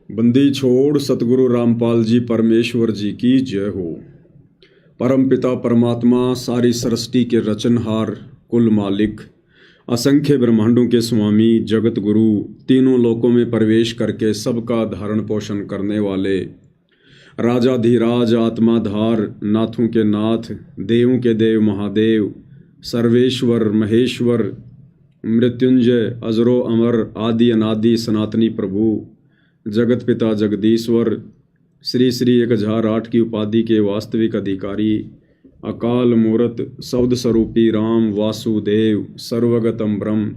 बंदी छोड़ सतगुरु रामपाल जी परमेश्वर जी की जय हो। परम पिता परमात्मा सारी सृष्टि के रचनहार, कुल मालिक, असंख्य ब्रह्मांडों के स्वामी, जगत गुरु, तीनों लोकों में प्रवेश करके सबका धारण पोषण करने वाले, राजाधिराज, आत्माधार, नाथों के नाथ, देवों के देव महादेव, सर्वेश्वर महेश्वर, मृत्युंजय, अजरो अमर, आदि अनादि सनातनी प्रभु, जगत पिता जगदीश्वर, श्री श्री 1008 की उपाधि के वास्तविक अधिकारी, अकाल मूर्त शब्द स्वरूपी राम वासुदेव, सर्वगतम ब्रह्म,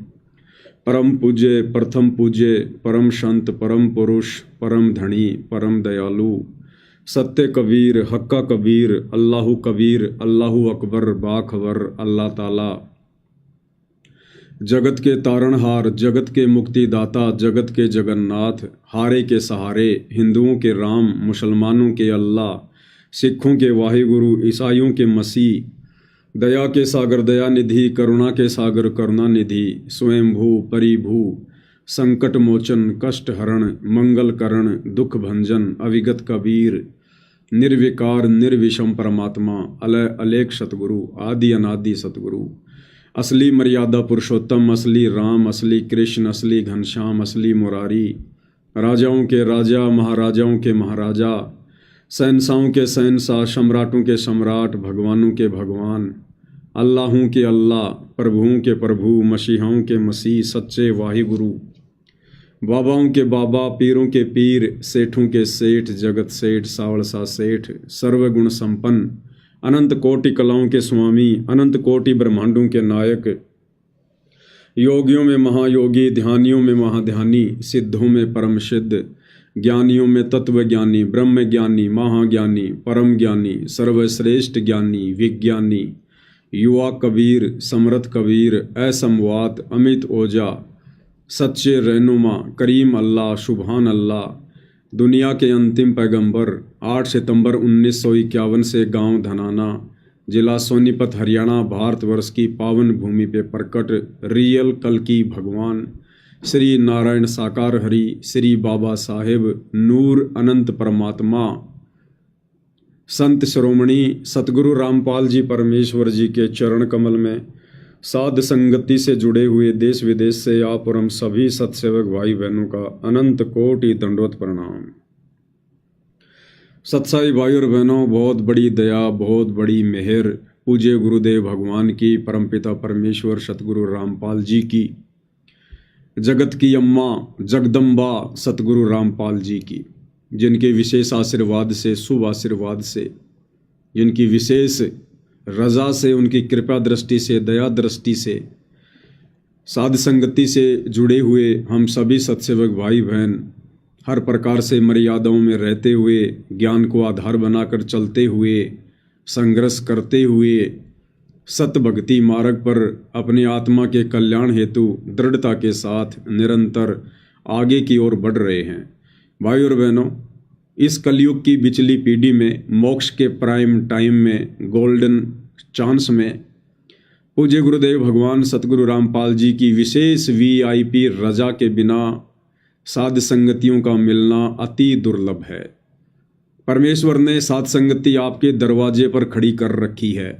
परम पूज्य, प्रथम पूज्य, परम संत, परम पुरुष, परम धनी, परम दयालु, सत्य कबीर, हक्का कबीर, अल्लाहु कबीर, अल्लाहु अकबर, बाखबर, अल्लाह ताला, जगत के तारणहार, जगत के मुक्तिदाता, जगत के जगन्नाथ, हारे के सहारे, हिंदुओं के राम, मुसलमानों के अल्लाह, सिखों के वाहिगुरु, ईसाइयों के मसीह, दया के सागर दया निधि, करुणा के सागर करुणा निधि, स्वयंभू परिभू, संकट मोचन, कष्ट हरण, मंगल करण, दुख भंजन, अविगत कबीर, निर्विकार निर्विषम परमात्मा, अलय अलेख सतगुरु, आदि अनादि सतगुरु, असली मर्यादा पुरुषोत्तम, असली राम, असली कृष्ण, असली घनश्याम, असली मुरारी, राजाओं के राजा, महाराजाओं के महाराजा, शहंशाहों के शहंशाह, सम्राटों के सम्राट, भगवानों के भगवान, अल्लाहों के अल्लाह, प्रभुओं के प्रभु, मसीहाओं के मसीह, सच्चे वाहिगुरु, बाबाओं के बाबा, पीरों के पीर, सेठों के सेठ, जगत सेठ, सावड़सा सेठ, सर्वगुण संपन्न, अनंत कोटि कलाओं के स्वामी, अनंत कोटि ब्रह्मांडों के नायक, योगियों में महायोगी, ध्यानियों में महाध्यानी, सिद्धों में परम सिद्ध, ज्ञानियों में तत्व ज्ञानी, ब्रह्म ज्ञानी, महाज्ञानी, परम ज्ञानी, सर्वश्रेष्ठ ज्ञानी, विज्ञानी, युवा कबीर, समर्थ कबीर, असमवात, अमित ओजा, सच्चे रहनुमा, करीम अल्लाह, सुभान अल्लाह, दुनिया के अंतिम पैगंबर, 8 सितंबर 1951 से गांव धनाना, जिला सोनीपत, हरियाणा, भारतवर्ष की पावन भूमि पे प्रकट रियल कल की भगवान श्री नारायण साकार हरि, श्री बाबा साहेब नूर अनंत परमात्मा, संत श्रोमणी सतगुरु रामपाल जी परमेश्वर जी के चरण कमल में साध संगति से जुड़े हुए देश विदेश से आप और हम सभी सत्सेवक भाई बहनों का अनंत कोटि दंडवत प्रणाम। सत्साई भाई और बहनों, बहुत बड़ी दया, बहुत बड़ी मेहर पूज्य गुरुदेव भगवान की, परमपिता परमेश्वर सतगुरु रामपाल जी की, जगत की अम्मा जगदम्बा सतगुरु रामपाल जी की, जिनके विशेष आशीर्वाद से, शुभ आशीर्वाद से, जिनकी विशेष रजा से, उनकी कृपा दृष्टि से, दया दृष्टि से, साध संगति से जुड़े हुए हम सभी सत्सेवक भाई बहन हर प्रकार से मर्यादाओं में रहते हुए, ज्ञान को आधार बनाकर चलते हुए, संघर्ष करते हुए, सत भक्ति मार्ग पर अपनी आत्मा के कल्याण हेतु दृढ़ता के साथ निरंतर आगे की ओर बढ़ रहे हैं। भाई और बहनों, इस कलयुग की बिचली पीढ़ी में, मोक्ष के प्राइम टाइम में, गोल्डन चांस में, पूज्य गुरुदेव भगवान सतगुरु रामपाल जी की विशेष VIP रजा के बिना साध संगतियों का मिलना अति दुर्लभ है। परमेश्वर ने साध संगति आपके दरवाजे पर खड़ी कर रखी है,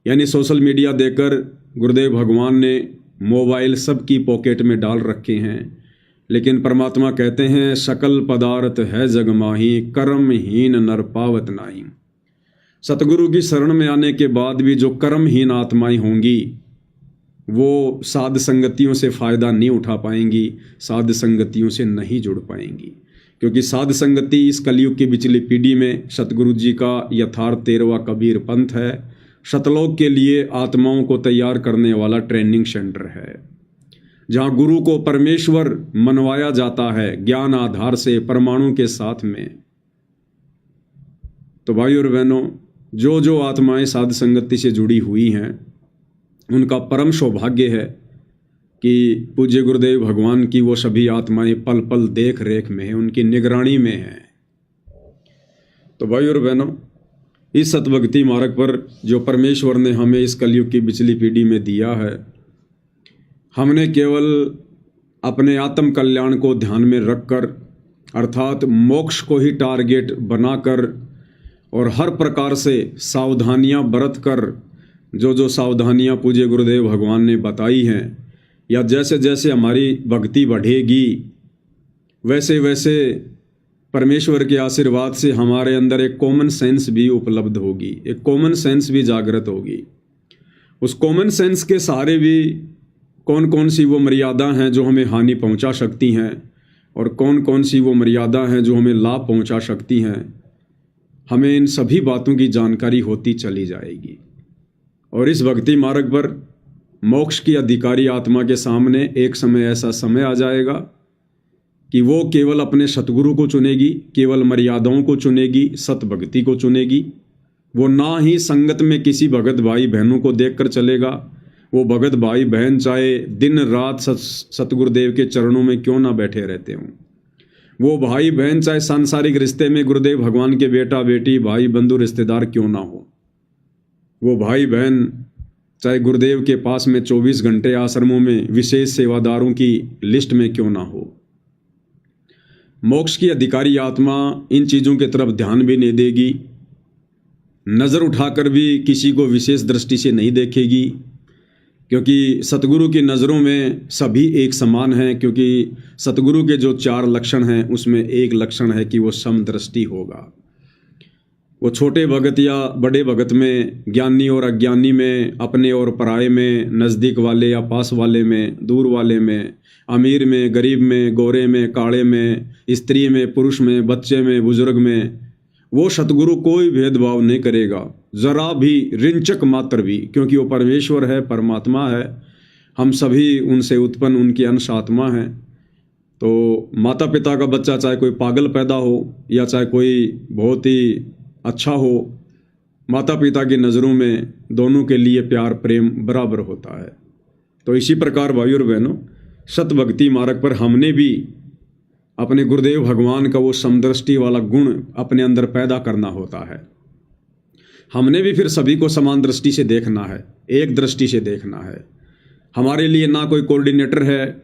यानी सोशल मीडिया देकर गुरुदेव भगवान ने मोबाइल सबकी पॉकेट में डाल रखे हैं, लेकिन परमात्मा कहते हैं सकल पदार्थ है जग माही, कर्महीन नर पावत नाही। सतगुरु की शरण में आने के बाद भी जो कर्महीन आत्माएं होंगी वो साध संगतियों से फायदा नहीं उठा पाएंगी, साध संगतियों से नहीं जुड़ पाएंगी, क्योंकि साध संगति इस कलयुग की बिचली पीढ़ी में सतगुरु जी का यथार्थ 13वां कबीर पंथ है, शतलोक के लिए आत्माओं को तैयार करने वाला ट्रेनिंग सेंटर है, जहाँ गुरु को परमेश्वर मनवाया जाता है ज्ञान आधार से, परमाणु के साथ में। तो भाई और बहनों, जो जो आत्माएं साध संगति से जुड़ी हुई हैं, उनका परम सौभाग्य है कि पूज्य गुरुदेव भगवान की वो सभी आत्माएं पल पल देख रेख में हैं, उनकी निगरानी में हैं। तो भाई और बहनों, इस सतभक्ति मार्ग पर जो परमेश्वर ने हमें इस कलयुग की बिचली पीढ़ी में दिया है, हमने केवल अपने आत्म कल्याण को ध्यान में रखकर अर्थात मोक्ष को ही टारगेट बनाकर और हर प्रकार से सावधानियां बरत कर जो जो सावधानियां पूज्य गुरुदेव भगवान ने बताई हैं, या जैसे जैसे हमारी भक्ति बढ़ेगी वैसे वैसे परमेश्वर के आशीर्वाद से हमारे अंदर एक कॉमन सेंस भी उपलब्ध होगी, एक कॉमन सेंस भी जागृत होगी। उस कॉमन सेंस के सहारे भी कौन कौन सी वो मर्यादा हैं जो हमें हानि पहुंचा सकती हैं और कौन कौन सी वो मर्यादा हैं जो हमें लाभ पहुंचा सकती हैं, हमें इन सभी बातों की जानकारी होती चली जाएगी। और इस भक्ति मार्ग पर मोक्ष की अधिकारी आत्मा के सामने एक समय ऐसा समय आ जाएगा कि वो केवल अपने सतगुरु को चुनेगी, केवल मर्यादाओं को चुनेगी, सत भक्ति को चुनेगी। वो ना ही संगत में किसी भगत भाई बहनों को देखकर चलेगा। वो भगत भाई बहन चाहे दिन रात सतगुरुदेव के चरणों में क्यों ना बैठे रहते हों, वो भाई बहन चाहे सांसारिक रिश्ते में गुरुदेव भगवान के बेटा बेटी भाई बंधु रिश्तेदार क्यों ना हो, वो भाई बहन चाहे गुरुदेव के पास में 24 घंटे आश्रमों में विशेष सेवादारों की लिस्ट में क्यों ना हो, मोक्ष की अधिकारी आत्मा इन चीज़ों की तरफ ध्यान भी नहीं देगी, नज़र उठाकर भी किसी को विशेष दृष्टि से नहीं देखेगी, क्योंकि सतगुरु की नज़रों में सभी एक समान हैं। क्योंकि सतगुरु के जो 4 लक्षण हैं उसमें एक लक्षण है कि वो समदृष्टि होगा। वो छोटे भगत या बड़े भगत में, ज्ञानी और अज्ञानी में, अपने और पराये में, नज़दीक वाले या पास वाले में, दूर वाले में, अमीर में, गरीब में, गोरे में, काले में, स्त्री में, पुरुष में, बच्चे में, बुजुर्ग में, वो सतगुरु कोई भेदभाव नहीं करेगा, ज़रा भी, रिंचक मात्र भी, क्योंकि वो परमेश्वर है, परमात्मा है। हम सभी उनसे उत्पन्न उनकी अंश आत्मा हैं। तो माता पिता का बच्चा चाहे कोई पागल पैदा हो या चाहे कोई बहुत ही अच्छा हो, माता पिता की नज़रों में दोनों के लिए प्यार प्रेम बराबर होता है। तो इसी प्रकार भाइयों और बहनों, सत भक्ति मार्ग पर हमने भी अपने गुरुदेव भगवान का वो समदृष्टि वाला गुण अपने अंदर पैदा करना होता है। हमने भी फिर सभी को समान दृष्टि से देखना है, एक दृष्टि से देखना है। हमारे लिए ना कोई कोऑर्डिनेटर है,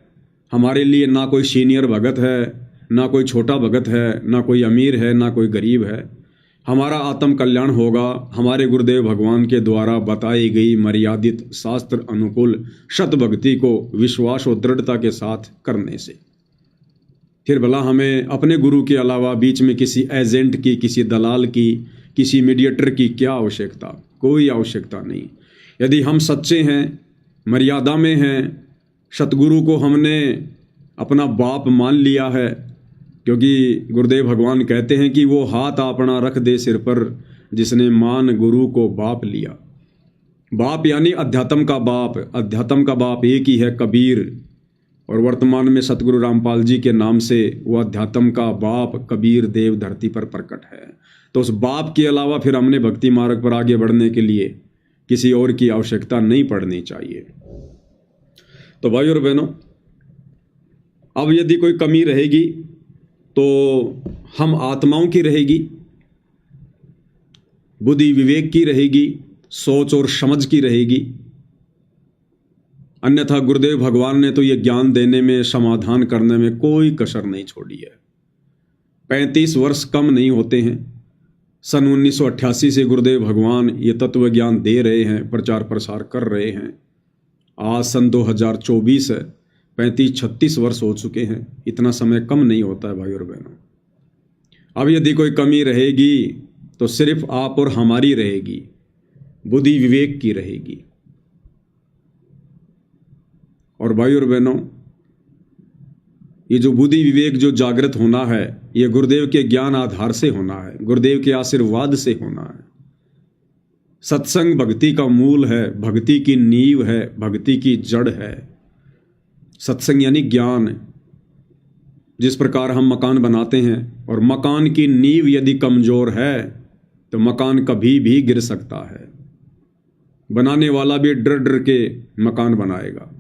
हमारे लिए ना कोई सीनियर भगत है, ना कोई छोटा भगत है, ना कोई अमीर है, ना कोई गरीब है। हमारा आत्म कल्याण होगा हमारे गुरुदेव भगवान के द्वारा बताई गई मर्यादित शास्त्र अनुकूल सत भक्ति को विश्वास और दृढ़ता के साथ करने से। फिर भला हमें अपने गुरु के अलावा बीच में किसी एजेंट की, किसी दलाल की, किसी मीडिएटर की क्या आवश्यकता? कोई आवश्यकता नहीं। यदि हम सच्चे हैं, मर्यादा में हैं, सतगुरु को हमने अपना बाप मान लिया है, क्योंकि गुरुदेव भगवान कहते हैं कि वो हाथ अपना रख दे सिर पर जिसने मान गुरु को बाप लिया। बाप यानी अध्यात्म का बाप। अध्यात्म का बाप एक ही है, कबीर। और वर्तमान में सतगुरु रामपाल जी के नाम से वो अध्यात्म का बाप कबीर देव धरती पर प्रकट है। तो उस बाप के अलावा फिर हमने भक्ति मार्ग पर आगे बढ़ने के लिए किसी और की आवश्यकता नहीं पड़नी चाहिए। तो भाई और बहनों, अब यदि कोई कमी रहेगी तो हम आत्माओं की रहेगी, बुद्धि विवेक की रहेगी, सोच और समझ की रहेगी। अन्यथा गुरुदेव भगवान ने तो ये ज्ञान देने में, समाधान करने में कोई कसर नहीं छोड़ी है। 35 वर्ष कम नहीं होते हैं। सन 1988 से गुरुदेव भगवान ये तत्व ज्ञान दे रहे हैं, प्रचार प्रसार कर रहे हैं। आज सन 2024 है, 35-36 वर्ष हो चुके हैं। इतना समय कम नहीं होता है भाई और बहनों। अब यदि कोई कमी रहेगी तो सिर्फ आप और हमारी रहेगी, बुद्धि विवेक की रहेगी। और भाई और बहनों, ये जो बुद्धि विवेक जो जागृत होना है, ये गुरुदेव के ज्ञान आधार से होना है, गुरुदेव के आशीर्वाद से होना है। सत्संग भक्ति का मूल है, भक्ति की नींव है, भक्ति की जड़ है। सत्संग यानी ज्ञान। जिस प्रकार हम मकान बनाते हैं और मकान की नींव यदि कमजोर है तो मकान कभी भी गिर सकता है। बनाने वाला भी डर डर के मकान बनाएगा।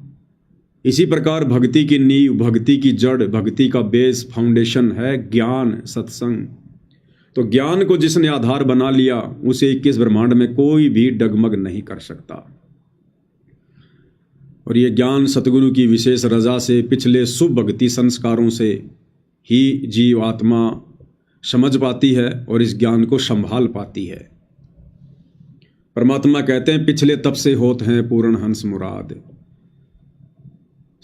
इसी प्रकार भक्ति की नींव, भक्ति की जड़, भक्ति का बेस, फाउंडेशन है ज्ञान, सत्संग। तो ज्ञान को जिसने आधार बना लिया उसे 21 ब्रह्मांड में कोई भी डगमग नहीं कर सकता। और ये ज्ञान सतगुरु की विशेष रजा से, पिछले शुभ भक्ति संस्कारों से ही जीव आत्मा समझ पाती है और इस ज्ञान को संभाल पाती है। परमात्मा कहते हैं पिछले तब से होत हैं पूर्ण हंस मुराद।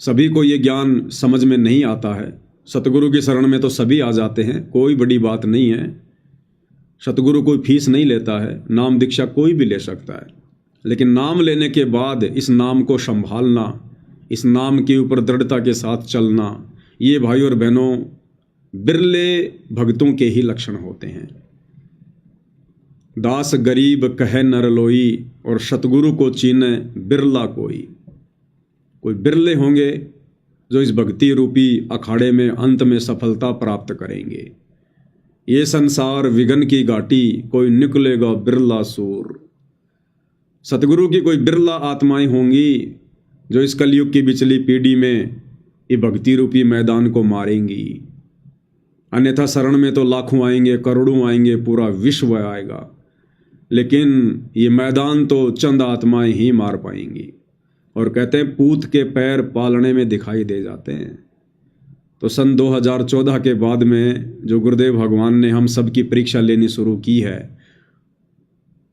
सभी को ये ज्ञान समझ में नहीं आता है। सतगुरु की शरण में तो सभी आ जाते हैं, कोई बड़ी बात नहीं है। सतगुरु कोई फीस नहीं लेता है, नाम दीक्षा कोई भी ले सकता है, लेकिन नाम लेने के बाद इस नाम को संभालना, इस नाम के ऊपर दृढ़ता के साथ चलना, ये भाई और बहनों बिरले भक्तों के ही लक्षण होते हैं। दास गरीब कहे नर लोई और सतगुरु को चीने बिरला कोई। कोई बिरले होंगे जो इस भक्ति रूपी अखाड़े में अंत में सफलता प्राप्त करेंगे। ये संसार विघन की घाटी कोई निकलेगा बिरला सूर। सतगुरु की कोई बिरला आत्माएं होंगी जो इस कलयुग की बिचली पीढ़ी में ये भक्ति रूपी मैदान को मारेंगी। अन्यथा शरण में तो लाखों आएंगे, करोड़ों आएंगे, पूरा विश्व आएगा, लेकिन ये मैदान तो चंद आत्माएं ही मार पाएंगी। और कहते हैं पूत के पैर पालने में दिखाई दे जाते हैं। तो सन 2014 के बाद में जो गुरुदेव भगवान ने हम सब की परीक्षा लेनी शुरू की है,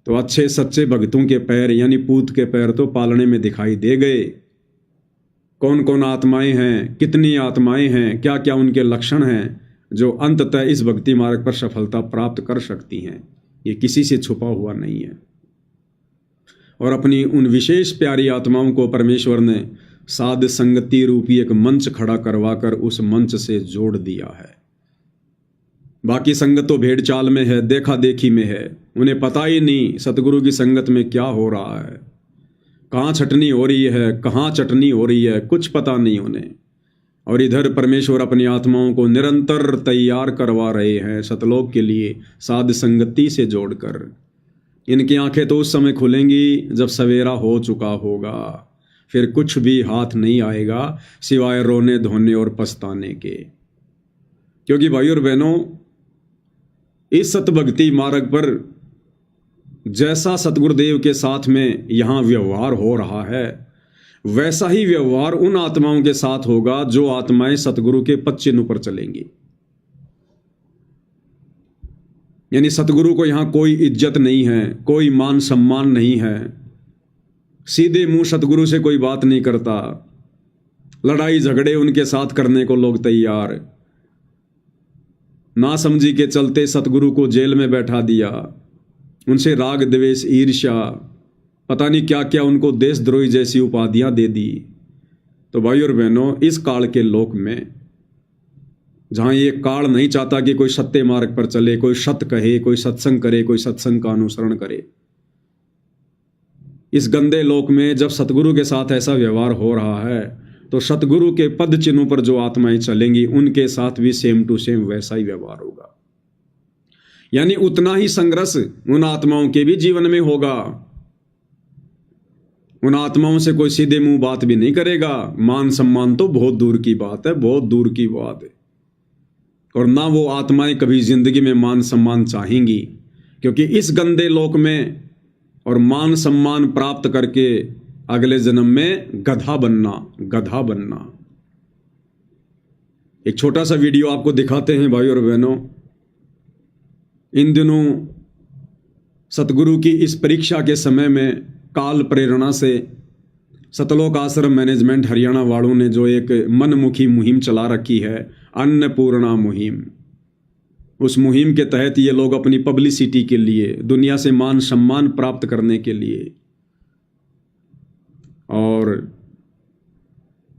तो अच्छे सच्चे भक्तों के पैर यानी पूत के पैर तो पालने में दिखाई दे गए। कौन कौन आत्माएं हैं, कितनी आत्माएं हैं, क्या क्या उनके लक्षण हैं जो अंततः इस भक्ति मार्ग पर सफलता प्राप्त कर सकती हैं, ये किसी से छुपा हुआ नहीं है। और अपनी उन विशेष प्यारी आत्माओं को परमेश्वर ने साध संगति रूपी एक मंच खड़ा करवाकर उस मंच से जोड़ दिया है। बाकी संगत तो भेड़ चाल में है, देखा देखी में है, उन्हें पता ही नहीं सतगुरु की संगत में क्या हो रहा है, कहाँ छटनी हो रही है, कहाँ चटनी हो रही है, कुछ पता नहीं उन्हें। और इधर परमेश्वर अपनी आत्माओं को निरंतर तैयार करवा रहे हैं सतलोक के लिए साध संगति से जोड़कर। इनकी आंखें तो उस समय खुलेंगी जब सवेरा हो चुका होगा, फिर कुछ भी हाथ नहीं आएगा सिवाय रोने धोने और पछताने के। क्योंकि भाई और बहनों, इस सतभक्ति मार्ग पर जैसा सतगुरुदेव के साथ में यहाँ व्यवहार हो रहा है, वैसा ही व्यवहार उन आत्माओं के साथ होगा जो आत्माएं सतगुरु के पद चिन्ह पर चलेंगी। यानी सतगुरु को यहाँ कोई इज्जत नहीं है, कोई मान सम्मान नहीं है, सीधे मुंह सतगुरु से कोई बात नहीं करता, लड़ाई झगड़े उनके साथ करने को लोग तैयार। ना समझी के चलते सतगुरु को जेल में बैठा दिया, उनसे राग द्वेष ईर्ष्या पता नहीं क्या क्या उनको देशद्रोही जैसी उपाधियां दे दी। तो भाई और बहनों, इस काल के लोक में जहां ये काल नहीं चाहता कि कोई सत्य मार्ग पर चले, कोई सत्य कहे, कोई सत्संग करे, कोई सत्संग का अनुसरण करे, इस गंदे लोक में जब सतगुरु के साथ ऐसा व्यवहार हो रहा है, तो सतगुरु के पद चिन्हों पर जो आत्माएं चलेंगी उनके साथ भी सेम टू सेम वैसा ही व्यवहार होगा। यानी उतना ही संघर्ष उन आत्माओं के भी जीवन में होगा। उन आत्माओं से कोई सीधे मुंह बात भी नहीं करेगा, मान सम्मान तो बहुत दूर की बात है, बहुत दूर की बात है। और ना वो आत्माएं कभी जिंदगी में मान सम्मान चाहेंगी, क्योंकि इस गंदे लोक में और मान सम्मान प्राप्त करके अगले जन्म में गधा बनना। एक छोटा सा वीडियो आपको दिखाते हैं भाई और बहनों। इन दिनों सतगुरु की इस परीक्षा के समय में काल प्रेरणा से सतलोक आश्रम मैनेजमेंट हरियाणा वालों ने जो एक मनमुखी मुहिम चला रखी है, अन्नपूर्णा मुहिम, उस मुहिम के तहत ये लोग अपनी पब्लिसिटी के लिए, दुनिया से मान सम्मान प्राप्त करने के लिए और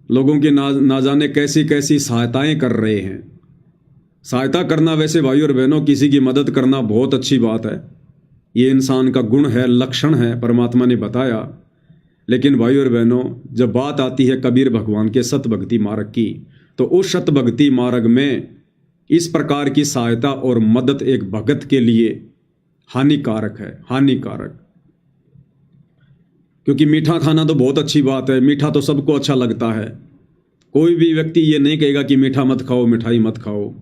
लोगों की ना जाने कैसी कैसी सहायताएं कर रहे हैं। सहायता करना वैसे भाई और बहनों, किसी की मदद करना बहुत अच्छी बात है, ये इंसान का गुण है, लक्षण है, परमात्मा ने बताया। लेकिन भाई और बहनों, जब बात आती है कबीर भगवान के सतभक्ति मार्ग की, तो उस सतभक्ति मार्ग में इस प्रकार की सहायता और मदद एक भगत के लिए हानिकारक है, हानिकारक। क्योंकि मीठा खाना तो बहुत अच्छी बात है, मीठा तो सबको अच्छा लगता है, कोई भी व्यक्ति ये नहीं कहेगा कि मीठा मत खाओ, मिठाई मत खाओ।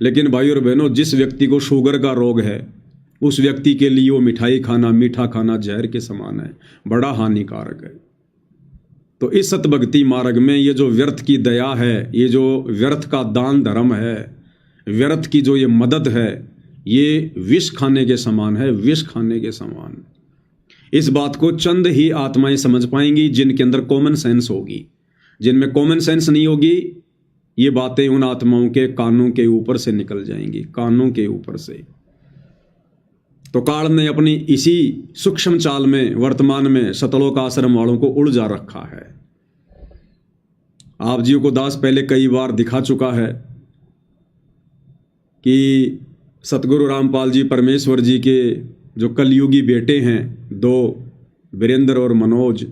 लेकिन भाई और बहनों, जिस व्यक्ति को शुगर का रोग है, उस व्यक्ति के लिए वो मिठाई खाना, मीठा खाना जहर के समान है, बड़ा हानिकारक है। तो इस सतभक्ति मार्ग में ये जो व्यर्थ की दया है, ये जो व्यर्थ का दान धर्म है, व्यर्थ की जो ये मदद है, ये विष खाने के समान है, विष खाने के समान। इस बात को चंद ही आत्माएं समझ पाएंगी जिनके अंदर कॉमन सेंस होगी। जिनमें कॉमन सेंस नहीं होगी, ये बातें उन आत्माओं के कानों के ऊपर से निकल जाएंगी, कानों के ऊपर से। तो काल ने अपनी इसी सूक्ष्म चाल में वर्तमान में सतलोक आश्रम वालों को उलझा रखा है। आप जी को दास पहले कई बार दिखा चुका है कि सतगुरु रामपाल जी परमेश्वर जी के जो कलयुगी बेटे हैं, दो, वीरेंद्र और मनोज,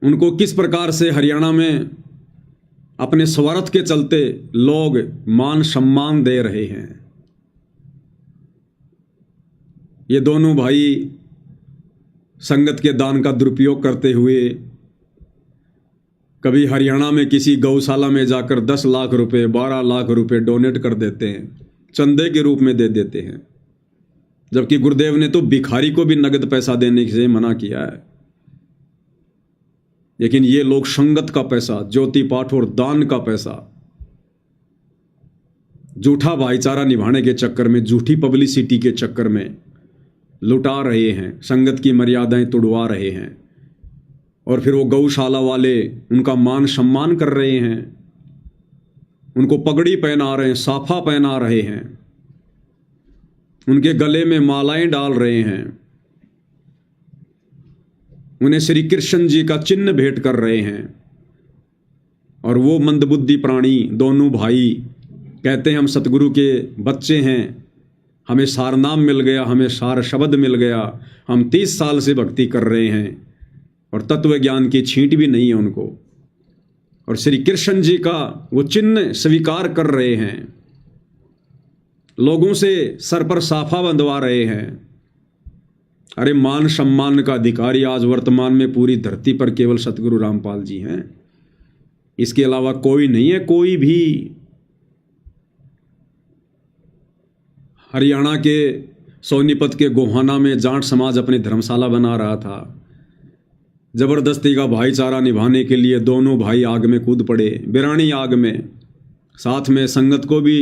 उनको किस प्रकार से हरियाणा में अपने स्वार्थ के चलते लोग मान सम्मान दे रहे हैं। ये दोनों भाई संगत के दान का दुरुपयोग करते हुए कभी हरियाणा में किसी गौशाला में जाकर 10 लाख रुपए, 12 लाख रुपए डोनेट कर देते हैं, चंदे के रूप में दे देते हैं, जबकि गुरुदेव ने तो भिखारी को भी नगद पैसा देने से मना किया है। लेकिन ये लोग संगत का पैसा, ज्योति पाठ और दान का पैसा झूठा भाईचारा निभाने के चक्कर में, झूठी पब्लिसिटी के चक्कर में लुटा रहे हैं, संगत की मर्यादाएं तोड़वा रहे हैं। और फिर वो गौशाला वाले उनका मान सम्मान कर रहे हैं, उनको पगड़ी पहना रहे हैं, साफा पहना रहे हैं, उनके गले में मालाएं डाल रहे हैं, उन्हें श्री कृष्ण जी का चिन्ह भेंट कर रहे हैं। और वो मंदबुद्धि प्राणी दोनों भाई कहते हैं हम सतगुरु के बच्चे हैं, हमें सार नाम मिल गया, हमें सार शब्द मिल गया, हम 30 साल से भक्ति कर रहे हैं और तत्व ज्ञान की छींट भी नहीं है उनको, और श्री कृष्ण जी का वो चिन्ह स्वीकार कर रहे हैं, लोगों से सर पर साफा बंधवा रहे हैं। अरे मान सम्मान का अधिकारी आज वर्तमान में पूरी धरती पर केवल सतगुरु रामपाल जी हैं, इसके अलावा कोई नहीं है, कोई भी। हरियाणा के सोनीपत के गोहाना में जाट समाज अपनी धर्मशाला बना रहा था। जबरदस्ती का भाईचारा निभाने के लिए दोनों भाई आग में कूद पड़े, बिरानी आग में, साथ में संगत को भी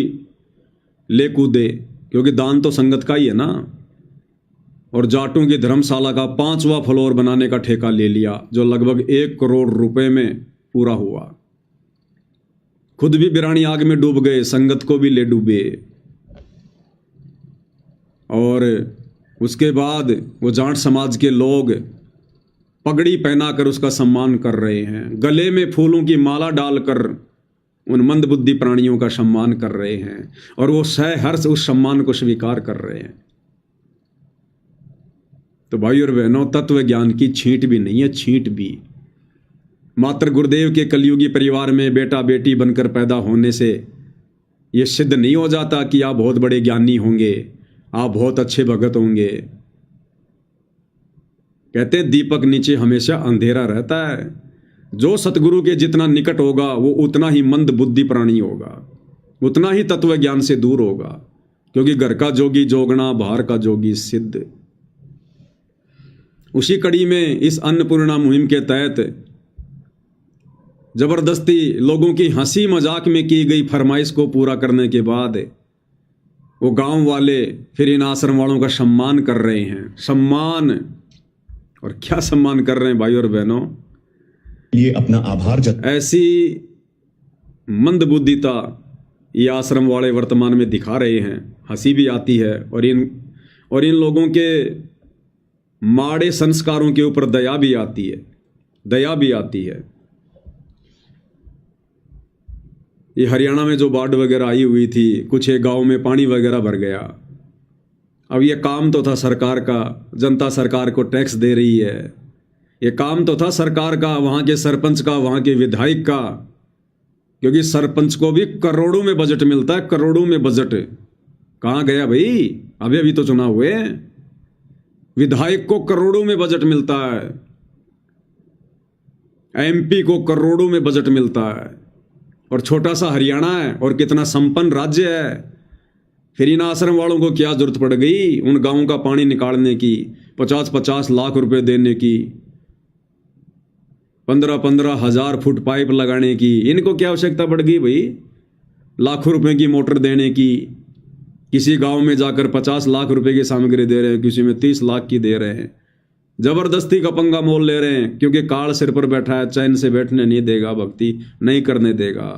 ले कूदे, क्योंकि दान तो संगत का ही है ना। और जाटों की धर्मशाला का 5वां फ्लोर बनाने का ठेका ले लिया, जो लगभग 1 करोड़ रुपए में पूरा हुआ। खुद भी बिरानी आग में डूब गए, संगत को भी ले डूबे। और उसके बाद वो जाट समाज के लोग पगड़ी पहनाकर उसका सम्मान कर रहे हैं, गले में फूलों की माला डालकर उन मंदबुद्धि प्राणियों का सम्मान कर रहे हैं, और वो सहर्ष उस सम्मान को स्वीकार कर रहे हैं। तो भाई और बहनों, तत्व ज्ञान की छींट भी नहीं है, छींट भी। मात्र गुरुदेव के कलयुगी परिवार में बेटा बेटी बनकर पैदा होने से ये सिद्ध नहीं हो जाता कि आप बहुत बड़े ज्ञानी होंगे, आप बहुत अच्छे भगत होंगे। कहते दीपक नीचे हमेशा अंधेरा रहता है। जो सतगुरु के जितना निकट होगा वो उतना ही मंद बुद्धि प्राणी होगा, उतना ही तत्व ज्ञान से दूर होगा, क्योंकि घर का जोगी जोगना, बाहर का जोगी सिद्ध। उसी कड़ी में इस अन्नपूर्णा मुहिम के तहत जबरदस्ती लोगों की हंसी मजाक में की गई फरमाइश को पूरा करने के बाद वो गांव वाले फिर इन आश्रम वालों का सम्मान कर रहे हैं। सम्मान, और क्या सम्मान कर रहे हैं भाई और बहनों, ये अपना आभार ऐसी मंदबुद्धिता ये आश्रम वाले वर्तमान में दिखा रहे हैं। हंसी भी आती है और इन लोगों के माड़े संस्कारों के ऊपर दया भी आती है, दया भी आती है। ये हरियाणा में जो बाढ़ वगैरह आई हुई थी, कुछ एक गांव में पानी वगैरह भर गया। अब ये काम तो था सरकार का, जनता सरकार को टैक्स दे रही है। ये काम तो था सरकार का, वहाँ के सरपंच का, वहाँ के विधायक का, क्योंकि सरपंच को भी करोड़ों में बजट मिलता है, करोड़ों में बजट। कहाँ गया भाई? अभी तो चुनाव हुए। विधायक को करोड़ों में बजट मिलता है, एमपी को करोड़ों में बजट मिलता है, और छोटा सा हरियाणा है और कितना संपन्न राज्य है। फिर इन आश्रम वालों को क्या जरूरत पड़ गई उन गांवों का पानी निकालने की, 50-50 लाख रुपए देने की? 15,000 फुट पाइप लगाने की। इनको क्या आवश्यकता पड़ गई भाई लाखों रुपए की मोटर देने की? किसी गांव में जाकर 50 लाख रुपए की सामग्री दे रहे हैं, किसी में 30 लाख की दे रहे हैं। जबरदस्ती का पंगा मोल ले रहे हैं, क्योंकि काल सिर पर बैठा है, चैन से बैठने नहीं देगा, भक्ति नहीं करने देगा।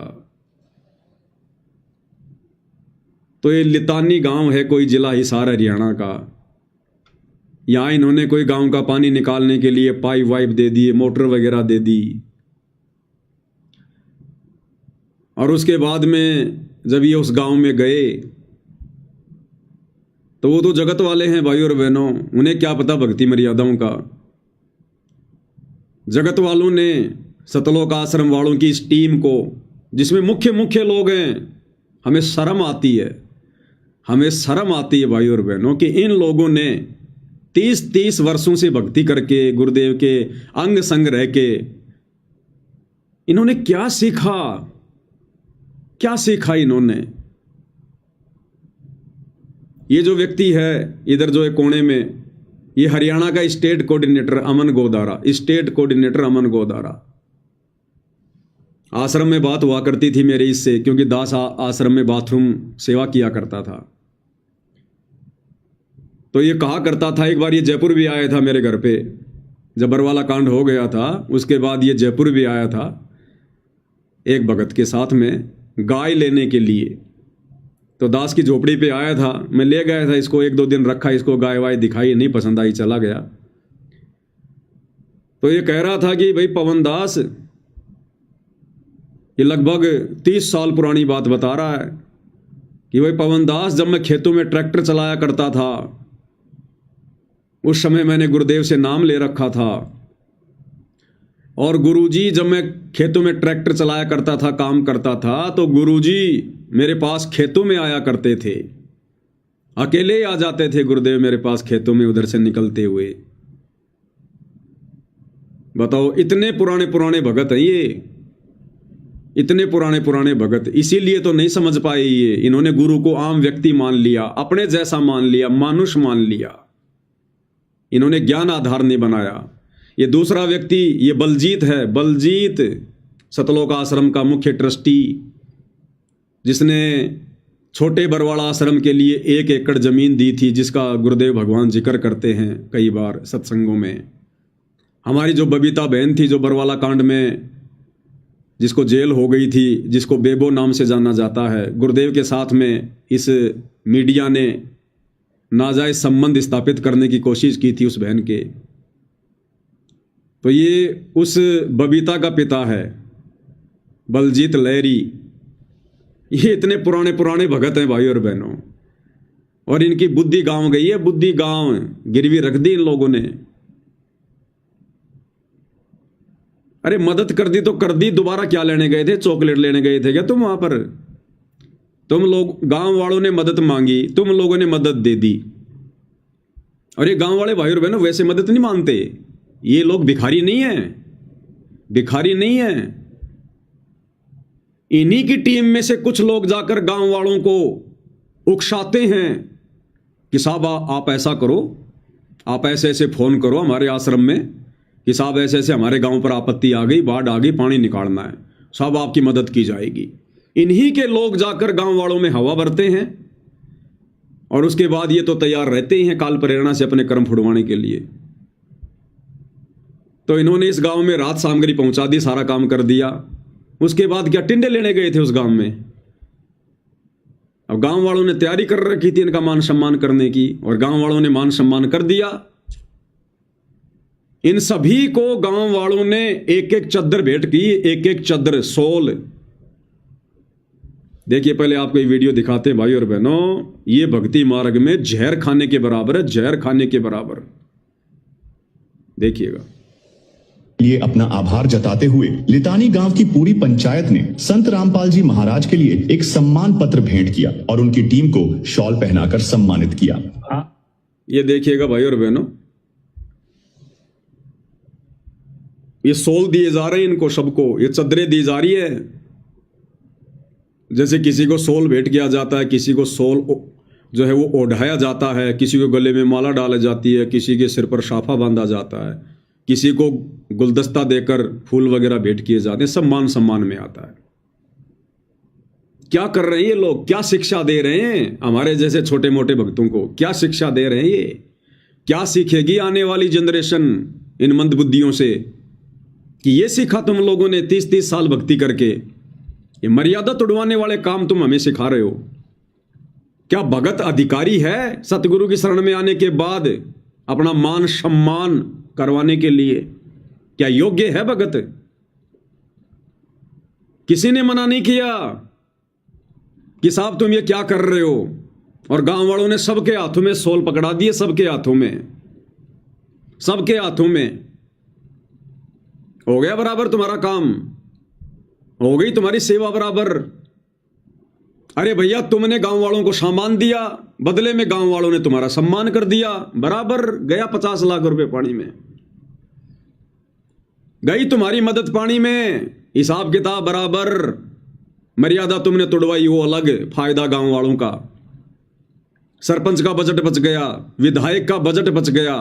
तो ये लितानी गांव है, कोई जिला हिसार हरियाणा का। यहां इन्होंने कोई गांव का पानी निकालने के लिए पाइप वाइप दे दिए, मोटर वगैरह दे दी। और उसके बाद में जब ये उस गांव में गए तो वो तो जगत वाले हैं भाई और बहनों, उन्हें क्या पता भक्ति मर्यादाओं का। जगत वालों ने सतलोक आश्रम वालों की इस टीम को, जिसमें मुख्य मुख्य लोग हैं, हमें शर्म आती है, हमें शर्म आती है भाई और बहनों कि इन लोगों ने 30-30 वर्षों से भक्ति करके गुरुदेव के अंग संग रह के इन्होंने क्या सीखा, क्या सीखा इन्होंने। ये जो व्यक्ति है इधर जो है कोने में, ये हरियाणा का स्टेट कोऑर्डिनेटर अमन गोदारा, स्टेट कोऑर्डिनेटर अमन गोदारा। आश्रम में बात हुआ करती थी मेरे इससे, क्योंकि दास आश्रम में बाथरूम सेवा किया करता था। तो ये कहा करता था, एक बार ये जयपुर भी आया था मेरे घर पे, जब बरवाला कांड हो गया था उसके बाद ये जयपुर भी आया था एक भगत के साथ में गाय लेने के लिए। तो दास की झोपड़ी पे आया था, मैं ले गया था इसको, 1-2 दिन रखा, इसको गाय वाय दिखाई, नहीं पसंद आई, चला गया। तो ये कह रहा था कि भाई पवन दास, ये लगभग 30 साल पुरानी बात बता रहा है कि भाई पवन दास, जब मैं खेतों में ट्रैक्टर चलाया करता था उस समय मैंने गुरुदेव से नाम ले रखा था। और गुरुजी, जब मैं खेतों में ट्रैक्टर चलाया करता था, काम करता था, तो गुरुजी मेरे पास खेतों में आया करते थे, अकेले ही आ जाते थे गुरुदेव मेरे पास खेतों में उधर से निकलते हुए। बताओ, इतने पुराने पुराने भगत हैं ये, इतने पुराने पुराने भगत। इसीलिए तो नहीं समझ पाए ये, इन्होंने गुरु को आम व्यक्ति मान लिया, अपने जैसा मान लिया, मानुष मान लिया, इन्होंने ज्ञान आधार नहीं बनाया। ये दूसरा व्यक्ति, ये बलजीत है, बलजीत सतलोक आश्रम का मुख्य ट्रस्टी, जिसने छोटे बरवाड़ा आश्रम के लिए 1 एकड़ जमीन दी थी, जिसका गुरुदेव भगवान जिक्र करते हैं कई बार सत्संगों में। हमारी जो बबीता बहन थी, जो बरवाला कांड में जिसको जेल हो गई थी, जिसको बेबो नाम से जाना जाता है, गुरुदेव के साथ में इस मीडिया ने नाजायज संबंध स्थापित करने की कोशिश की थी उस बहन के। तो ये उस बबीता का पिता है, बलजीत लहरी। ये इतने पुराने पुराने भगत हैं भाई और बहनों, और इनकी बुद्धि गांव गई है, बुद्धि गांव गिरवी रख दी इन लोगों ने। अरे मदद कर दी तो कर दी, दोबारा क्या लेने गए थे? चॉकलेट लेने गए थे क्या तुम वहां पर? तुम लोग, गांव वालों ने मदद मांगी, तुम लोगों ने मदद दे दी। और ये गांव वाले भाई और बहनों वैसे मदद नहीं मानते, ये लोग भिखारी नहीं है, भिखारी नहीं है। इन्हीं की टीम में से कुछ लोग जाकर गांव वालों को उकसाते हैं कि साहब आप ऐसा करो, आप ऐसे ऐसे फोन करो हमारे आश्रम में कि साहब ऐसे ऐसे हमारे गांव पर आपत्ति आ गई, बाढ़ आ गई, पानी निकालना है, साहब आपकी मदद की जाएगी। इन्हीं के लोग जाकर गांव वालों में हवा भरते हैं, और उसके बाद ये तो तैयार रहते ही हैं काल प्रेरणा से अपने कर्म फुड़वाने के लिए। तो इन्होंने इस गांव में रात सामग्री पहुंचा दी, सारा काम कर दिया। उसके बाद क्या टिंडे लेने गए थे उस गांव में? अब गांव वालों ने तैयारी कर रखी थी इनका मान सम्मान करने की, और गांव वालों ने मान सम्मान कर दिया। इन सभी को गांव वालों ने 1-1 चद्दर भेंट की, 1-1 चद्दर सोल। देखिए, पहले आपको ये वीडियो दिखाते हैं भाई और बहनों, ये भक्ति मार्ग में जहर खाने के बराबर है, जहर खाने के बराबर। देखिएगा। लिए अपना आभार जताते हुए लितानी गांव की पूरी पंचायत ने संत रामपाल जी महाराज के लिए एक सम्मान पत्र भेंट किया और उनकी टीम को शॉल पहनाकर सम्मानित किया। ये देखिएगा भाई और बहनों, ये सोल दिए जा रहे हैं इनको सबको, ये चद्दरें दी जा रही है। जैसे किसी को सोल भेंट किया जाता है, किसी को सोल जो है वो ओढ़ाया जाता है, किसी को गले में माला डाली जाती है, किसी के सिर पर साफा बांधा जाता है, किसी को गुलदस्ता देकर फूल वगैरह भेंट किए जाते हैं, सब मान सम्मान में आता है। क्या कर रहे हैं ये लोग? क्या शिक्षा दे रहे हैं हमारे जैसे छोटे मोटे भक्तों को? क्या शिक्षा दे रहे हैं ये? क्या सीखेगी आने वाली जनरेशन इन मंदबुद्धियों से कि ये सीखा तुम लोगों ने 30-30 साल भक्ति करके? ये मर्यादा तोड़वाने वाले काम तुम हमें सिखा रहे हो। क्या भगत अधिकारी है सतगुरु की शरण में आने के बाद अपना मान सम्मान करवाने के लिए? क्या योग्य है भगत? किसी ने मना नहीं किया कि साहब तुम ये क्या कर रहे हो, और गांव वालों ने सबके हाथों में सोल पकड़ा दिए, सबके हाथों में, सबके हाथों में। हो गया बराबर तुम्हारा काम, हो गई तुम्हारी सेवा बराबर। अरे भैया, तुमने गांव वालों को सामान दिया, बदले में गांव वालों ने तुम्हारा सम्मान कर दिया, बराबर गया 50 लाख रुपए पानी में, गई तुम्हारी मदद पानी में, हिसाब किताब बराबर। मर्यादा तुमने तोड़वाई वो अलग, फायदा गांव वालों का। सरपंच का बजट बच गया, विधायक का बजट बच गया,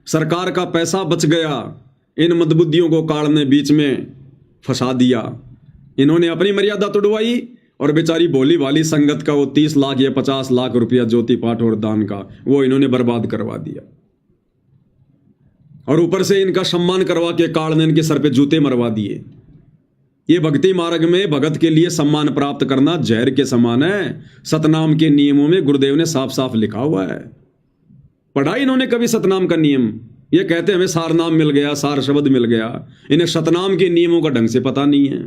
सरकार का पैसा बच गया। इन मंदबुद्धियों को काल ने बीच में फंसा दिया। इन्होंने अपनी मर्यादा तोड़वाई और बेचारी भोली भाली संगत का वो 30 लाख या 50 लाख रुपया ज्योति पाठ और दान का वो इन्होंने बर्बाद करवा दिया। और ऊपर से इनका सम्मान करवा के काल ने इनके सर पे जूते मरवा दिए। ये भक्ति मार्ग में भगत के लिए सम्मान प्राप्त करना जहर के समान है। सतनाम के नियमों में गुरुदेव ने साफ साफ लिखा हुआ है। पढ़ा इन्होंने कभी सतनाम का नियम? ये कहते हमें सार नाम मिल गया, सार शब्द मिल गया। इन्हें सतनाम के नियमों का ढंग से पता नहीं है।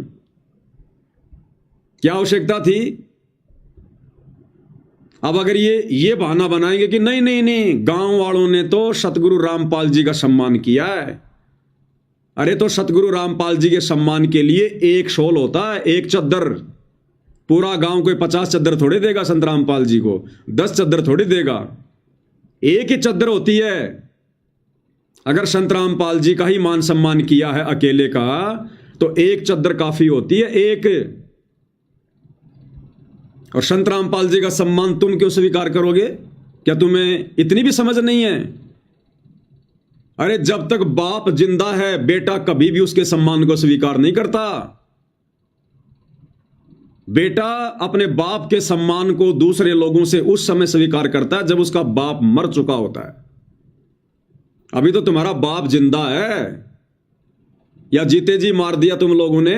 क्या आवश्यकता थी? अब अगर ये बहाना बनाएंगे कि नहीं नहीं नहीं, गांव वालों ने तो सतगुरु रामपाल जी का सम्मान किया है। अरे तो सतगुरु रामपाल जी के सम्मान के लिए एक शॉल होता है, एक चद्दर। पूरा गांव कोई 50 चद्दर थोड़ी देगा संत रामपाल जी को, 10 चद्दर थोड़ी देगा, एक ही चद्दर होती है। अगर संत रामपाल जी का ही मान सम्मान किया है अकेले का, तो एक चद्दर काफी होती है, एक। और संत रामपाल जी का सम्मान तुम क्यों स्वीकार करोगे? क्या तुम्हें इतनी भी समझ नहीं है? अरे जब तक बाप जिंदा है, बेटा कभी भी उसके सम्मान को स्वीकार नहीं करता। बेटा अपने बाप के सम्मान को दूसरे लोगों से उस समय स्वीकार करता है जब उसका बाप मर चुका होता है। अभी तो तुम्हारा बाप जिंदा है, या जीते जी मार दिया तुम लोगों ने।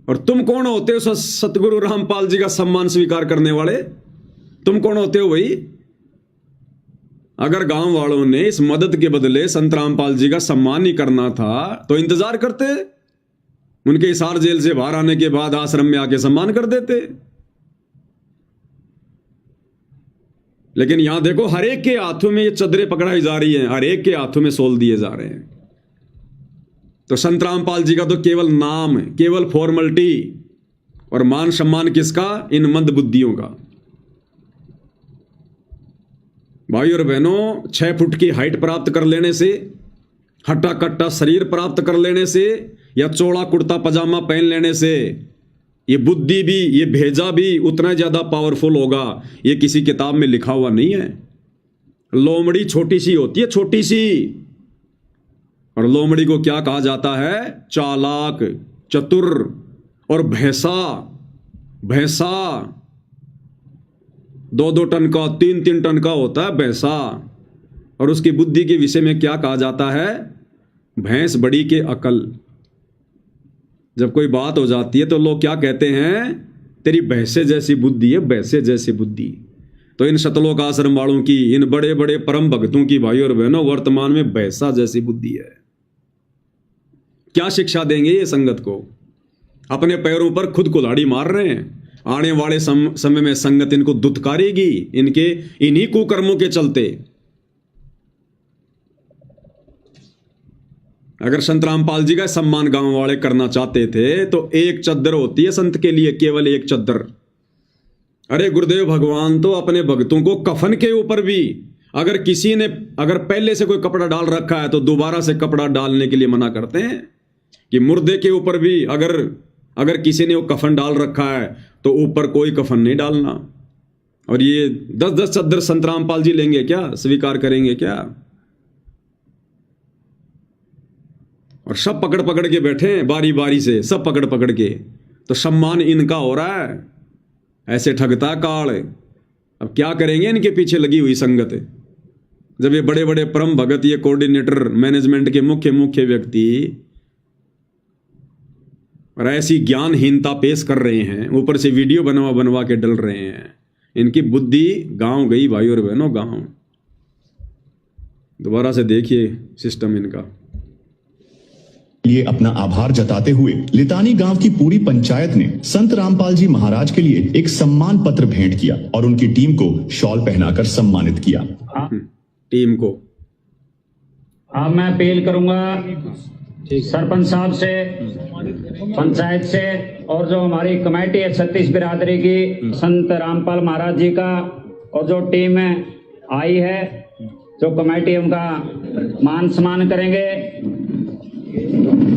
और तुम कौन होते हो सतगुरु रामपाल जी का सम्मान स्वीकार करने वाले? तुम कौन होते हो भाई? अगर गांव वालों ने इस मदद के बदले संत रामपाल जी का सम्मान नहीं करना था तो इंतजार करते, उनके हिसार जेल से बाहर आने के बाद आश्रम में आके सम्मान कर देते। लेकिन यहां देखो, हर एक के हाथों में ये चदरें पकड़ाई जा रही हैं, हर एक के हाथों में सोल दिए जा रहे हैं। तो संत रामपाल जी का तो केवल नाम, केवल फॉर्मेलिटी, और मान सम्मान किसका? इन मंद बुद्धियों का। भाई और बहनों, 6 फुट की हाइट प्राप्त कर लेने से, हट्टा कट्टा शरीर प्राप्त कर लेने से, या चौड़ा कुर्ता पजामा पहन लेने से ये बुद्धि भी, ये भेजा भी उतना ज्यादा पावरफुल होगा, ये किसी किताब में लिखा हुआ नहीं है। लोमड़ी छोटी सी होती है, छोटी सी। और लोमड़ी को क्या कहा जाता है? चालाक, चतुर। और भैंसा, भैंसा 2-2 टन का, 3-3 टन का होता है भैंसा। और उसकी बुद्धि के विषय में क्या कहा जाता है? भैंस बड़ी के अकल। जब कोई बात हो जाती है तो लोग क्या कहते हैं? तेरी भैंसे जैसी बुद्धि है, भैंसे जैसी बुद्धि। तो इन शतलोक आश्रम वालों की, इन बड़े बड़े परम भक्तों की भाई और बहनों, वर्तमान में भैंसा जैसी बुद्धि है। क्या शिक्षा देंगे ये संगत को? अपने पैरों पर खुद कुल्हाड़ी मार रहे हैं। आने वाले समय में संगत इनको दुत्कारेगी, इनके इन्हीं कुकर्मों के चलते। अगर संत रामपाल जी का सम्मान गांव वाले करना चाहते थे तो एक चद्दर होती है संत के लिए, केवल एक चद्दर। अरे गुरुदेव भगवान तो अपने भक्तों को कफन के ऊपर भी, अगर किसी ने अगर पहले से कोई कपड़ा डाल रखा है तो दोबारा से कपड़ा डालने के लिए मना करते हैं कि मुर्दे के ऊपर भी अगर किसी ने वो कफन डाल रखा है तो ऊपर कोई कफन नहीं डालना। और ये 10-10 चद्दर संत रामपाल जी लेंगे क्या, स्वीकार करेंगे क्या? और सब पकड़ पकड़ के बैठे हैं बारी बारी से, सब पकड़ पकड़ के, तो सम्मान इनका हो रहा है। ऐसे ठगता काल। अब क्या करेंगे इनके पीछे लगी हुई संगत, जब ये बड़े बड़े परम भगत, ये कोऑर्डिनेटर, मैनेजमेंट के मुख्य मुख्य व्यक्ति और ऐसी ज्ञानहीनता पेश कर रहे हैं, ऊपर से वीडियो बनवा बनवा के डल रहे हैं। इनकी बुद्धि गांव गई भाई और बहनों, गांव। दोबारा से देखिए सिस्टम इनका। लिए अपना आभार जताते हुए लितानी गांव की पूरी पंचायत ने संत रामपाल जी महाराज के लिए एक सम्मान पत्र भेंट किया और उनकी टीम को शॉल पहनाकर सम्मानित किया। टीम को अब मैं अपील करूंगा सरपंच साहब से, पंचायत से, और जो हमारी कमेटी है 36 बिरादरी की, संत रामपाल महाराज जी का, और जो टीम आई है, जो कमेटी उनका मान सम्मान करेंगे।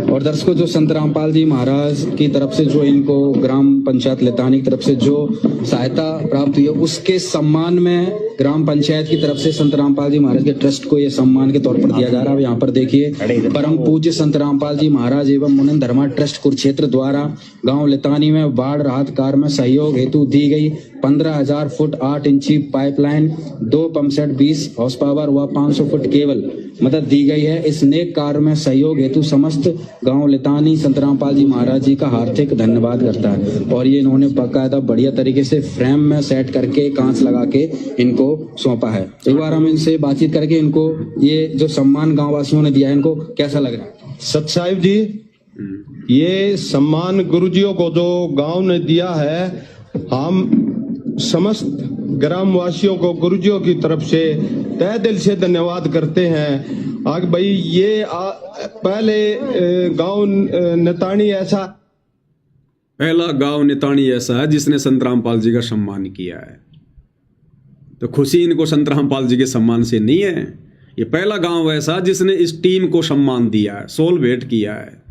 और दर्शकों, जो संत रामपाल जी महाराज की तरफ से जो इनको ग्राम पंचायत लितानी की तरफ से जो सहायता प्राप्त हुई है, उसके सम्मान में ग्राम पंचायत की तरफ से संत रामपाल जी महाराज के ट्रस्ट को ये सम्मान के तौर पर दिया जा रहा है। अब यहाँ पर देखिए, परम पूज्य संत रामपाल जी महाराज एवं मुनिंद धर्मा ट्रस्ट कुरुक्षेत्र द्वारा गांव लितानी में बाढ़ राहत कार्य में सहयोग हेतु दी गई 15,000 फुट 8 इंची pipeline, 2 pump set 20 horse power व 500 फुट केबल मदद दी गई है। इस नेक कार्य में सहयोग हेतु समस्त गांव लितानी संत रामपाल जी महाराज जी का हार्दिक धन्यवाद करता है। और ये इन्होंने बाकायदा बढ़िया तरीके से फ्रेम में सेट करके कांच लगा के इनको सौंपा है। एक बार हम इनसे बातचीत करके इनको ये जो सम्मान गांव वासियों ने दिया है, इनको कैसा लग रहा है? सत साहिब जी, ये सम्मान गुरुजियों को जो गांव ने दिया है, हम समस्त ग्रामवासियों को गुरुजियों की तरफ से तहे दिल से धन्यवाद करते हैं। आगे भाई, ये पहले गांव नितानी ऐसा, पहला गांव नितानी ऐसा है जिसने संत रामपाल जी का सम्मान किया है। तो खुशी इनको संत रामपाल जी के सम्मान से नहीं है, ये पहला गांव ऐसा जिसने इस टीम को सम्मान दिया है, सोल भेंट किया है।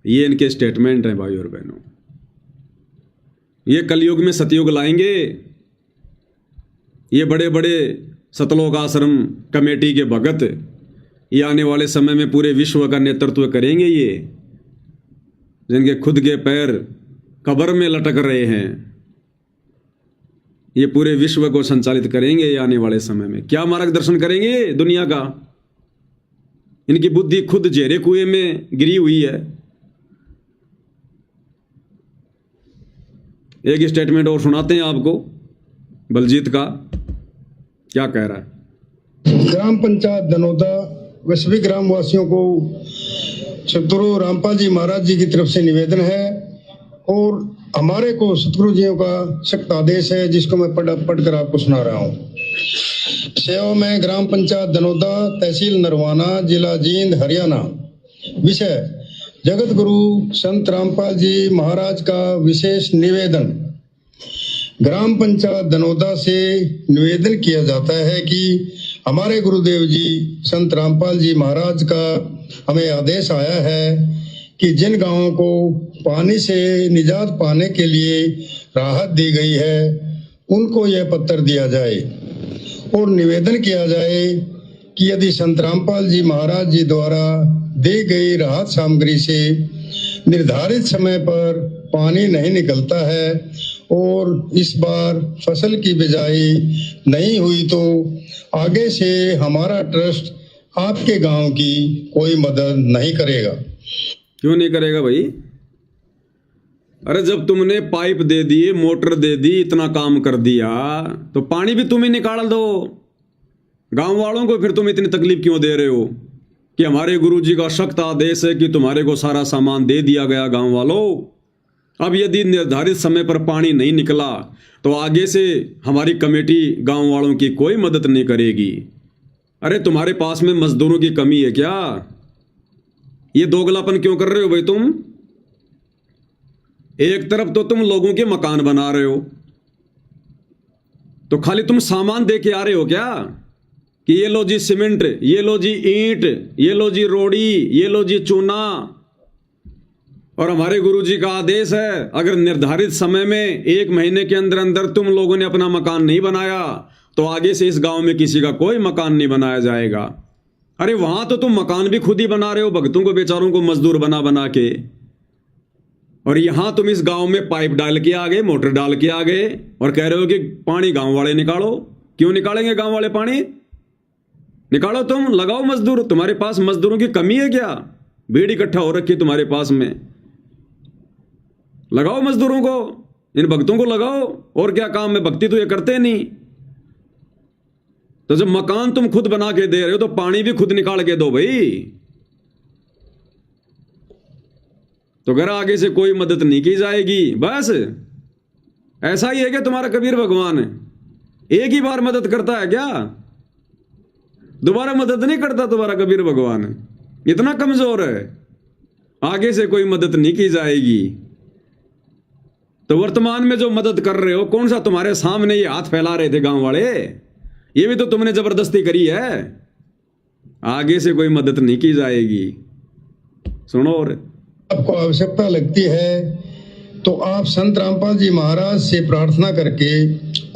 ये इनके स्टेटमेंट हैं भाई और बहनों। ये कलयुग में सतयुग लाएंगे। ये बड़े बड़े सतलोक आश्रम कमेटी के भगत ये आने वाले समय में पूरे विश्व का नेतृत्व करेंगे। ये जिनके खुद के पैर कब्र में लटक रहे हैं, ये पूरे विश्व को संचालित करेंगे। ये आने वाले समय में क्या मार्गदर्शन करेंगे दुनिया का। इनकी बुद्धि खुद जेरे कुएं में गिरी हुई है। एक स्टेटमेंट और सुनाते हैं आपको बलजीत का, क्या कह रहा है। ग्राम पंचायत दनौदा व सभी ग्रामवासियों को सतगुरु रामपाल जी महाराज जी की तरफ से निवेदन है, और हमारे को सतगुरु जियों का सख्त आदेश है, जिसको मैं पढ़कर आपको सुना रहा हूँ। सेवा में ग्राम पंचायत दनौदा, तहसील नरवाना, जिला जींद, हरियाणा। विषय: जगत गुरु संत रामपाल जी महाराज का विशेष निवेदन। ग्राम पंचायत दनौदा से निवेदन किया जाता है कि हमारे गुरुदेव जी संत रामपाल जी महाराज का हमें आदेश आया है कि जिन गांवों को पानी से निजात पाने के लिए राहत दी गई है, उनको यह पत्र दिया जाए और निवेदन किया जाए कि यदि संत रामपाल जी महाराज जी द्वारा दी गई राहत सामग्री से निर्धारित समय पर पानी नहीं निकलता है और इस बार फसल की बिजाई नहीं हुई, तो आगे से हमारा ट्रस्ट आपके गांव की कोई मदद नहीं करेगा। क्यों नहीं करेगा भाई? अरे जब तुमने पाइप दे दी, मोटर दे दी, इतना काम कर दिया, तो पानी भी तुम ही निकाल दो। गांव वालों को फिर तुम इतनी तकलीफ क्यों दे रहे हो कि हमारे गुरुजी का सख्त आदेश है कि तुम्हारे को सारा सामान दे दिया गया। गांव वालों, अब यदि निर्धारित समय पर पानी नहीं निकला तो आगे से हमारी कमेटी गांव वालों की कोई मदद नहीं करेगी। अरे तुम्हारे पास में मजदूरों की कमी है क्या? ये दोगलापन क्यों कर रहे हो भाई तुम? एक तरफ तो तुम लोगों के मकान बना रहे हो, तो खाली तुम सामान दे के आ रहे हो क्या कि ये लो जी सीमेंट, ये लो जी ईंट, ये लो जी रोड़ी, ये लो जी चूना, और हमारे गुरुजी का आदेश है, अगर निर्धारित समय में 1 महीने के अंदर अंदर तुम लोगों ने अपना मकान नहीं बनाया तो आगे से इस गांव में किसी का कोई मकान नहीं बनाया जाएगा। अरे वहां तो तुम मकान भी खुद ही बना रहे हो, भक्तों को बेचारों को मजदूर बना बना के, और यहां तुम इस गांव में पाइप डाल के आ गए, मोटर डाल के आ गए और कह रहे हो कि पानी गांव वाले निकालो। क्यों निकालेंगे गांव वाले पानी? निकालो, तुम लगाओ मजदूर। तुम्हारे पास मजदूरों की कमी है क्या? भीड़ इकट्ठा हो रखी है तुम्हारे पास में, लगाओ मजदूरों को, इन भक्तों को लगाओ। और क्या काम है? भक्ति तो ये करते नहीं। तो जब मकान तुम खुद बना के दे रहे हो तो पानी भी खुद निकाल के दो भाई। तो घर आगे से कोई मदद नहीं की जाएगी। बस ऐसा ही है कि तुम्हारा कबीर भगवान एक ही बार मदद करता है क्या? दोबारा मदद नहीं करता तुम्हारा कबीर भगवान, इतना कमजोर है। आगे से कोई मदद नहीं की जाएगी। तो वर्तमान में जो मदद कर रहे हो, कौन सा तुम्हारे सामने ये हाथ फैला रहे थे गांव वाले, ये भी तो तुमने जबरदस्ती करी है। आगे से कोई मदद नहीं की जाएगी। सुनो, और आपको आवश्यकता लगती है तो आप संत रामपाल जी महाराज से प्रार्थना करके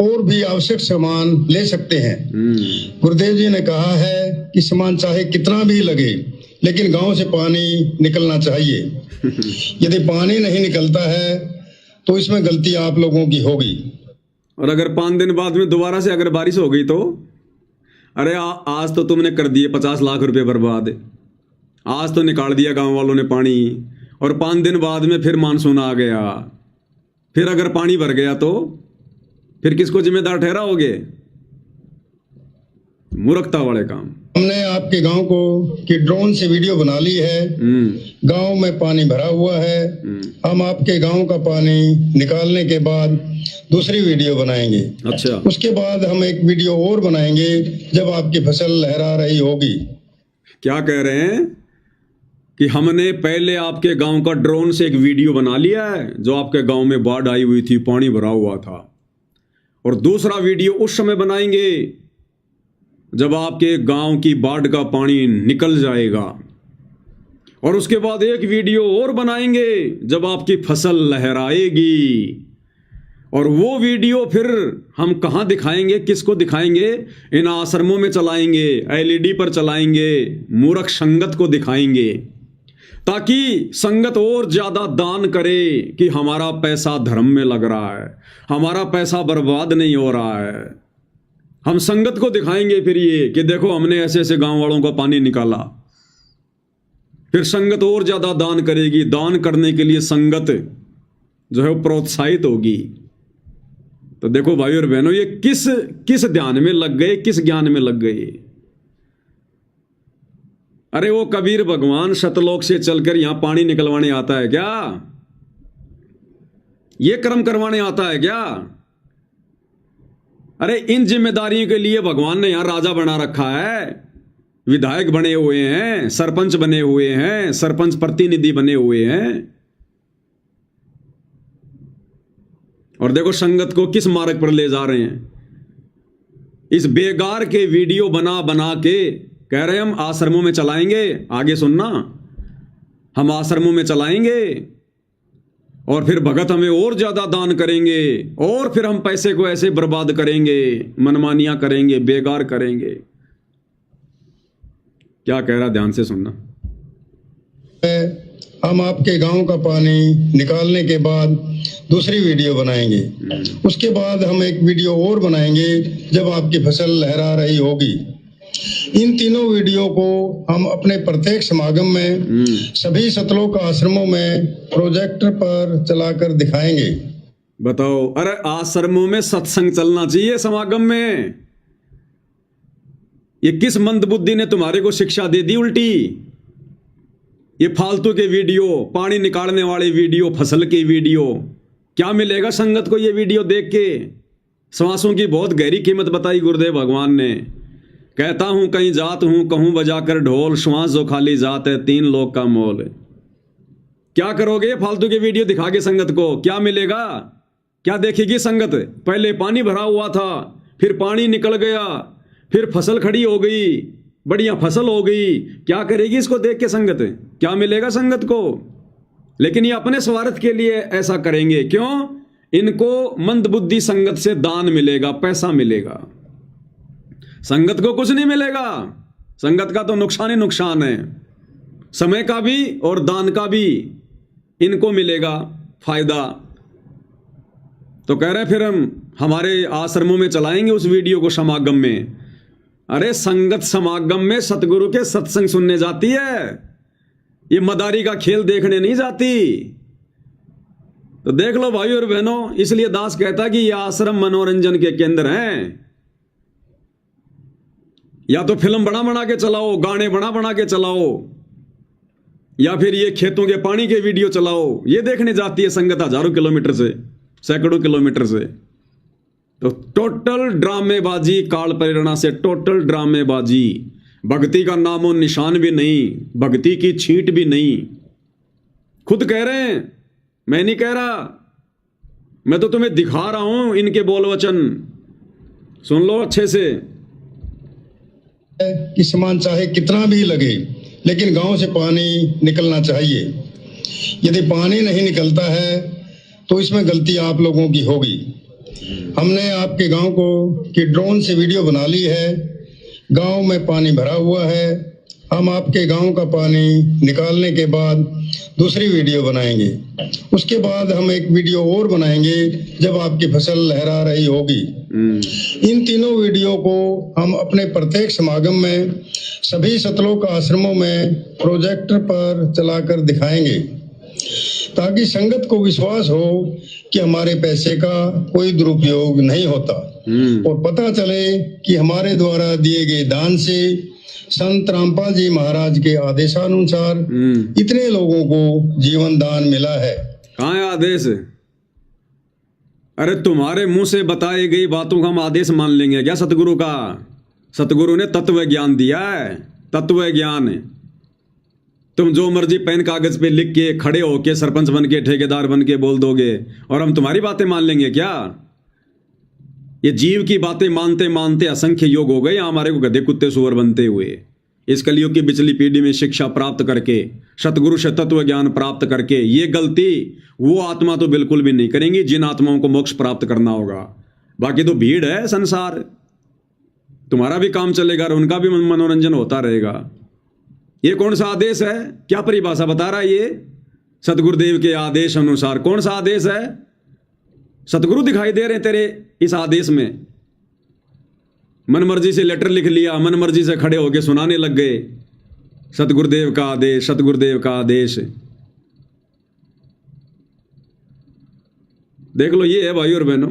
और भी आवश्यक सामान ले सकते हैं। गुरुदेव जी ने कहा है कि सामान चाहे कितना भी लगे, लेकिन गांव से पानी निकलना चाहिए। यदि पानी नहीं निकलता है तो इसमें गलती आप लोगों की होगी। और अगर 5 दिन बाद में दोबारा से अगर बारिश हो गई तो, अरे आज तो तुमने कर दिए 50 लाख रुपए बर्बाद। आज तो निकाल दिया गांव वालों ने पानी, और 5 दिन बाद में फिर मानसून आ गया। फिर अगर पानी भर गया तो फिर किसको जिम्मेदार ठहराओगे? मूर्खता वाले काम। हमने आपके गांव को की ड्रोन से वीडियो बना ली है। गांव में पानी भरा हुआ है। हम आपके गांव का पानी निकालने के बाद दूसरी वीडियो बनाएंगे। अच्छा, उसके बाद हम एक वीडियो और बनाएंगे जब आपकी फसल लहरा रही होगी। क्या कह रहे हैं कि हमने पहले आपके गांव का ड्रोन से एक वीडियो बना लिया है, जो आपके गांव में बाढ़ आई हुई थी, पानी भरा हुआ था, और दूसरा वीडियो उस समय बनाएंगे जब आपके गांव की बाढ़ का पानी निकल जाएगा, और उसके बाद एक वीडियो और बनाएंगे जब आपकी फसल लहराएगी। और वो वीडियो फिर हम कहाँ दिखाएंगे, किसको दिखाएंगे? इन आश्रमों में चलाएंगे, LED पर चलाएंगे, मूर्ख संगत को दिखाएंगे, ताकि संगत और ज्यादा दान करे कि हमारा पैसा धर्म में लग रहा है, हमारा पैसा बर्बाद नहीं हो रहा है। हम संगत को दिखाएंगे फिर ये कि देखो हमने ऐसे ऐसे गांव वालों का पानी निकाला। फिर संगत और ज्यादा दान करेगी। दान करने के लिए संगत जो है वो प्रोत्साहित होगी। तो देखो भाई और बहनों, ये किस ध्यान में लग गए, किस ज्ञान में लग गए। अरे वो कबीर भगवान सतलोक से चलकर यहां पानी निकलवाने आता है क्या? ये कर्म करवाने आता है क्या? अरे इन जिम्मेदारियों के लिए भगवान ने यहां राजा बना रखा है, विधायक बने हुए हैं, सरपंच बने हुए हैं, सरपंच प्रतिनिधि बने हुए हैं। और देखो संगत को किस मार्ग पर ले जा रहे हैं। इस बेकार के वीडियो बना बना के कह रहे हम आश्रमों में चलाएंगे। आगे सुनना, हम आश्रमों में चलाएंगे और फिर भगत हमें और ज्यादा दान करेंगे, और फिर हम पैसे को ऐसे बर्बाद करेंगे, मनमानियां करेंगे, बेकार करेंगे। क्या कह रहा, ध्यान से सुनना। हम आपके गांव का पानी निकालने के बाद दूसरी वीडियो बनाएंगे। उसके बाद हम एक वीडियो और बनाएंगे जब आपकी फसल लहरा रही होगी। इन तीनों वीडियो को हम अपने प्रत्येक समागम में सभी सतलोक आश्रमों में प्रोजेक्टर पर चलाकर दिखाएंगे। बताओ, अरे आश्रमों में सत्संग चलना चाहिए समागम में। ये किस मंदबुद्धि ने तुम्हारे को शिक्षा दे दी उल्टी? ये फालतू के वीडियो, पानी निकालने वाले वीडियो, फसल की वीडियो, क्या मिलेगा संगत को ये वीडियो देख के? श्वासों की बहुत गहरी कीमत बताई गुरुदेव भगवान ने। कहता हूं कहीं जात हूं, कहूं बजाकर ढोल, श्वास जो खाली जात है 3 लोग का मोल। क्या करोगे फालतू के वीडियो दिखा के संगत को? क्या मिलेगा? क्या देखेगी संगत? पहले पानी भरा हुआ था, फिर पानी निकल गया, फिर फसल खड़ी हो गई, बढ़िया फसल हो गई। क्या करेगी इसको देख के संगत? क्या मिलेगा संगत को? लेकिन ये अपने स्वार्थ के लिए ऐसा करेंगे। क्यों? इनको मंदबुद्धि संगत से दान मिलेगा, पैसा मिलेगा। संगत को कुछ नहीं मिलेगा। संगत का तो नुकसान ही नुकसान है, समय का भी और दान का भी इनको मिलेगा फायदा। तो कह रहे फिर हम हमारे आश्रमों में चलाएंगे उस वीडियो को समागम में। अरे संगत समागम में सतगुरु के सत्संग सुनने जाती है, ये मदारी का खेल देखने नहीं जाती। तो देख लो भाई और बहनों, इसलिए दास कहता कि ये आश्रम मनोरंजन के केंद्र हैं। या तो फिल्म बना बना के चलाओ, गाने बना बना के चलाओ, या फिर ये खेतों के पानी के वीडियो चलाओ। ये देखने जाती है संगत हजारों किलोमीटर से, सैकड़ों किलोमीटर से। तो टोटल ड्रामेबाजी, काल प्रेरणा से टोटल ड्रामेबाजी। भक्ति का नामो निशान भी नहीं, भक्ति की छींट भी नहीं। खुद कह रहे हैं, मैं नहीं कह रहा, मैं तो तुम्हें दिखा रहा हूं इनके बोल वचन। सुन लो अच्छे से। कि सामान चाहे कितना भी लगे, लेकिन गांव से पानी निकलना चाहिए। यदि पानी नहीं निकलता है तो इसमें गलती आप लोगों की होगी। हमने आपके गांव को कि ड्रोन से वीडियो बना ली है। गांव में पानी भरा हुआ है। हम आपके गांव का पानी निकालने के बाद दूसरी वीडियो बनाएंगे। उसके बाद हम एक वीडियो और बनाएंगे जब आपकी फसल लहरा रही होगी। इन तीनों वीडियो को हम अपने प्रत्येक समागम में सभी सतलोक आश्रमों में प्रोजेक्टर पर चलाकर दिखाएंगे, ताकि संगत को विश्वास हो कि हमारे पैसे का कोई दुरुपयोग नहीं होता, और पता चले कि हमारे द्वारा दिए गए दान से संत रामपाल जी महाराज के आदेशानुसार इतने लोगों को जीवन दान मिला है। कहाँ है आदेश? अरे तुम्हारे मुंह से बताई गई बातों का हम आदेश मान लेंगे क्या सतगुरु का? सतगुरु ने तत्व ज्ञान दिया है, तत्व ज्ञान। तुम जो मर्जी पेन कागज पे लिख के खड़े होके सरपंच बन के ठेकेदार बन के बोल दोगे और हम तुम्हारी बातें मान लेंगे क्या? ये जीव की बातें मानते मानते असंख्य योग हो गए हमारे को गधे कुत्ते सुअर बनते हुए। इस कलयुग की पिछली पीढ़ी में शिक्षा प्राप्त करके, सतगुरु से तत्व ज्ञान प्राप्त करके, ये गलती वो आत्मा तो बिल्कुल भी नहीं करेंगी जिन आत्माओं को मोक्ष प्राप्त करना होगा। बाकी तो भीड़ है संसार, तुम्हारा भी काम चलेगा और उनका भी मनोरंजन होता रहेगा। ये कौन सा आदेश है? क्या परिभाषा बता रहा है ये? सतगुरुदेव के आदेश अनुसार। कौन सा आदेश है? सतगुरु दिखाई दे रहे तेरे इस आदेश में। मन मर्जी से लेटर लिख लिया, मन मर्जी से खड़े होके सुनाने लग गए सतगुरुदेव का आदेश, सतगुरुदेव का आदेश। देख लो, ये है भाई और बहनों,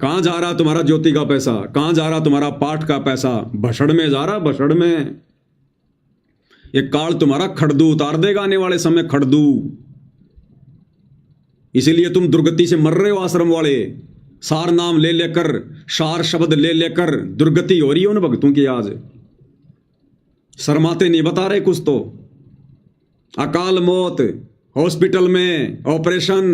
कहां जा रहा तुम्हारा ज्योति का पैसा, कहां जा रहा तुम्हारा पाठ का पैसा? भसड़ में जा रहा, भसड़ में। ये काल तुम्हारा खड़दू उतार देगा आने वाले समय, खड़दू। इसीलिए तुम दुर्गति से मर रहे हो आश्रम वाले। सार नाम ले लेकर, सार शब्द ले लेकर दुर्गति हो रही है उन भक्तों की आज। शर्माते नहीं बता रहे कुछ तो। अकाल मौत, हॉस्पिटल में ऑपरेशन,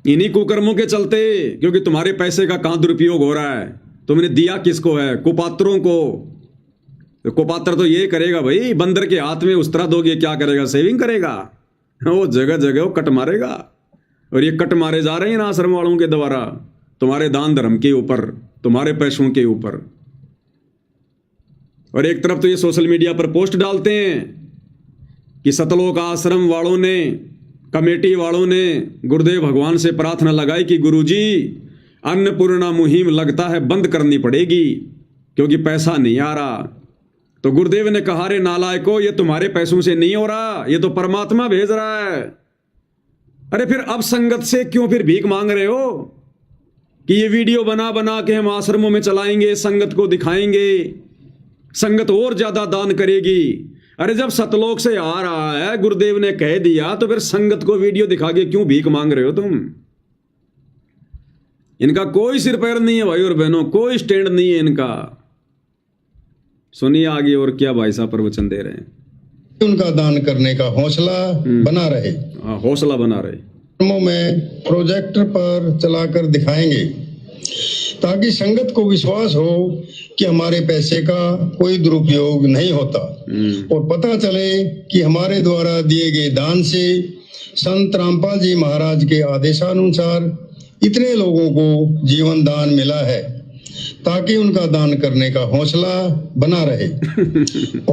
इन्हीं कुकर्मों के चलते, क्योंकि तुम्हारे पैसे का कहां दुरुपयोग हो रहा है। तुमने दिया किसको है? कुपात्रों को। तो कुपात्र तो ये करेगा भाई, बंदर के हाथ में उस तरह दोगे क्या करेगा? सेविंग करेगा। वो जगह जगह वो कट मारेगा, और ये कट मारे जा रहे हैं इन आश्रम वालों के द्वारा, तुम्हारे दान धर्म के ऊपर, तुम्हारे पैसों के ऊपर। और एक तरफ तो ये सोशल मीडिया पर पोस्ट डालते हैं कि सतलोक आश्रम वालों ने, कमेटी वालों ने गुरुदेव भगवान से प्रार्थना लगाई कि गुरुजी अन्नपूर्णा मुहिम लगता है बंद करनी पड़ेगी क्योंकि पैसा नहीं आ रहा। तो गुरुदेव ने कहा, रे नालायको, ये तुम्हारे पैसों से नहीं हो रहा, ये तो परमात्मा भेज रहा है। अरे फिर अब संगत से क्यों फिर भीख मांग रहे हो कि ये वीडियो बना बना के हम आश्रमों में चलाएंगे, संगत को दिखाएंगे, संगत और ज्यादा दान करेगी? अरे जब सतलोक से आ रहा है, गुरुदेव ने कह दिया, तो फिर संगत को वीडियो दिखा के क्यों भीख मांग रहे हो तुम? इनका कोई सिर पैर नहीं है भाई और बहनों, कोई स्टैंड नहीं है इनका। सुनिए आगे और क्या भाई साहब प्रवचन दे रहे हैं। उनका दान करने का हौसला बना रहे। हौसला बना रहे। में प्रोजेक्टर पर चलाकर दिखाएंगे ताकि संगत को विश्वास हो कि हमारे पैसे का कोई दुरुपयोग नहीं होता और पता चले कि हमारे द्वारा दिए गए दान से संत रामपाल जी महाराज के आदेशानुसार इतने लोगों को जीवन दान मिला है, ताकि उनका दान करने का हौसला बना रहे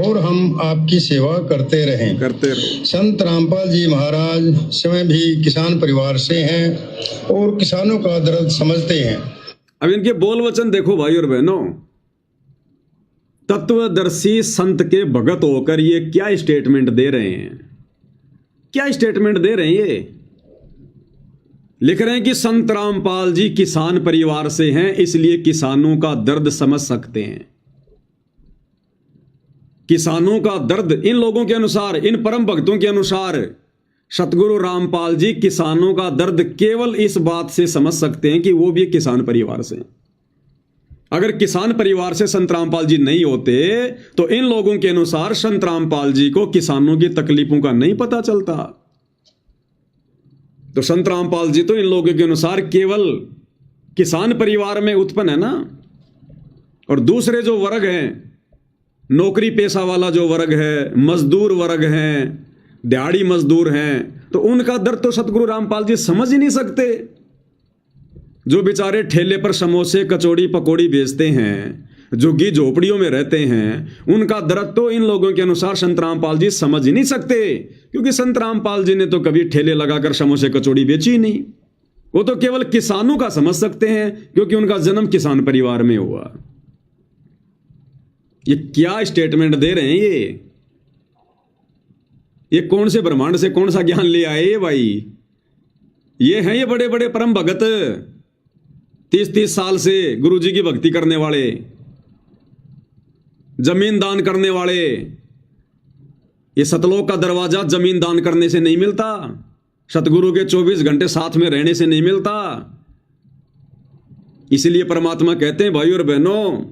और हम आपकी सेवा करते रहें। संत रामपाल जी महाराज स्वयं भी किसान परिवार से हैं और किसानों का दर्द समझते हैं। अब इनके बोल वचन देखो भाई और बहनों, तत्वदर्शी संत के भगत होकर ये क्या स्टेटमेंट दे रहे हैं, क्या स्टेटमेंट दे रहे हैं। ये लिख रहे हैं कि संत रामपाल जी किसान परिवार से हैं, इसलिए किसानों का दर्द समझ सकते हैं। किसानों का दर्द इन लोगों के अनुसार, इन परम भक्तों के अनुसार सतगुरु रामपाल जी किसानों का दर्द केवल इस बात से समझ सकते हैं कि वो भी किसान परिवार से। अगर किसान परिवार से संत रामपाल जी नहीं होते तो इन लोगों के अनुसार संत रामपाल जी को किसानों की तकलीफों का नहीं पता चलता। तो संत रामपाल जी तो इन लोगों के अनुसार केवल किसान परिवार में उत्पन्न है ना, और दूसरे जो वर्ग हैं, नौकरी पेशा वाला जो वर्ग है, मजदूर वर्ग हैं, दिहाड़ी मजदूर हैं, तो उनका दर्द तो सतगुरु रामपाल जी समझ ही नहीं सकते। जो बेचारे ठेले पर समोसे कचौड़ी पकौड़ी बेचते हैं, झुग्गी झोपड़ियों में रहते हैं, उनका दर्द तो इन लोगों के अनुसार संत रामपाल जी समझ ही नहीं सकते, क्योंकि संत रामपाल जी ने तो कभी ठेले लगाकर समोसे कचौड़ी बेची ही नहीं। वो तो केवल किसानों का समझ सकते हैं, क्योंकि उनका जन्म किसान परिवार में हुआ। ये क्या स्टेटमेंट दे रहे हैं ये कौन से ब्रह्मांड से कौन सा ज्ञान ले आए भाई। ये हैं ये बड़े बड़े परम भगत, 30-30 साल से गुरुजी की भक्ति करने वाले, जमीन दान करने वाले। ये सतलोक का दरवाजा जमीन दान करने से नहीं मिलता, सतगुरु के 24 घंटे साथ में रहने से नहीं मिलता। इसलिए परमात्मा कहते हैं भाई और बहनों,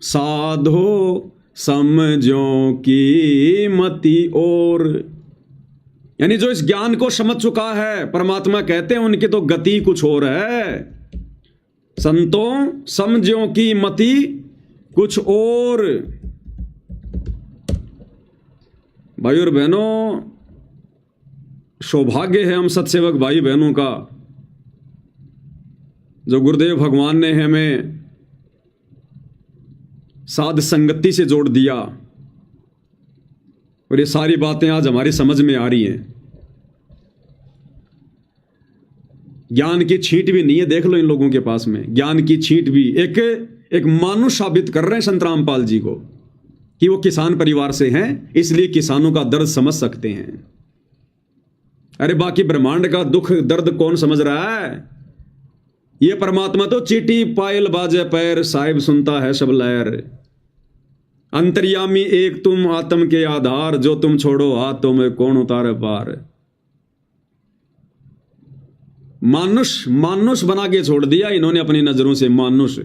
साधो समझो की मति और, यानी जो इस ज्ञान को समझ चुका है, परमात्मा कहते हैं उनकी तो गति कुछ और है। संतों समझो की मति कुछ और। भाई और बहनों, सौभाग्य है हम सत्सेवक भाई बहनों का, जो गुरुदेव भगवान ने हमें साध संगति से जोड़ दिया और ये सारी बातें आज हमारी समझ में आ रही हैं। ज्ञान की छींट भी नहीं है, देख लो इन लोगों के पास में ज्ञान की छींट भी। एक मानुष साबित कर रहे हैं संत रामपाल जी को कि वो किसान परिवार से हैं, इसलिए किसानों का दर्द समझ सकते हैं। अरे बाकी ब्रह्मांड का दुख दर्द कौन समझ रहा है। ये परमात्मा तो चीटी पायल बाजे पैर, साहिब सुनता है सब लहर। अंतर्यामी एक तुम आत्म के आधार, जो तुम छोड़ो हाथ तो में कौन उतारे पार। मानुष बना के छोड़ दिया इन्होंने अपनी नजरों से, मानुष।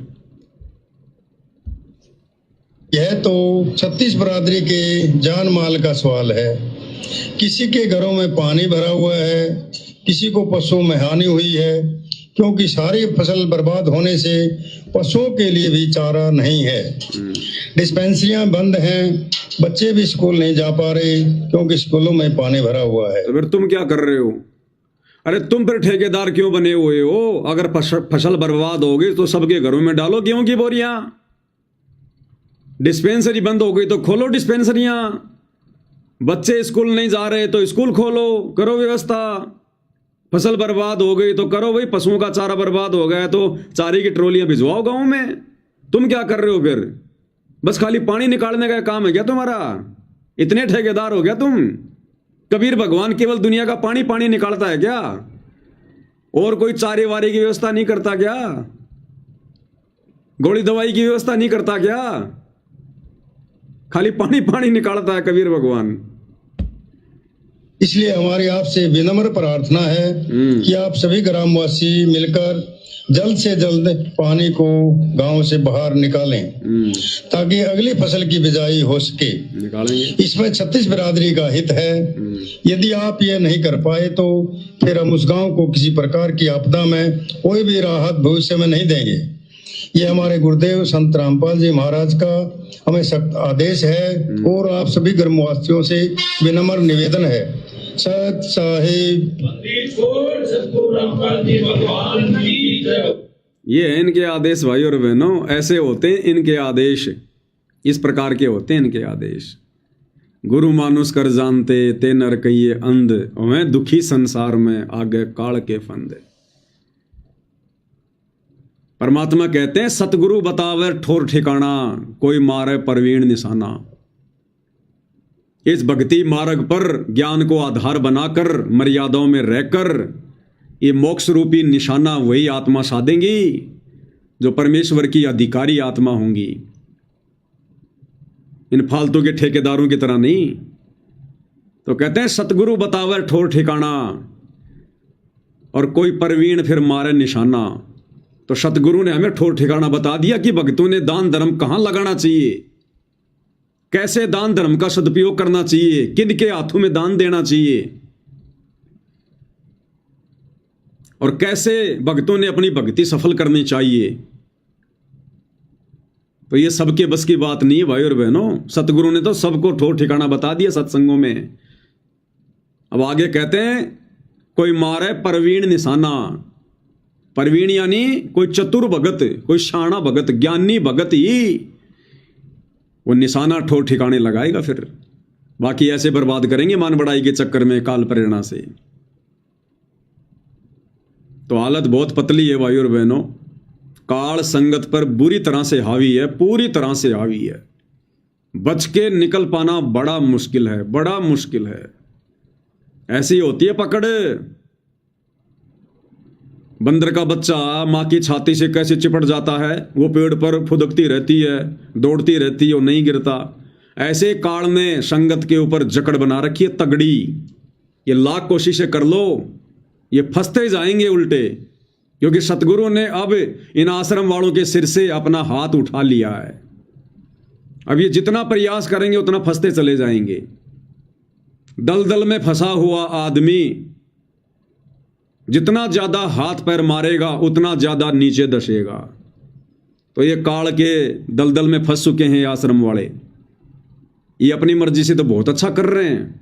यह तो 36 बरादरी के जान माल का सवाल है। किसी के घरों में पानी भरा हुआ है, किसी को पशुओं में हानि हुई है, क्योंकि सारी फसल बर्बाद होने से पशुओं के लिए भी चारा नहीं है। डिस्पेंसरियां बंद हैं, बच्चे भी स्कूल नहीं जा पा रहे क्योंकि स्कूलों में पानी भरा हुआ है। तो फिर तुम क्या कर रहे हो? अरे तुम फिर ठेकेदार क्यों बने हुए हो? अगर फसल बर्बाद हो गई तो सबके घरों में डालो गेहूं की बोरियां। डिस्पेंसरी बंद हो गई तो खोलो डिस्पेंसरियां। बच्चे स्कूल नहीं जा रहे तो स्कूल खोलो, करो व्यवस्था। फसल बर्बाद हो गई तो करो भाई, पशुओं का चारा बर्बाद हो गया तो चारे की ट्रॉलियां भिजवाओ गांव में। तुम क्या कर रहे हो फिर? बस खाली पानी निकालने का काम है क्या तुम्हारा? इतने ठेकेदार हो गया तुम? कबीर भगवान केवल दुनिया का पानी निकालता है क्या? और कोई चारे वारे की व्यवस्था नहीं करता क्या? गोली दवाई की व्यवस्था नहीं करता क्या? खाली पानी निकालता है कबीर भगवान। इसलिए हमारी आपसे विनम्र प्रार्थना है कि आप सभी ग्रामवासी मिलकर जल्द से जल्द पानी को गांव से बाहर निकालें ताकि अगली फसल की बिजाई हो सके। निकालेंगे। इसमें 36 बिरादरी का हित है। यदि आप ये नहीं कर पाए तो फिर हम उस गांव को किसी प्रकार की आपदा में कोई भी राहत भविष्य में नहीं देंगे। ये हमारे गुरुदेव संत रामपाल जी महाराज का हमें सख्त आदेश है और आप सभी ग्रामवासियों से विनम्र निवेदन है। सत साहिब। ये है इनके आदेश भाई और बहनों, ऐसे होते हैं इनके आदेश, इस प्रकार के होते हैं इनके आदेश। गुरु मानुष कर जानते ते नर कहिए अंध, मैं दुखी संसार में आगे काल के फंद। परमात्मा कहते हैं सतगुरु बतावे ठोर ठिकाना, कोई मारे परवीण निशाना। इस भक्ति मार्ग पर ज्ञान को आधार बनाकर मर्यादाओं में रहकर ये मोक्ष रूपी निशाना वही आत्मा साधेंगी जो परमेश्वर की अधिकारी आत्मा होंगी, इन फालतू के ठेकेदारों की तरह नहीं। तो कहते हैं सतगुरु बतावे ठोर ठिकाना और कोई परवीण फिर मारे निशाना। तो सतगुरु ने हमें ठोर ठिकाना बता दिया कि भक्तों ने दान धर्म कहां लगाना चाहिए, कैसे दान धर्म का सदुपयोग करना चाहिए, किन के हाथों में दान देना चाहिए और कैसे भक्तों ने अपनी भक्ति सफल करनी चाहिए। तो ये सबके बस की बात नहीं है भाई और बहनों, सतगुरु ने तो सबको ठोर ठिकाना बता दिया सत्संगों में। अब आगे कहते हैं कोई मारे परवीण निशाना। परवीण यानी कोई चतुर भगत, कोई शाना भगत, ज्ञानी भगत ही वो निशाना ठोर ठिकाने लगाएगा। फिर बाकी ऐसे बर्बाद करेंगे मान बढ़ाई के चक्कर में काल प्रेरणा से। तो हालत बहुत पतली है भाई और बहनों, काल संगत पर बुरी तरह से हावी है, पूरी तरह से हावी है। बच के निकल पाना बड़ा मुश्किल है, बड़ा मुश्किल है। ऐसी होती है पकड़। बंदर का बच्चा माँ की छाती से कैसे चिपट जाता है, वो पेड़ पर फुदकती रहती है, दौड़ती रहती है और नहीं गिरता। ऐसे काल ने संगत के ऊपर जकड़ बना रखी है तगड़ी। ये लाख कोशिशें कर लो, ये फंसते जाएंगे उल्टे, क्योंकि सतगुरु ने अब इन आश्रम वालों के सिर से अपना हाथ उठा लिया है। अब ये जितना प्रयास करेंगे उतना फंसते चले जाएंगे। दलदल में फंसा हुआ आदमी जितना ज्यादा हाथ पैर मारेगा उतना ज्यादा नीचे धसेगा। तो ये काल के दलदल में फंस चुके हैं आश्रम वाले। ये अपनी मर्जी से तो बहुत अच्छा कर रहे हैं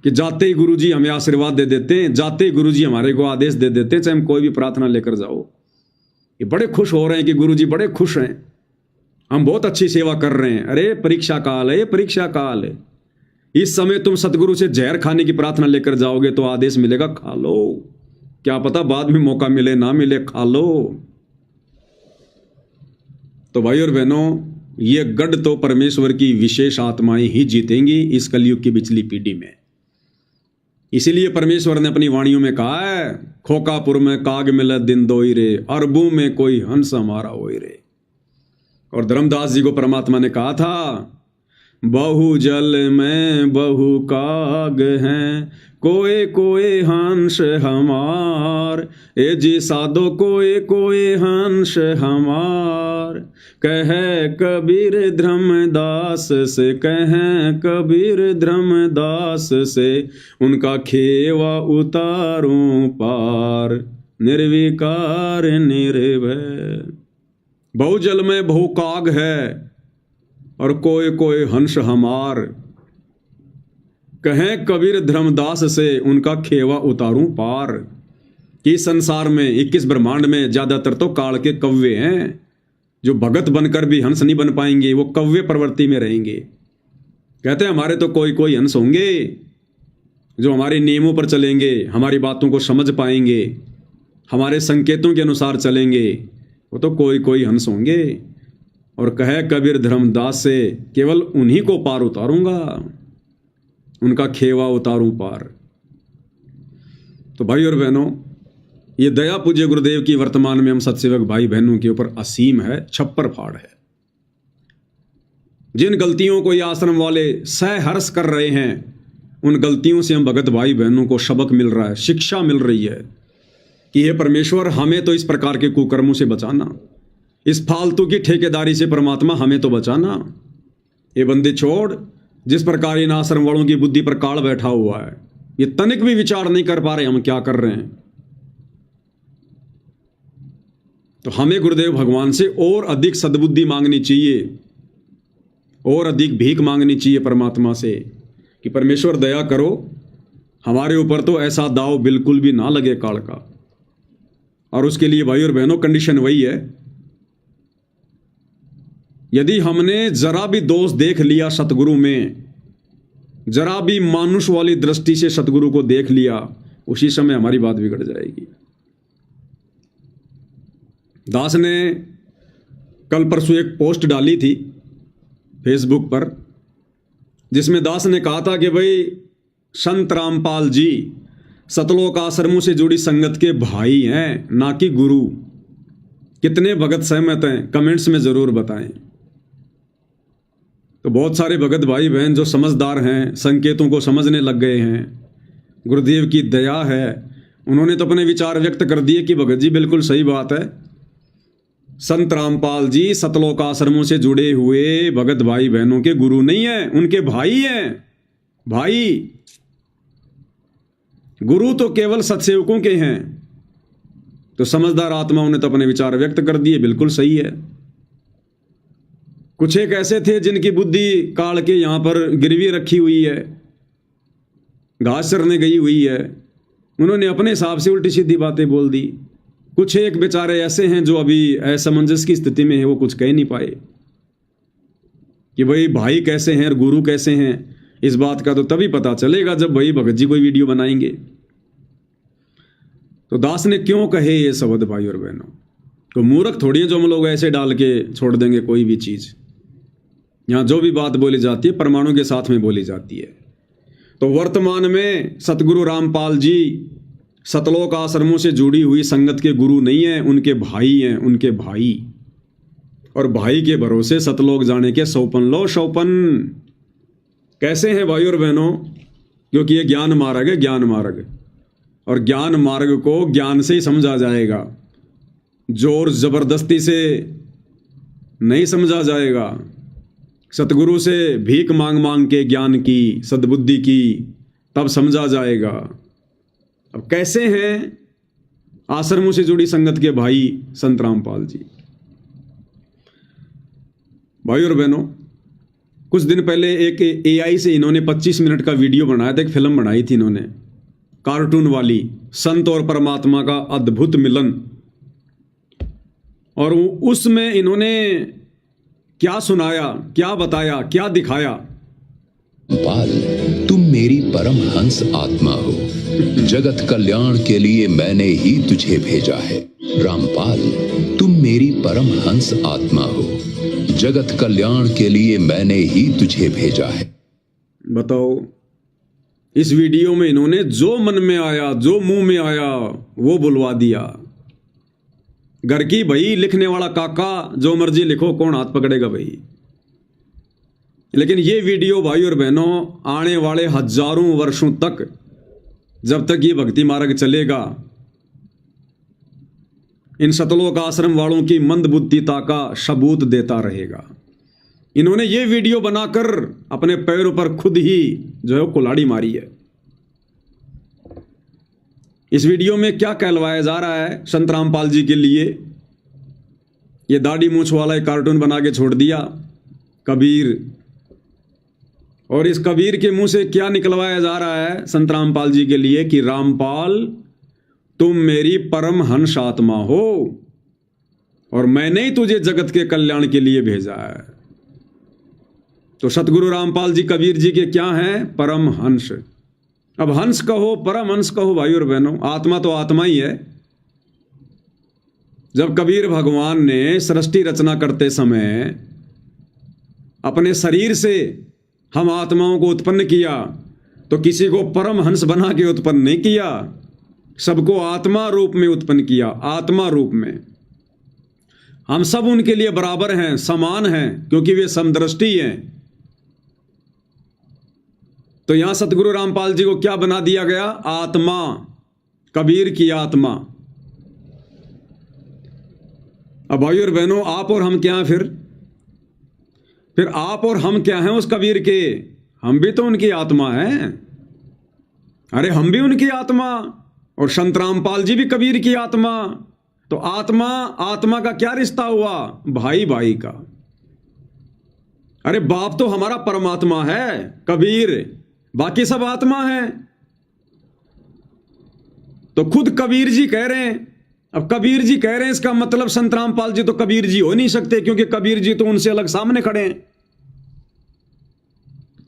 कि जाते ही गुरुजी हमें आशीर्वाद दे देते हैं, जाते ही गुरुजी हमारे को आदेश दे देते हैं, चाहे हम कोई भी प्रार्थना लेकर जाओ। ये बड़े खुश हो रहे हैं कि गुरुजी बड़े खुश हैं, हम बहुत अच्छी सेवा कर रहे हैं। अरे परीक्षा काल है, परीक्षा काल है। इस समय तुम सतगुरु से जहर खाने की प्रार्थना लेकर जाओगे तो आदेश मिलेगा खा लो, क्या पता बाद में मौका मिले ना मिले, खा लो। तो भाई और बहनों, ये गढ़ तो परमेश्वर की विशेष आत्माएं ही जीतेंगी इस कलयुग की पिछली पीढ़ी में। इसीलिए परमेश्वर ने अपनी वाणियों में कहा है, खोकापुर में काग मिले दिन दोई रे, अरबों में कोई हंस हमारा होई रे। और धर्मदास जी को परमात्मा ने कहा था, बहु जल में बहु काग हैं, कोए कोए हंस हमार, ए जी साधो कोए कोए हंस हमार। कहे कबीर धर्मदास से, कहे कबीर धर्मदास से, उनका खेवा उतारूं पार, निर्विकार निर्भय। बहु जल में बहु काग है और कोई कोई हंस हमार, कहें कबीर धर्मदास से, उनका खेवा उतारूं पार। कि संसार में 21 ब्रह्मांड में ज्यादातर तो काल के कव्वे हैं, जो भगत बनकर भी हंस नहीं बन पाएंगे, वो कव्वे प्रवृत्ति में रहेंगे। कहते हैं हमारे तो कोई कोई हंस होंगे जो हमारे नियमों पर चलेंगे, हमारी बातों को समझ पाएंगे, हमारे संकेतों के अनुसार चलेंगे, वो तो कोई कोई हंस होंगे। और कहे कबीर धर्मदास से, केवल उन्हीं को पार उतारूंगा, उनका खेवा उतारूं पार। तो भाई और बहनों, ये दया पूज्य गुरुदेव की वर्तमान में हम सत्सेवक भाई बहनों के ऊपर असीम है, छप्पर फाड़ है। जिन गलतियों को ये आश्रम वाले सहर्ष कर रहे हैं, उन गलतियों से हम भगत भाई बहनों को सबक मिल रहा है, शिक्षा मिल रही है। कि हे परमेश्वर, हमें तो इस प्रकार के कुकर्मों से बचाना, इस फालतू की ठेकेदारी से परमात्मा हमें तो बचाना। ये बंदे छोड़, जिस प्रकार इन आश्रम वालों की बुद्धि पर काल बैठा हुआ है, ये तनिक भी विचार नहीं कर पा रहे हम क्या कर रहे हैं। तो हमें गुरुदेव भगवान से और अधिक सद्बुद्धि मांगनी चाहिए, और अधिक भीख मांगनी चाहिए परमात्मा से कि परमेश्वर दया करो, हमारे ऊपर तो ऐसा दाव बिल्कुल भी ना लगे काल का। और उसके लिए भाई और बहनों कंडीशन वही है, यदि हमने जरा भी दोष देख लिया सतगुरु में, जरा भी मानुष वाली दृष्टि से सतगुरु को देख लिया, उसी समय हमारी बात बिगड़ जाएगी। दास ने कल परसों एक पोस्ट डाली थी फेसबुक पर, जिसमें दास ने कहा था कि भाई संत रामपाल जी सतलोक आश्रमों से जुड़ी संगत के भाई हैं, ना कि गुरु। कितने भगत सहमत हैं कमेंट्स में जरूर बताएं। तो बहुत सारे भगत भाई बहन जो समझदार हैं, संकेतों को समझने लग गए हैं, गुरुदेव की दया है, उन्होंने तो अपने विचार व्यक्त कर दिए कि भगत जी बिल्कुल सही बात है, संत रामपाल जी सतलोक आश्रमों से जुड़े हुए भगत भाई बहनों के गुरु नहीं हैं, उनके भाई हैं। भाई, गुरु तो केवल सत्सेवकों के हैं। तो समझदार आत्माओं ने तो अपने विचार व्यक्त कर दिए, बिल्कुल सही है। कुछ एक ऐसे थे जिनकी बुद्धि काल के यहां पर गिरवी रखी हुई है, घास चरने गई हुई है, उन्होंने अपने हिसाब से उल्टी सीधी बातें बोल दी। कुछ एक बेचारे ऐसे हैं जो अभी असमंजस की स्थिति में है, वो कुछ कह नहीं पाए कि भाई भाई कैसे हैं और गुरु कैसे हैं। इस बात का तो तभी पता चलेगा जब भाई भगत जी कोई वीडियो बनाएंगे। तो दास ने क्यों कहे ये शब्द भाई और बहनों, तो मूर्ख थोड़ी है जो हम लोग ऐसे डाल के छोड़ देंगे कोई भी चीज। यहां जो भी बात बोली जाती है प्रमाणों के साथ में बोली जाती है। तो वर्तमान में सतगुरु रामपाल जी सतलोक आश्रमों से जुड़ी हुई संगत के गुरु नहीं हैं, उनके भाई हैं, उनके भाई। और भाई के भरोसे सतलोक जाने के सौपन लो सौपन। कैसे हैं भाई और बहनों, क्योंकि ये ज्ञान मार्ग है, ज्ञान मार्ग। और ज्ञान मार्ग को ज्ञान से ही समझा जाएगा, जोर जबरदस्ती से नहीं समझा जाएगा। सतगुरु से भीख मांग मांग के ज्ञान की, सद्बुद्धि की, तब समझा जाएगा। अब कैसे हैं आश्रमों से जुड़ी संगत के भाई संत रामपाल जी। भाई और बहनों, कुछ दिन पहले एक एआई से इन्होंने 25 मिनट का वीडियो बनाया था, एक फिल्म बनाई थी इन्होंने कार्टून वाली, संत और परमात्मा का अद्भुत मिलन। और उसमें इन्होंने क्या सुनाया, क्या बताया, क्या दिखाया। रामपाल, तुम मेरी परम हंस आत्मा हो, जगत कल्याण के लिए मैंने ही तुझे भेजा है। रामपाल, तुम मेरी परम हंस आत्मा हो, जगत कल्याण के लिए मैंने ही तुझे भेजा है। बताओ, इस वीडियो में इन्होंने जो मन में आया, जो मुंह में आया, वो बुलवा दिया। घर की भाई लिखने वाला काका जो मर्जी लिखो, कौन हाथ पकड़ेगा भाई। लेकिन ये वीडियो भाई और बहनों आने वाले हजारों वर्षों तक, जब तक ये भक्ति मार्ग चलेगा, इन सतलोक आश्रम वालों की मंदबुद्धिता का सबूत देता रहेगा। इन्होंने ये वीडियो बनाकर अपने पैरों पर खुद ही जो है कुल्हाड़ी मारी है। इस वीडियो में क्या कहलवाया जा रहा है संत रामपाल जी के लिए, ये दाढ़ी मूंछ वाला एक कार्टून बना के छोड़ दिया कबीर। और इस कबीर के मुंह से क्या निकलवाया जा रहा है संत रामपाल जी के लिए कि रामपाल, तुम मेरी परम हंस आत्मा हो और मैंने ही तुझे जगत के कल्याण के लिए भेजा है। तो सतगुरु रामपाल जी कबीर जी के क्या हैं? परम हंस। अब हंस कहो, परम हंस कहो भाई और बहनों, आत्मा तो आत्मा ही है। जब कबीर भगवान ने सृष्टि रचना करते समय अपने शरीर से हम आत्माओं को उत्पन्न किया, तो किसी को परम हंस बना के उत्पन्न नहीं किया, सबको आत्मा रूप में उत्पन्न किया। आत्मा रूप में हम सब उनके लिए बराबर हैं, समान हैं, क्योंकि वे समदृष्टि हैं। तो यहां सतगुरु रामपाल जी को क्या बना दिया गया? आत्मा, कबीर की आत्मा। अब भाई और बहनों, आप और हम क्या हैं फिर आप और हम क्या हैं उस कबीर के? हम भी तो उनकी आत्मा हैं। अरे हम भी उनकी आत्मा, और संत रामपाल जी भी कबीर की आत्मा। तो आत्मा आत्मा का क्या रिश्ता हुआ? भाई भाई का। अरे बाप तो हमारा परमात्मा है कबीर, बाकी सब आत्मा है। तो खुद कबीर जी कह रहे हैं। अब कबीर जी कह रहे हैं, इसका मतलब संत रामपाल जी तो कबीर जी हो नहीं सकते, क्योंकि कबीर जी तो उनसे अलग सामने खड़े हैं।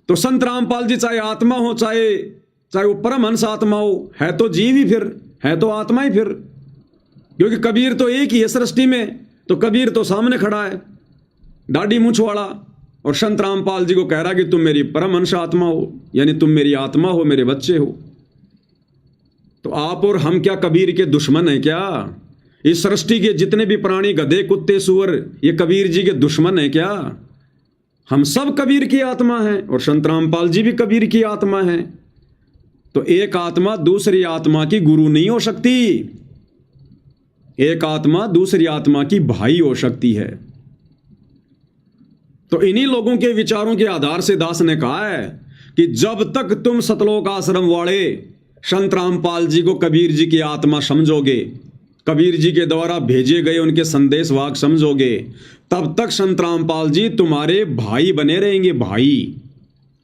तो संत रामपाल जी चाहे आत्मा हो, चाहे वो परमहंस आत्मा हो, है तो जीव ही, फिर है तो आत्मा ही फिर, क्योंकि कबीर तो एक ही है सृष्टि में। तो कबीर तो सामने खड़ा है, दाढ़ी मूंछ वाला, और संत रामपाल जी को कह रहा कि तुम मेरी परमहंस आत्मा हो, यानी तुम मेरी आत्मा हो, मेरे बच्चे हो। तो आप और हम क्या कबीर के दुश्मन हैं क्या? इस सृष्टि के जितने भी प्राणी, गधे, कुत्ते, सुअर, ये कबीर जी के दुश्मन हैं क्या? हम सब कबीर की आत्मा हैं, और संत रामपाल जी भी कबीर की आत्मा हैं। तो एक आत्मा दूसरी आत्मा की गुरु नहीं हो सकती, एक आत्मा दूसरी आत्मा की भाई हो सकती है। तो इन्हीं लोगों के विचारों के आधार से दास ने कहा है कि जब तक तुम सतलोक आश्रम वाले संत रामपाल जी को कबीर जी की आत्मा समझोगे, कबीर जी के द्वारा भेजे गए उनके संदेश वाक समझोगे, तब तक संत रामपाल जी तुम्हारे भाई बने रहेंगे, भाई।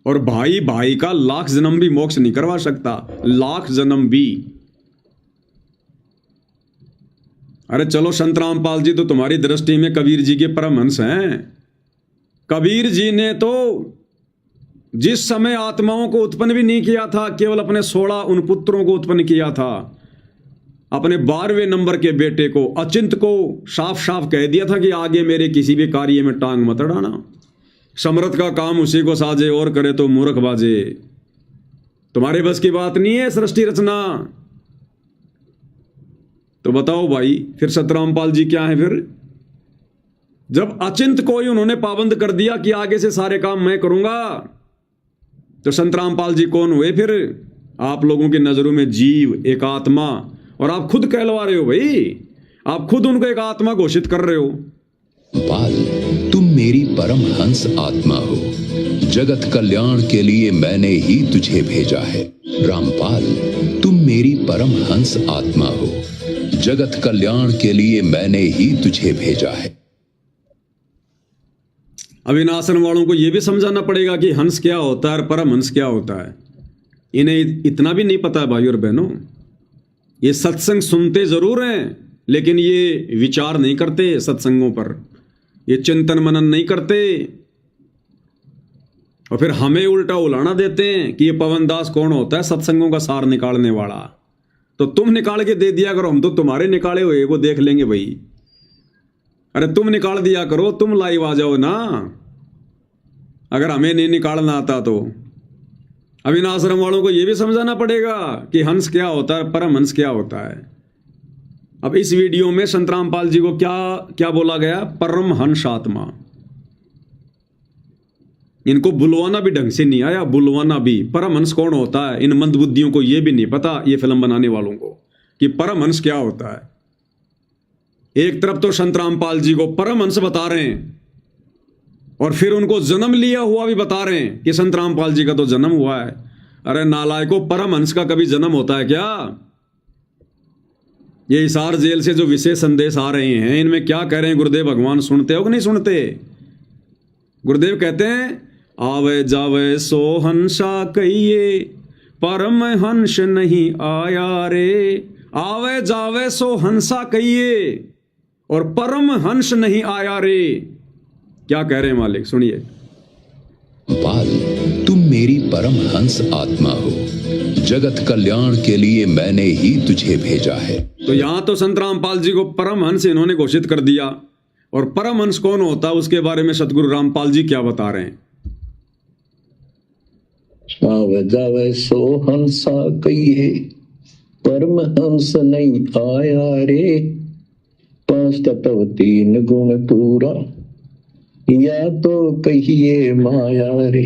और भाई भाई का लाख जन्म भी मोक्ष नहीं करवा सकता, लाख जन्म भी। अरे चलो, संत रामपाल जी तो तुम्हारी दृष्टि में कबीर जी के परमहंस हैं। कबीर जी ने तो जिस समय आत्माओं को उत्पन्न भी नहीं किया था, केवल अपने 16 उन पुत्रों को उत्पन्न किया था। अपने 12वें नंबर के बेटे को, अचिंत को, साफ साफ कह दिया था कि आगे मेरे किसी भी कार्य में टांग मत अड़ाना, समर्थ का काम उसी को साजे, और करे तो मूर्ख बाजे। तुम्हारे बस की बात नहीं है सृष्टि रचना। तो बताओ भाई, फिर संत रामपाल जी क्या है? फिर जब अचिंत को ही उन्होंने पाबंद कर दिया कि आगे से सारे काम मैं करूंगा, तो संत रामपाल जी कौन हुए फिर? आप लोगों की नजरों में जीव, एक आत्मा, और आप खुद कहलवा रहे हो भाई, आप खुद उनको एक आत्मा घोषित कर रहे हो। पाल, तुम मेरी परम हंस आत्मा हो, जगत कल्याण के लिए मैंने ही तुझे भेजा है। रामपाल, तुम मेरी परम हंस आत्मा हो, जगत कल्याण के लिए मैंने ही तुझे भेजा है। अब इन आश्रम वालों को यह भी समझाना पड़ेगा कि हंस क्या होता है और परमहंस क्या होता है। इन्हें इतना भी नहीं पता है भाई और बहनों। ये सत्संग सुनते जरूर हैं, लेकिन ये विचार नहीं करते सत्संगों पर, ये चिंतन मनन नहीं करते, और फिर हमें उल्टा उलाना देते हैं कि ये पवन दास कौन होता है सत्संगों का सार निकालने वाला। तो तुम निकाल के दे दिया करो, हम तो तुम्हारे निकाले हुए वो देख लेंगे भाई। अरे तुम निकाल दिया करो, तुम लाइव आ जाओ ना, अगर हमें नहीं निकालना आता तो। अब इन आश्रम वालों को यह भी समझाना पड़ेगा कि हंस क्या होता है, परमहंस क्या होता है। अब इस वीडियो में संत रामपाल जी को क्या क्या बोला गया? परमहंस आत्मा। इनको बुलवाना भी ढंग से नहीं आया, बुलवाना भी। परमहंस कौन होता है, इन मंदबुद्धियों को यह भी नहीं पता, ये फिल्म बनाने वालों को, कि परमहंस क्या होता है। एक तरफ तो संत रामपाल जी को परमहंस बता रहे हैं, और फिर उनको जन्म लिया हुआ भी बता रहे हैं कि संत रामपाल जी का तो जन्म हुआ है। अरे नालायकों, परमहंस का कभी जन्म होता है क्या? ये हिसार जेल से जो विशेष संदेश आ रहे हैं, इनमें क्या कह रहे हैं गुरुदेव भगवान? सुनते हो कि नहीं सुनते? गुरुदेव कहते हैं, आवे जावे सो हंसा कहिए, परमहंस नहीं आया रे। आवे जावे सो हंसा कहिए, और परमहंस नहीं आया रे। क्या कह रहे हैं मालिक, सुनिए। पाल, तुम मेरी परम हंस आत्मा हो, जगत कल्याण के लिए मैंने ही तुझे भेजा है। तो यहां तो संत रामपाल जी को परमहंस इन्होंने घोषित कर दिया, और परमहंस कौन होता है उसके बारे में सतगुरु रामपाल जी क्या बता रहे हैं? आवे जावे सो हंसा कहिए, परमहंस नहीं आया रे। 5 तत्व 3 गुण पूरा, या तो कहिए माया रे।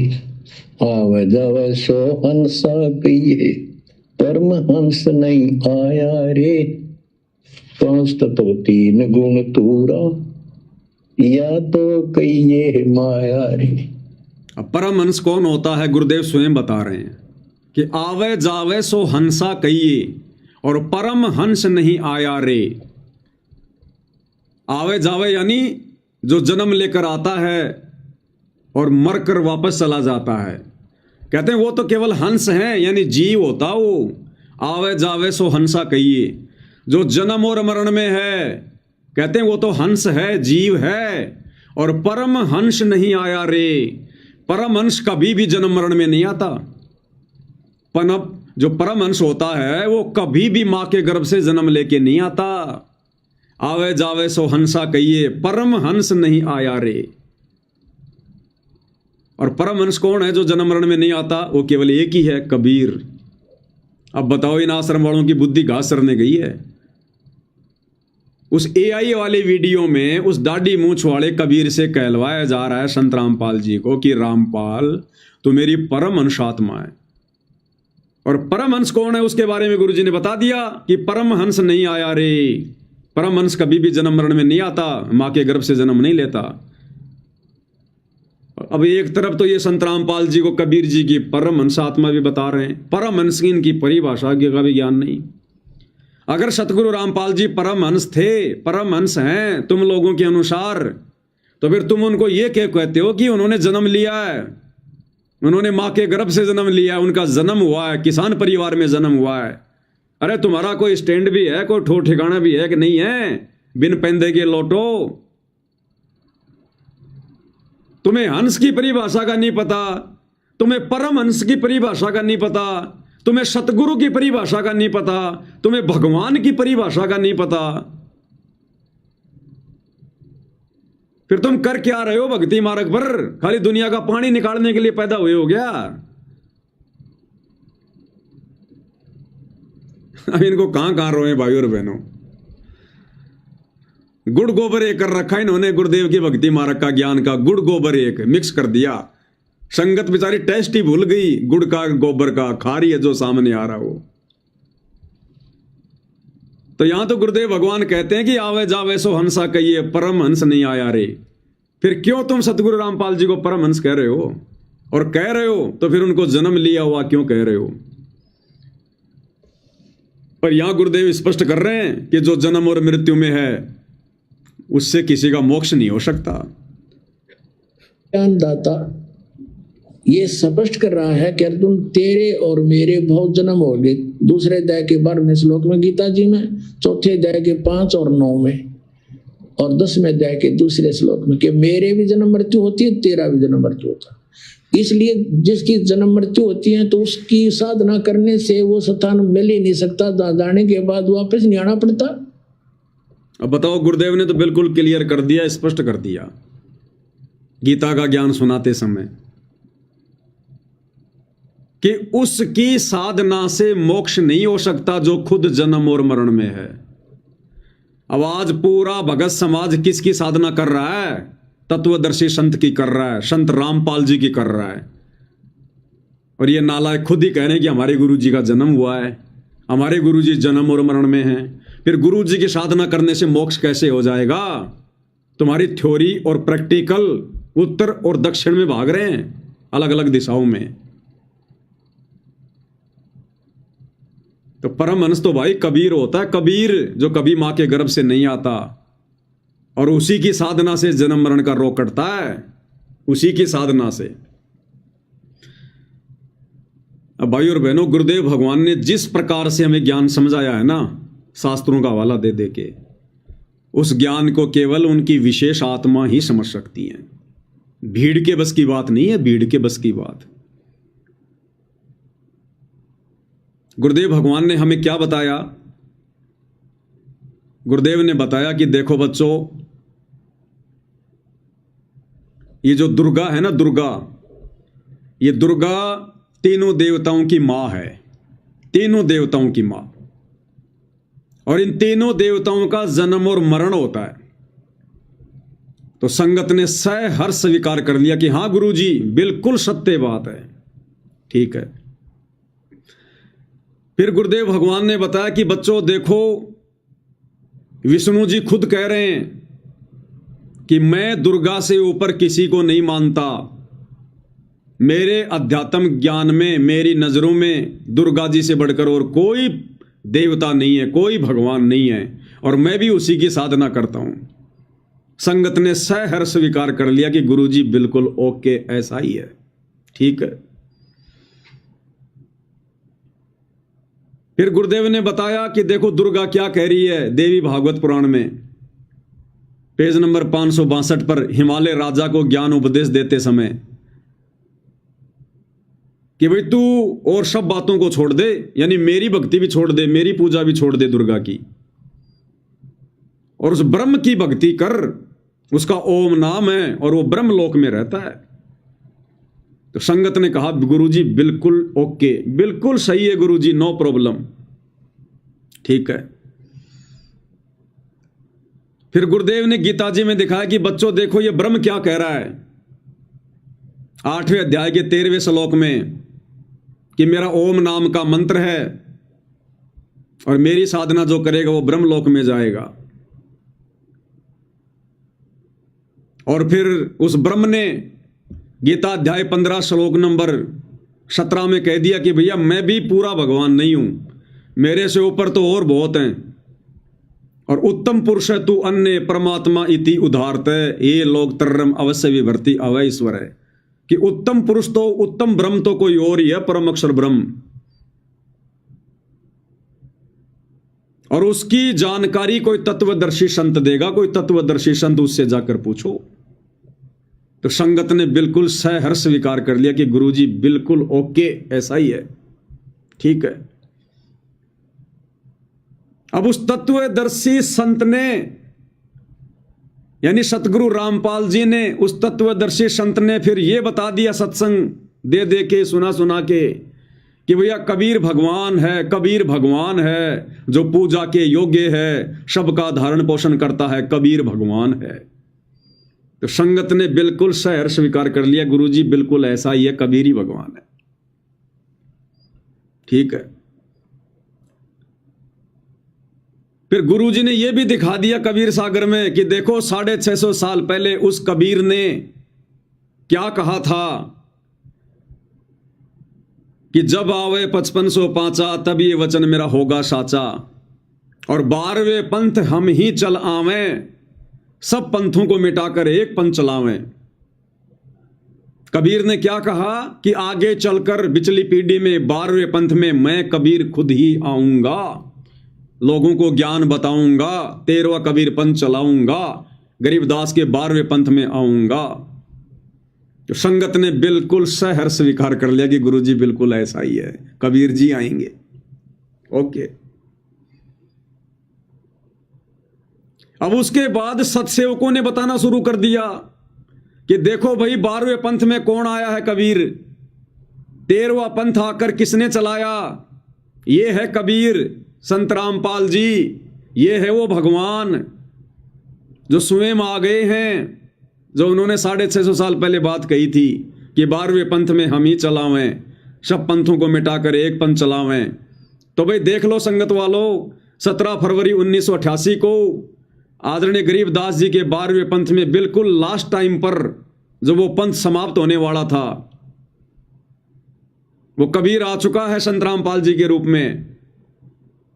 आवे जावे सो हंसा कहिए, परमहंस नहीं आया रे। पांच तत्व तीन गुण तूरा, या तो कहिए माया रे। अब परमहंस कौन होता है गुरुदेव स्वयं बता रहे हैं कि आवे जावे सो हंसा कहिए और परम हंस नहीं आया रे। आवे जावे यानी जो जन्म लेकर आता है और मरकर वापस चला जाता है, कहते हैं वो तो केवल हंस है, यानी जीव होता वो। आवे जावे सो हंसा कहिए, जो जन्म और मरण में है, कहते हैं वो तो हंस है, जीव है। और परम हंस नहीं आया रे, परम हंस कभी भी जन्म मरण में नहीं आता। जो परम हंस होता है वो कभी भी मां के गर्भ से जन्म लेके नहीं आता। आवे जावे सो हंसा कहिए, परम हंस नहीं आया रे। और परम हंस कौन है जो जन्म मरण में नहीं आता? वो केवल एक ही है, कबीर। अब बताओ, इन आश्रम वालों की बुद्धि घास चरने गई है। उस एआई वाले वीडियो में उस दाढ़ी मूंछ वाले कबीर से कहलवाया जा रहा है संत रामपाल जी को कि रामपाल तो मेरी परम हंस आत्मा है। और परम हंस कौन है उसके बारे में गुरुजी ने बता दिया कि परम हंस नहीं आया रे। परम हंस कभी भी जन्म मरण में नहीं आता, मां के गर्भ से जन्म नहीं लेता। अब एक तरफ तो ये संत रामपाल जी को कबीर जी की परम हंस आत्मा भी बता रहे हैं, परम हंस की इनकी परिभाषा का भी ज्ञान नहीं। अगर सतगुरु रामपाल जी परमहंस थे, परमहंस हैं तुम लोगों के अनुसार, तो फिर तुम उनको ये क्या कहते हो कि उन्होंने जन्म लिया है, उन्होंने मां के गर्भ से जन्म लिया है, उनका जन्म हुआ है, किसान परिवार में जन्म हुआ है। अरे तुम्हारा कोई स्टैंड भी है, कोई ठो ठिकाना भी है कि नहीं है? बिन पेंदे के लोटो। तुम्हें हंस की परिभाषा का नहीं पता, तुम्हें परमहंस की परिभाषा का नहीं पता, तुम्हें सतगुरु की परिभाषा का नहीं पता, तुम्हें भगवान की परिभाषा का नहीं पता। फिर तुम कर क्या रहे हो भक्ति मार्ग पर? खाली दुनिया का पानी निकालने के लिए पैदा हुए हो गया? अब इनको कहां रोए भाई और बहनों। गुड़ गोबर एक कर रखा इन्होंने, गुरुदेव की भक्ति मार्ग का ज्ञान का गुड़ गोबर एक मिक्स कर दिया। संगत बेचारी टेस्ट ही भूल गई, गुड़ का गोबर का खा रही है जो सामने आ रहा हो। तो यहां तो गुरुदेव भगवान कहते हैं कि आवे जावे सो हंसा कहिए, परम हंस नहीं आया रे। फिर क्यों तुम सतगुरु रामपाल जी को परम हंस कह रहे हो? और कह रहे हो तो फिर उनको जन्म लिया हुआ क्यों कह रहे हो? पर यहां गुरुदेव स्पष्ट कर रहे हैं कि जो जन्म और मृत्यु में है उससे किसी का मोक्ष नहीं हो सकता। ज्ञानदाता ये स्पष्ट कर रहा है कि अर्जुन तेरे और मेरे बहुत जन्म हो गए। दूसरे अध्याय के 12वें श्लोक में गीता जी में, चौथे अध्याय के 5 और 9 में, और 10वें अध्याय के दूसरे श्लोक में कि मेरे भी जन्म मृत्यु होती है, तेरा भी जन्म मृत्यु होता है। इसलिए जिसकी जन्म मृत्यु होती है तो उसकी साधना करने से वो स्थान मिल ही नहीं सकता, जाने के बाद वापस नहीं आना पड़ता। अब बताओ, गुरुदेव ने तो बिल्कुल क्लियर कर दिया, स्पष्ट कर दिया गीता का ज्ञान सुनाते समय कि उसकी साधना से मोक्ष नहीं हो सकता जो खुद जन्म और मरण में है। अब आज पूरा भगत समाज किसकी साधना कर रहा है? तत्वदर्शी संत की कर रहा है, संत रामपाल जी की कर रहा है। और ये नालायक खुद ही कह रहे हैं कि हमारे गुरु जी का जन्म हुआ है, हमारे गुरु जी जन्म और मरण में हैं। फिर गुरु जी की साधना करने से मोक्ष कैसे हो जाएगा? तुम्हारी थ्योरी और प्रैक्टिकल उत्तर और दक्षिण में भाग रहे हैं, अलग अलग दिशाओं में। तो परमहंस तो भाई कबीर होता है, कबीर जो कभी मां के गर्भ से नहीं आता और उसी की साधना से जन्म मरण का रोग कटता है, उसी की साधना से। अब भाई और बहनों, गुरुदेव भगवान ने जिस प्रकार से हमें ज्ञान समझाया है ना, शास्त्रों का हवाला दे दे के, उस ज्ञान को केवल उनकी विशेष आत्मा ही समझ सकती है। भीड़ के बस की बात नहीं है, भीड़ के बस की बात। गुरुदेव भगवान ने हमें क्या बताया? गुरुदेव ने बताया कि देखो बच्चों, ये जो दुर्गा है ना, दुर्गा, ये दुर्गा तीनों देवताओं की मां है, तीनों देवताओं की मां। और इन तीनों देवताओं का जन्म और मरण होता है। तो संगत ने सहर्ष स्वीकार कर लिया कि हां गुरुजी, बिल्कुल सत्य बात है, ठीक है। फिर गुरुदेव भगवान ने बताया कि बच्चों देखो, विष्णु जी खुद कह रहे हैं कि मैं दुर्गा से ऊपर किसी को नहीं मानता। मेरे अध्यात्म ज्ञान में, मेरी नजरों में दुर्गा जी से बढ़कर और कोई देवता नहीं है, कोई भगवान नहीं है, और मैं भी उसी की साधना करता हूं। संगत ने सहर्ष स्वीकार कर लिया कि गुरुजी बिल्कुल ओके, ऐसा ही है, ठीक है। फिर गुरुदेव ने बताया कि देखो दुर्गा क्या कह रही है देवी भागवत पुराण में, पेज नंबर 562 पर, हिमालय राजा को ज्ञान उपदेश देते समय, कि भाई तू और सब बातों को छोड़ दे, यानी मेरी भक्ति भी छोड़ दे, मेरी पूजा भी छोड़ दे दुर्गा की, और उस ब्रह्म की भक्ति कर। उसका ओम नाम है और वो ब्रह्म लोक में रहता है। तो संगत ने कहा गुरुजी बिल्कुल ओके, बिल्कुल सही है गुरुजी, नो प्रॉब्लम, ठीक है। फिर गुरुदेव ने गीता जी में दिखाया कि बच्चों देखो ये ब्रह्म क्या कह रहा है 8वें अध्याय के 13वें श्लोक में, कि मेरा ओम नाम का मंत्र है और मेरी साधना जो करेगा वो ब्रह्म लोक में जाएगा। और फिर उस ब्रह्म ने गीता अध्याय 15 श्लोक नंबर 17 में कह दिया कि भैया मैं भी पूरा भगवान नहीं हूं, मेरे से ऊपर तो और बहुत हैं, और उत्तम पुरुष है तू अन्य परमात्मा इति उदारत, ये लोग तरम अवश्य विभर्ति अवय ईश्वर है, कि उत्तम पुरुष तो, उत्तम ब्रह्म तो कोई और ही है, परम अक्षर ब्रह्म, और उसकी जानकारी कोई तत्वदर्शी संत देगा, कोई तत्वदर्शी संत उससे जाकर पूछो। तो संगत ने बिल्कुल सहर्ष स्वीकार कर लिया कि गुरुजी बिल्कुल ओके, ऐसा ही है, ठीक है। अब उस तत्वदर्शी संत ने, यानी सतगुरु रामपाल जी ने, उस तत्वदर्शी संत ने फिर यह बता दिया सत्संग दे दे के, सुना सुना के, कि भैया कबीर भगवान है, कबीर भगवान है, जो पूजा के योग्य है, सबका धारण पोषण करता है, कबीर भगवान है। तो संगत ने बिल्कुल सहर्ष स्वीकार कर लिया गुरुजी बिल्कुल ऐसा ही है, कबीर ही भगवान है, ठीक है। फिर गुरुजी ने यह भी दिखा दिया कबीर सागर में कि देखो 650 साल पहले उस कबीर ने क्या कहा था, कि जब आवे 5505 तब ये वचन मेरा होगा साचा, और 12वें पंथ हम ही चल आवें, सब पंथों को मिटाकर एक पंथ चलावें। कबीर ने क्या कहा कि आगे चलकर पिछली पीढ़ी में 12वें पंथ में मैं कबीर खुद ही आऊंगा, लोगों को ज्ञान बताऊंगा, 13वां कबीर पंथ चलाऊंगा, गरीबदास के 12वें पंथ में आऊंगा। तो संगत ने बिल्कुल सहर्ष स्वीकार कर लिया कि गुरुजी बिल्कुल ऐसा ही है, कबीर जी आएंगे, ओके। अब उसके बाद सत्सेवकों ने बताना शुरू कर दिया कि देखो भाई 12वें पंथ में कौन आया है कबीर, 13वां पंथ आकर किसने चलाया, ये है कबीर संत रामपाल जी, ये है वो भगवान जो स्वयं आ गए हैं, जो उन्होंने 650 साल पहले बात कही थी कि 12वें पंथ में हम ही चलावें, सब पंथों को मिटाकर एक पंथ चलावें। तो भाई देख लो संगत वालों, 17 फरवरी 1988 को आदरणीय गरीबदास जी के 12वें पंथ में बिल्कुल लास्ट टाइम पर जब वो पंथ समाप्त होने वाला था, वो कबीर आ चुका है संत रामपाल जी के रूप में,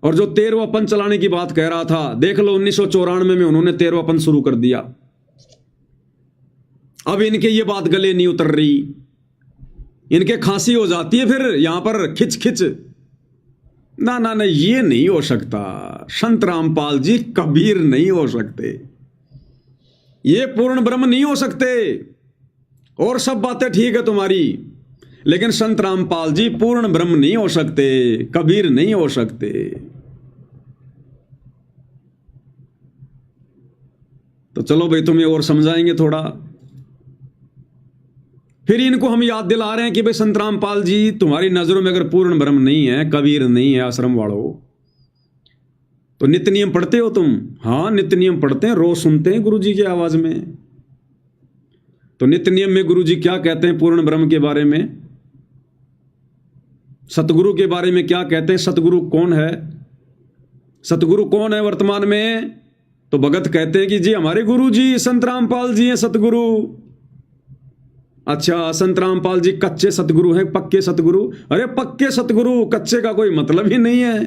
और जो 13वां पंथ चलाने की बात कह रहा था, देख लो 1994 में उन्होंने 13वां पंथ शुरू कर दिया। अब इनके ये बात गले नहीं उतर रही, इनके खांसी हो जाती है फिर यहां पर खिच खिच, ना ना ना ये नहीं हो सकता, संत रामपाल जी कबीर नहीं हो सकते, ये पूर्ण ब्रह्म नहीं हो सकते, और सब बातें ठीक है तुम्हारी, लेकिन संत रामपाल जी पूर्ण ब्रह्म नहीं हो सकते, कबीर नहीं हो सकते। तो चलो भाई तुम्हें और समझाएंगे थोड़ा। फिर इनको हम याद दिला रहे हैं कि भाई संत रामपाल जी तुम्हारी नजरों में अगर पूर्ण ब्रह्म नहीं है, कबीर नहीं है, आश्रम वालों, तो नित्य नियम पढ़ते हो तुम? हाँ नित्य नियम पढ़ते हैं, रोज सुनते हैं गुरुजी की आवाज में। तो नित्य नियम में गुरुजी क्या कहते हैं पूर्ण ब्रह्म के बारे में, सतगुरु के बारे में क्या कहते हैं, सतगुरु कौन है, सतगुरु कौन है वर्तमान में? तो भगत कहते हैं कि जी हमारे गुरु जी संत रामपाल जी हैं सतगुरु। अच्छा, संत रामपाल जी कच्चे सतगुरु हैं, पक्के सतगुरु? अरे पक्के सतगुरु, कच्चे का कोई मतलब ही नहीं है।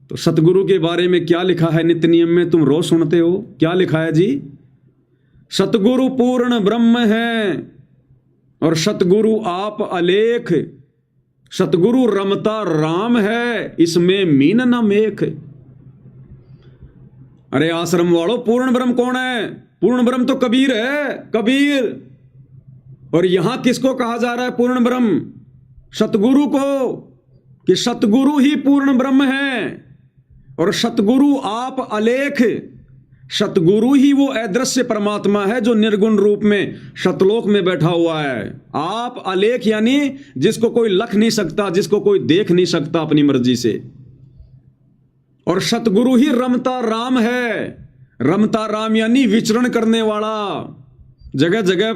तो सतगुरु के बारे में क्या लिखा है नित्य नियम में, तुम रोज सुनते हो? क्या लिखा है जी? सतगुरु पूर्ण ब्रह्म है और सतगुरु आप अलेख, सतगुरु रमता राम है, इसमें मीन न मेख। अरे आश्रम वालों, पूर्ण ब्रह्म कौन है? पूर्ण ब्रह्म तो कबीर है, कबीर। और यहां किसको कहा जा रहा है पूर्ण ब्रह्म? सतगुरु को, कि सतगुरु ही पूर्ण ब्रह्म है और सतगुरु आप अलेख, सतगुरु ही वो अदृश्य परमात्मा है जो निर्गुण रूप में सतलोक में बैठा हुआ है। आप अलेख यानी जिसको कोई लख नहीं सकता, जिसको कोई देख नहीं सकता अपनी मर्जी से। और सतगुरु ही रमता राम है। रमता राम यानी विचरण करने वाला, जगह जगह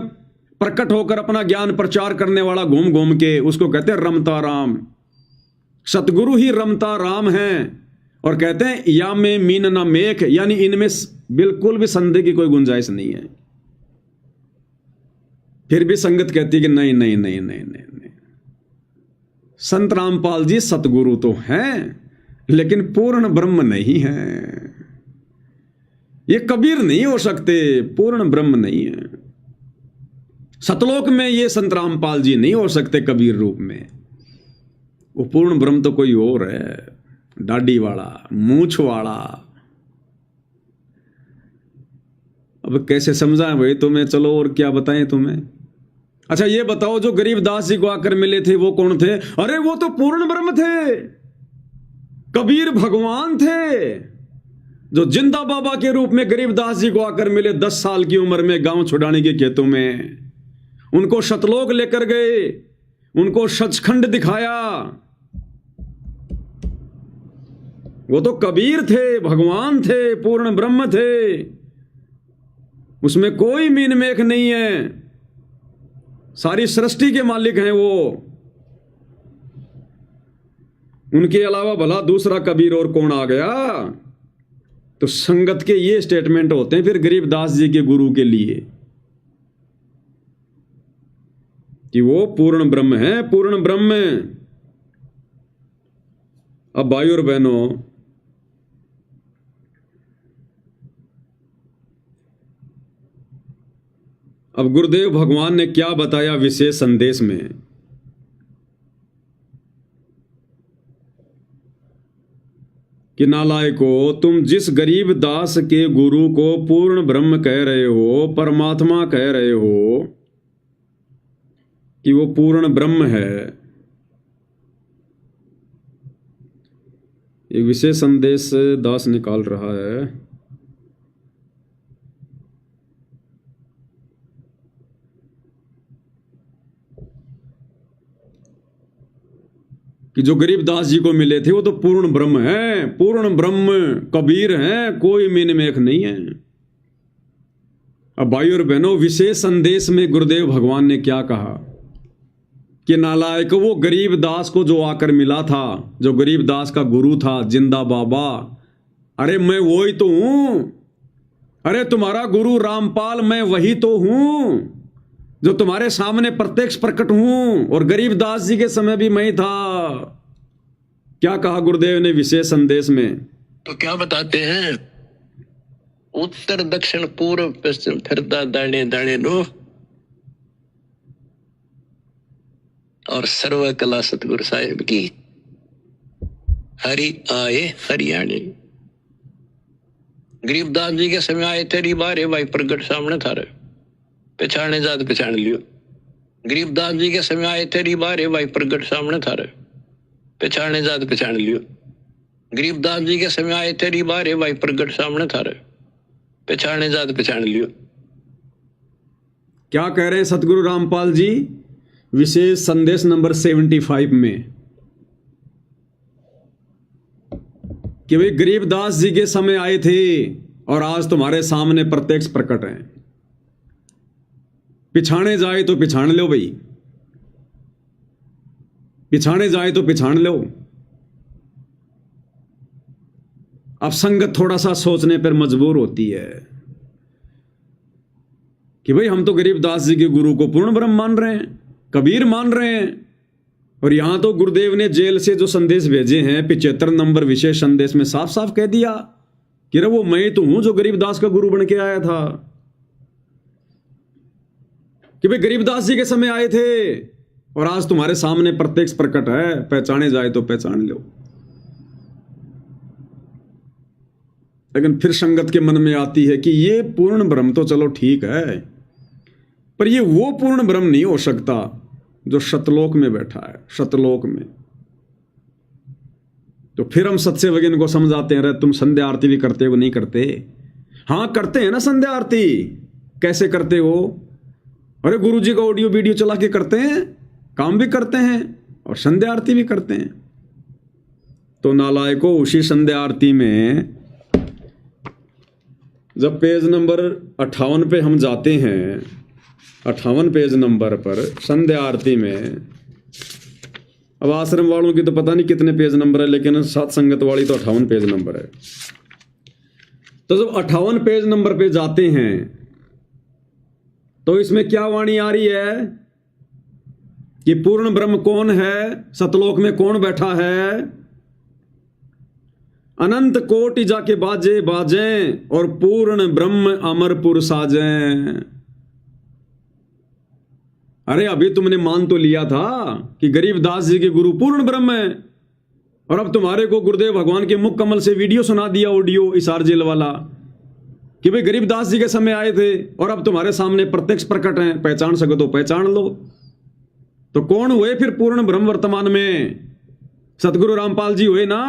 प्रकट होकर अपना ज्ञान प्रचार करने वाला, घूम घूम के, उसको कहते हैं रमता राम। सतगुरु ही रमता राम है। और कहते हैं या में मीन ना मेख, यानी इनमें बिल्कुल भी संदेह की कोई गुंजाइश नहीं है। फिर भी संगत कहती है कि नहीं नहीं नहीं नहीं नहीं नहीं, संत रामपाल जी सतगुरु तो हैं लेकिन पूर्ण ब्रह्म नहीं है। ये कबीर नहीं हो सकते, पूर्ण ब्रह्म नहीं है। सतलोक में ये संत रामपाल जी नहीं हो सकते कबीर रूप में। वो पूर्ण ब्रह्म तो कोई और है, दाढ़ी वाला, मूछ वाला। अब कैसे समझाएं भाई तुम्हें? चलो और क्या बताएं तुम्हें। अच्छा ये बताओ, जो गरीबदास जी को आकर मिले थे वो कौन थे? अरे वो तो पूर्ण ब्रह्म थे, कबीर भगवान थे, जो जिंदा बाबा के रूप में गरीबदास जी को आकर मिले 10 साल की उम्र में गांव छुड़ाने के खेतों में। उनको सतलोक लेकर गए, उनको सचखंड दिखाया। वो तो कबीर थे, भगवान थे, पूर्ण ब्रह्म थे, उसमें कोई मीन मेख नहीं है। सारी सृष्टि के मालिक हैं वो। उनके अलावा भला दूसरा कबीर और कौन आ गया? तो संगत के ये स्टेटमेंट होते हैं फिर गरीबदास जी के गुरु के लिए कि वो पूर्ण ब्रह्म है, पूर्ण ब्रह्म। अब भाई और बहनों, अब गुरुदेव भगवान ने क्या बताया विशेष संदेश में? कि नालायको, तुम जिस गरीब दास के गुरु को पूर्ण ब्रह्म कह रहे हो, परमात्मा कह रहे हो कि वो पूर्ण ब्रह्म है, एक विशेष संदेश दास निकाल रहा है। कि जो गरीबदास जी को मिले थे वो तो पूर्ण ब्रह्म है, पूर्ण ब्रह्म कबीर हैं, कोई मीन मेख नहीं है। अब भाई और बहनों, विशेष संदेश में गुरुदेव भगवान ने क्या कहा? कि नालायक, वो गरीबदास को जो आकर मिला था, जो गरीबदास का गुरु था, जिंदा बाबा, अरे मैं वही तो हूं। अरे तुम्हारा गुरु रामपाल मैं वही तो हूं जो तुम्हारे सामने प्रत्यक्ष प्रकट हूं, और गरीबदास जी के समय भी मैं ही था। क्या कहा गुरुदेव ने विशेष संदेश में? तो क्या बताते हैं? उत्तर दक्षिण पूर्व पश्चिम फिरता दाने दाने नो, और सर्व कला सतगुरु साहिब की। हरि आए हरियाणी। गरीबदास जी के समय आए तेरी बारे भाई प्रगट सामने था रे, पहचाने जात पहचान लियो। गरीबदास जी के समय आए तेरी बारे भाई प्रगट सामने था रे, पहचाने जात पहचान लियो। गरीबदास जी के समय आए तेरी बारे भाई प्रगट सामने था रे, पहचाने जात पहचान लियो। क्या कह रहे हैं सतगुरु रामपाल जी विशेष संदेश नंबर 75 में? कि भाई गरीबदास जी के समय आए थे और आज तुम्हारे सामने प्रत्यक्ष प्रकट हैं। पिछाने जाए तो पिछाड़ लो भाई, पिछाने जाए तो पिछाड़ लो। अब संगत थोड़ा सा सोचने पर मजबूर होती है कि भाई हम तो गरीबदास जी के गुरु को पूर्ण ब्रह्म मान रहे हैं, कबीर मान रहे हैं, और यहां तो गुरुदेव ने जेल से जो संदेश भेजे हैं 75 नंबर विशेष संदेश में साफ साफ कह दिया कि रे वो मैं तो हूं जो गरीबदास का गुरु बन के आया था, कि भाई गरीबदास जी के समय आए थे और आज तुम्हारे सामने प्रत्यक्ष प्रकट है, पहचाने जाए तो पहचान लो। लेकिन फिर संगत के मन में आती है कि ये पूर्ण ब्रह्म तो चलो ठीक है, पर ये वो पूर्ण ब्रह्म नहीं हो सकता जो सतलोक में बैठा है, सतलोक में। तो फिर हम सत्य वगैरह को समझाते हैं, तुम संध्या आरती भी करते हो नहीं करते? हाँ करते हैं ना संध्या आरती। कैसे करते हो? अरे गुरुजी का ऑडियो वीडियो चला के करते हैं, काम भी करते हैं और संध्या आरती भी करते हैं। तो नालायको उसी संध्या आरती में जब पेज नंबर 58 पे हम जाते हैं, 58 पेज नंबर पर संध्या आरती में, अब आश्रम वालों की तो पता नहीं कितने पेज नंबर है, लेकिन सात संगत वाली तो 58 पेज नंबर है। तो जब 58 पेज नंबर पे जाते हैं तो इसमें क्या वाणी आ रही है कि पूर्ण ब्रह्म कौन है, सतलोक में कौन बैठा है? अनंत कोटि जाके बाजे बाजें और पूर्ण ब्रह्म अमरपुर साजें। अरे अभी तुमने मान तो लिया था कि गरीबदास जी के गुरु पूर्ण ब्रह्म है, और अब तुम्हारे को गुरुदेव भगवान के मुख कमल से वीडियो सुना दिया, ऑडियो इसार जेल वाला, कि भाई गरीबदास जी के समय आए थे और अब तुम्हारे सामने प्रत्यक्ष प्रकट हैं, पहचान सको तो पहचान लो। तो कौन हुए फिर पूर्ण ब्रह्म वर्तमान में? सतगुरु रामपाल जी हुए ना।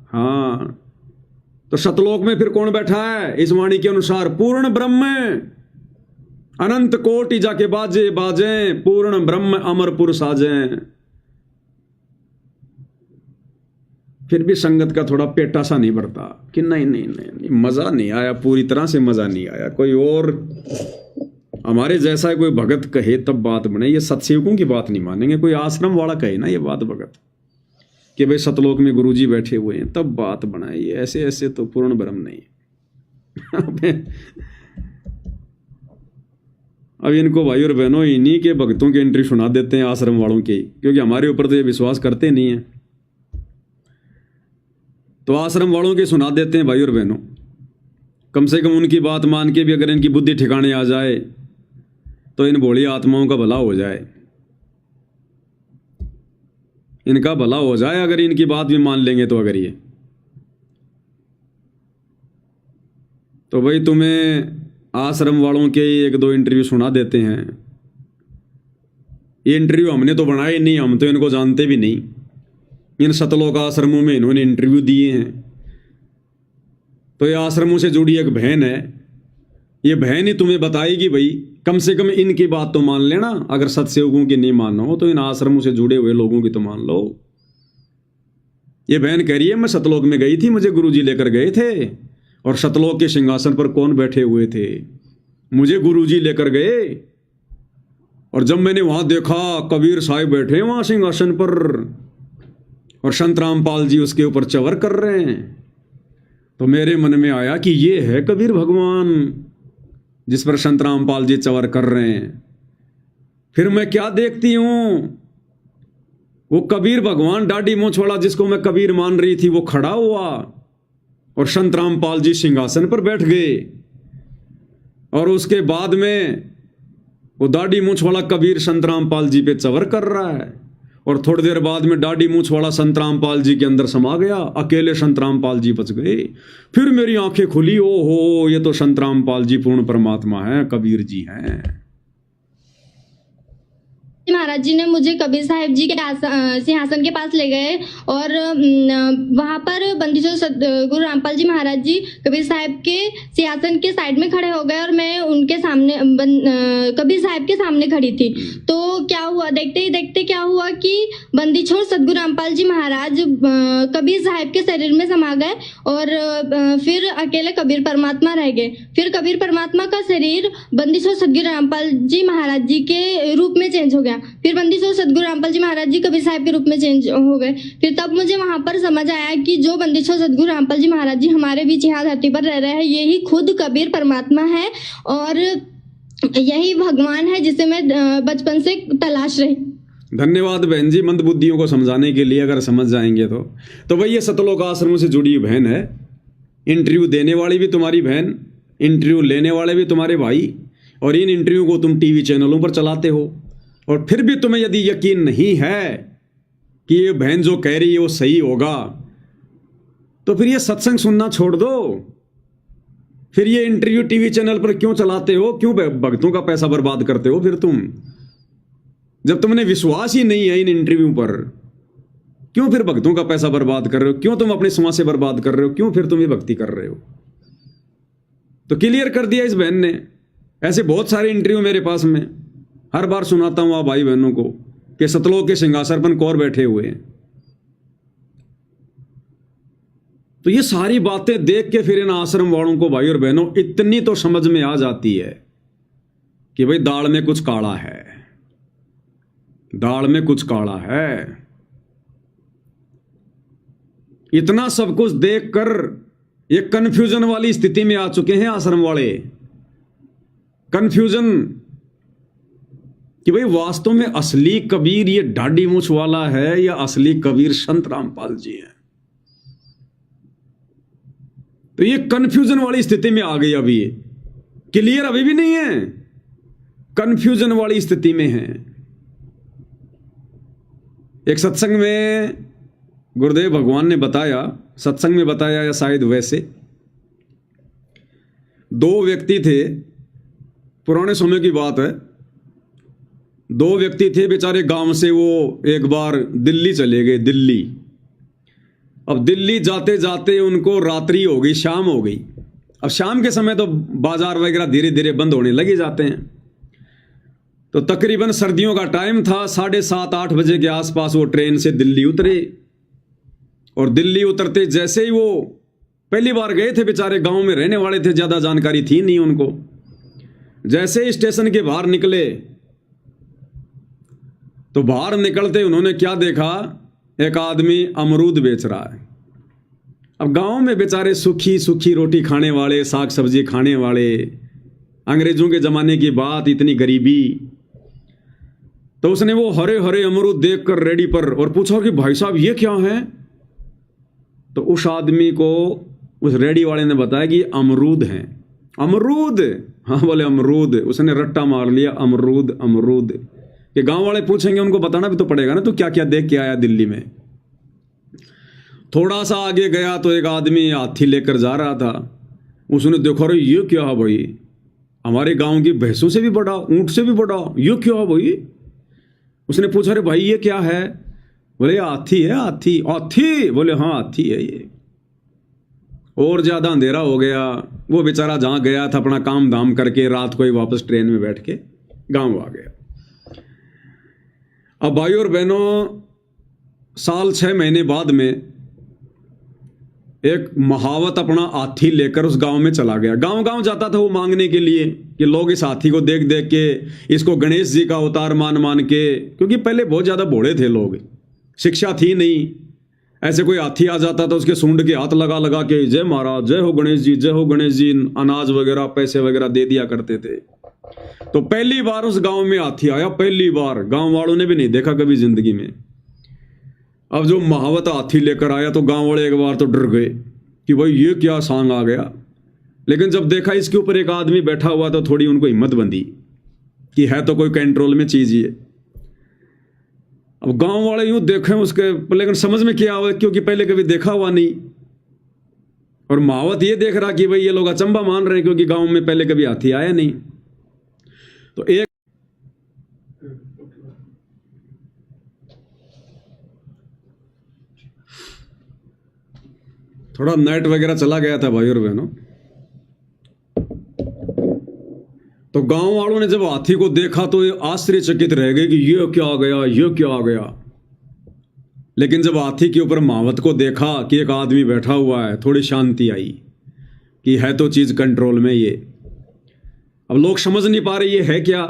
हाँ, तो सतलोक में फिर कौन बैठा है? इस वाणी के अनुसार पूर्ण ब्रह्म, अनंत कोटि जाके बाजे बाजे, पूर्ण ब्रह्म अमरपुर साजें। फिर भी संगत का थोड़ा पेटा सा नहीं भरता कि नहीं नहीं नहीं, नहीं मजा नहीं आया, पूरी तरह से मजा नहीं आया। कोई और हमारे जैसा कोई भगत कहे तब बात बने। ये सत्सेवकों की बात नहीं मानेंगे, कोई आश्रम वाला कहे ना ये बात भगत कि भाई सतलोक में गुरुजी बैठे हुए हैं, तब बात बनाए। ऐसे ऐसे तो पूर्ण ब्रह्म नहीं। अब इनको भाई और बहनों इन्हीं के भक्तों के एंट्री सुना देते हैं आश्रम वालों के, क्योंकि हमारे ऊपर तो ये विश्वास करते नहीं है। तो आश्रम वालों के सुना देते हैं भाई और बहनों। कम से कम उनकी बात मान के भी अगर इनकी बुद्धि ठिकाने आ जाए तो इन भोली आत्माओं का भला हो जाए, इनका भला हो जाए अगर इनकी बात भी मान लेंगे तो। अगर ये तो भाई तुम्हें आश्रम वालों के एक दो इंटरव्यू सुना देते हैं। ये इंटरव्यू हमने तो बनाए नहीं, हम तो इनको जानते भी नहीं। इन सतलोक आश्रमों में इन्होंने इंटरव्यू दिए हैं। तो ये आश्रमों से जुड़ी एक बहन है, ये बहन ही तुम्हें बताएगी भाई कम से कम इनकी बात तो मान लेना। अगर सत्सेवकों की नहीं मानो तो इन आश्रमों से जुड़े हुए लोगों की तो मान लो। ये बहन कह रही है मैं सतलोक में गई थी, मुझे गुरुजी लेकर गए थे, और सतलोक के सिंहासन पर कौन बैठे हुए थे? मुझे गुरुजी लेकर गए, और जब मैंने वहां देखा कबीर साहिब बैठे वहां सिंहासन पर और संत रामपाल जी उसके ऊपर चवर कर रहे हैं, तो मेरे मन में आया कि ये है कबीर भगवान जिस पर संत रामपाल जी चवर कर रहे हैं। फिर मैं क्या देखती हूं, वो कबीर भगवान दाढ़ी मूंछ वाला जिसको मैं कबीर मान रही थी वो खड़ा हुआ, और संत रामपाल जी सिंहासन पर बैठ गए, और उसके बाद में वो दाढ़ी मूंछ वाला कबीर संत रामपाल जी पे चवर कर रहा है, और थोड़ी देर बाद में दाढ़ी मूंछ वाला संत रामपाल जी के अंदर समा गया, अकेले संत रामपाल जी बच गए। फिर मेरी आंखें खुली, ओहो ये तो संत रामपाल जी पूर्ण परमात्मा है, कबीर जी हैं। महाराज जी ने मुझे कबीर साहिब जी के सिंहासन के पास ले गए, और वहां पर बंदीछोड़ गुरु रामपाल जी महाराज जी कबीर साहिब के सिंहासन के साइड में खड़े हो गए, और मैं उनके सामने कबीर साहिब के सामने खड़ी थी। तो क्या हुआ, देखते ही देखते क्या हुआ कि बंदीछोड़ सदगुरु रामपाल जी महाराज कबीर साहिब के शरीर में समा गए, और फिर अकेले कबीर परमात्मा रह गए। फिर कबीर परमात्मा का शरीर बंदीछोड़ सदगुरु रामपाल जी महाराज जी के रूप में चेंज हो गया। फिर बंदी छोड़ सदगुरु रामपाल जी महाराज जी कबीर साहब के रूप में चेंज हो गए। फिर तब मुझे वहां पर समझ आया कि जो बंदी छोड़ सदगुरु रामपाल जी महाराज जी हमारे बीच यहाँ धरती पर रह रहे हैं, यही खुद कबीर परमात्मा है और यही भगवान है जिसे मैं बचपन से तलाश रही। धन्यवाद बहन जी, मंदबुद्धियों को समझाने के लिए। अगर समझ जाएंगे तो भाई ये सतलोक आश्रमों से जुड़ी हुई बहन है। इंटरव्यू देने वाली भी तुम्हारी बहन, इंटरव्यू लेने वाले भी तुम्हारे भाई, और इन इंटरव्यू को तुम टीवी चैनलों पर चलाते हो। और फिर भी तुम्हें यदि यकीन नहीं है कि ये बहन जो कह रही है वो सही होगा, तो फिर ये सत्संग सुनना छोड़ दो। फिर ये इंटरव्यू टीवी चैनल पर क्यों चलाते हो? क्यों भक्तों का पैसा बर्बाद करते हो? फिर तुम, जब तुमने विश्वास ही नहीं है इन इंटरव्यू पर, क्यों फिर भक्तों का पैसा बर्बाद कर रहे हो? क्यों तुम अपने समाज से बर्बाद कर रहे हो? क्यों फिर तुम ये भक्ति कर रहे हो? तो क्लियर कर दिया इस बहन ने। ऐसे बहुत सारे इंटरव्यू मेरे पास में, हर बार सुनाता हूं आप भाई बहनों को कि सतलोक के सिंहासन पर कौर बैठे हुए हैं। तो ये सारी बातें देख के फिर इन आश्रम वालों को भाई और बहनों इतनी तो समझ में आ जाती है कि भाई दाल में कुछ काला है, दाल में कुछ काला है। इतना सब कुछ देखकर ये कंफ्यूजन वाली स्थिति में आ चुके हैं आश्रम वाले। कंफ्यूजन कि भाई वास्तव में असली कबीर ये ढाडी मूछ वाला है या असली कबीर संत रामपाल जी हैं। तो ये कंफ्यूजन वाली स्थिति में आ गई। अभी ये क्लियर अभी भी नहीं है, कंफ्यूजन वाली स्थिति में है। एक सत्संग में गुरुदेव भगवान ने बताया, सत्संग में बताया या शायद वैसे, दो व्यक्ति थे, पुराने समय की बात है। दो व्यक्ति थे बेचारे, गांव से वो एक बार दिल्ली चले गए, दिल्ली। अब दिल्ली जाते जाते उनको रात्रि हो गई, शाम हो गई। अब शाम के समय तो बाजार वगैरह धीरे धीरे बंद होने लगे जाते हैं। तो तकरीबन सर्दियों का टाइम था, 7:30-8 बजे के आसपास वो ट्रेन से दिल्ली उतरे। और दिल्ली उतरते जैसे ही वो, पहली बार गए थे बेचारे, गांव में रहने वाले थे, ज़्यादा जानकारी थी नहीं उनको। जैसे ही स्टेशन के बाहर निकले तो बाहर निकलते उन्होंने क्या देखा, एक आदमी अमरूद बेच रहा है। अब गांव में बेचारे सूखी सूखी रोटी खाने वाले, साग सब्जी खाने वाले, अंग्रेजों के ज़माने की बात, इतनी गरीबी। तो उसने वो हरे हरे अमरूद देखकर रेडी पर और पूछा कि भाई साहब ये क्या है? तो उस आदमी को उस रेडी वाले ने बताया कि अमरूद हैं। अमरूद? हाँ बोले अमरूद। उसने रट्टा मार लिया, अमरूद अमरूद। कि गांव वाले पूछेंगे, उनको बताना भी तो पड़ेगा ना, तो क्या क्या देख के आया दिल्ली में। थोड़ा सा आगे गया तो एक आदमी हाथी लेकर जा रहा था। उसने देखा, अरे ये क्या है भाई, हमारे गांव की भैंसों से भी बड़ा, ऊंट से भी बड़ा, ये क्या है भाई? उसने पूछा, अरे भाई ये क्या है? बोले हाथी है, हाथी। हाथी? बोले हाँ हाथी है ये। और ज्यादा अंधेरा हो गया। वो बेचारा जहां गया था अपना काम धाम करके, रात को ही वापस ट्रेन में बैठ के गांव आ गया। अब भाई और बहनों, साल 6 महीने बाद में एक महावत अपना हाथी लेकर उस गांव में चला गया। गांव गांव जाता था वो मांगने के लिए कि लोग इस हाथी को देख देख के, इसको गणेश जी का अवतार मान मान के, क्योंकि पहले बहुत ज़्यादा भोले थे लोग, शिक्षा थी नहीं। ऐसे कोई हाथी आ जाता था, उसके सूंड के हाथ लगा लगा के, जय महाराज, जय हो गणेश जी, जय हो गणेश जी, अनाज वगैरह पैसे वगैरह दे दिया करते थे। तो पहली बार उस गांव में हाथी आया, पहली बार, गांव वालों ने भी नहीं देखा कभी जिंदगी में। अब जो महावत हाथी लेकर आया तो गांव वाले एक बार तो डर गए कि भाई ये क्या सांग आ गया। लेकिन जब देखा इसके ऊपर एक आदमी बैठा हुआ तो थोड़ी उनको हिम्मत बंधी कि है तो कोई कंट्रोल में चीज ये। अब गांव वाले यूं देखें उसके, लेकिन समझ में क्या हुआ, क्योंकि पहले कभी देखा हुआ नहीं। और महावत ये देख रहा कि भाई ये लोग अचंबा मान रहे हैं, क्योंकि गांव में पहले कभी हाथी आया नहीं। तो एक थोड़ा नेट वगैरह चला गया था भाई और बहनों। तो गांव वालों ने जब हाथी को देखा तो ये आश्चर्यचकित रह गए कि ये क्या आ गया, ये क्या आ गया। लेकिन जब हाथी के ऊपर महावत को देखा कि एक आदमी बैठा हुआ है, थोड़ी शांति आई कि है तो चीज कंट्रोल में ये। अब लोग समझ नहीं पा रहे ये है क्या।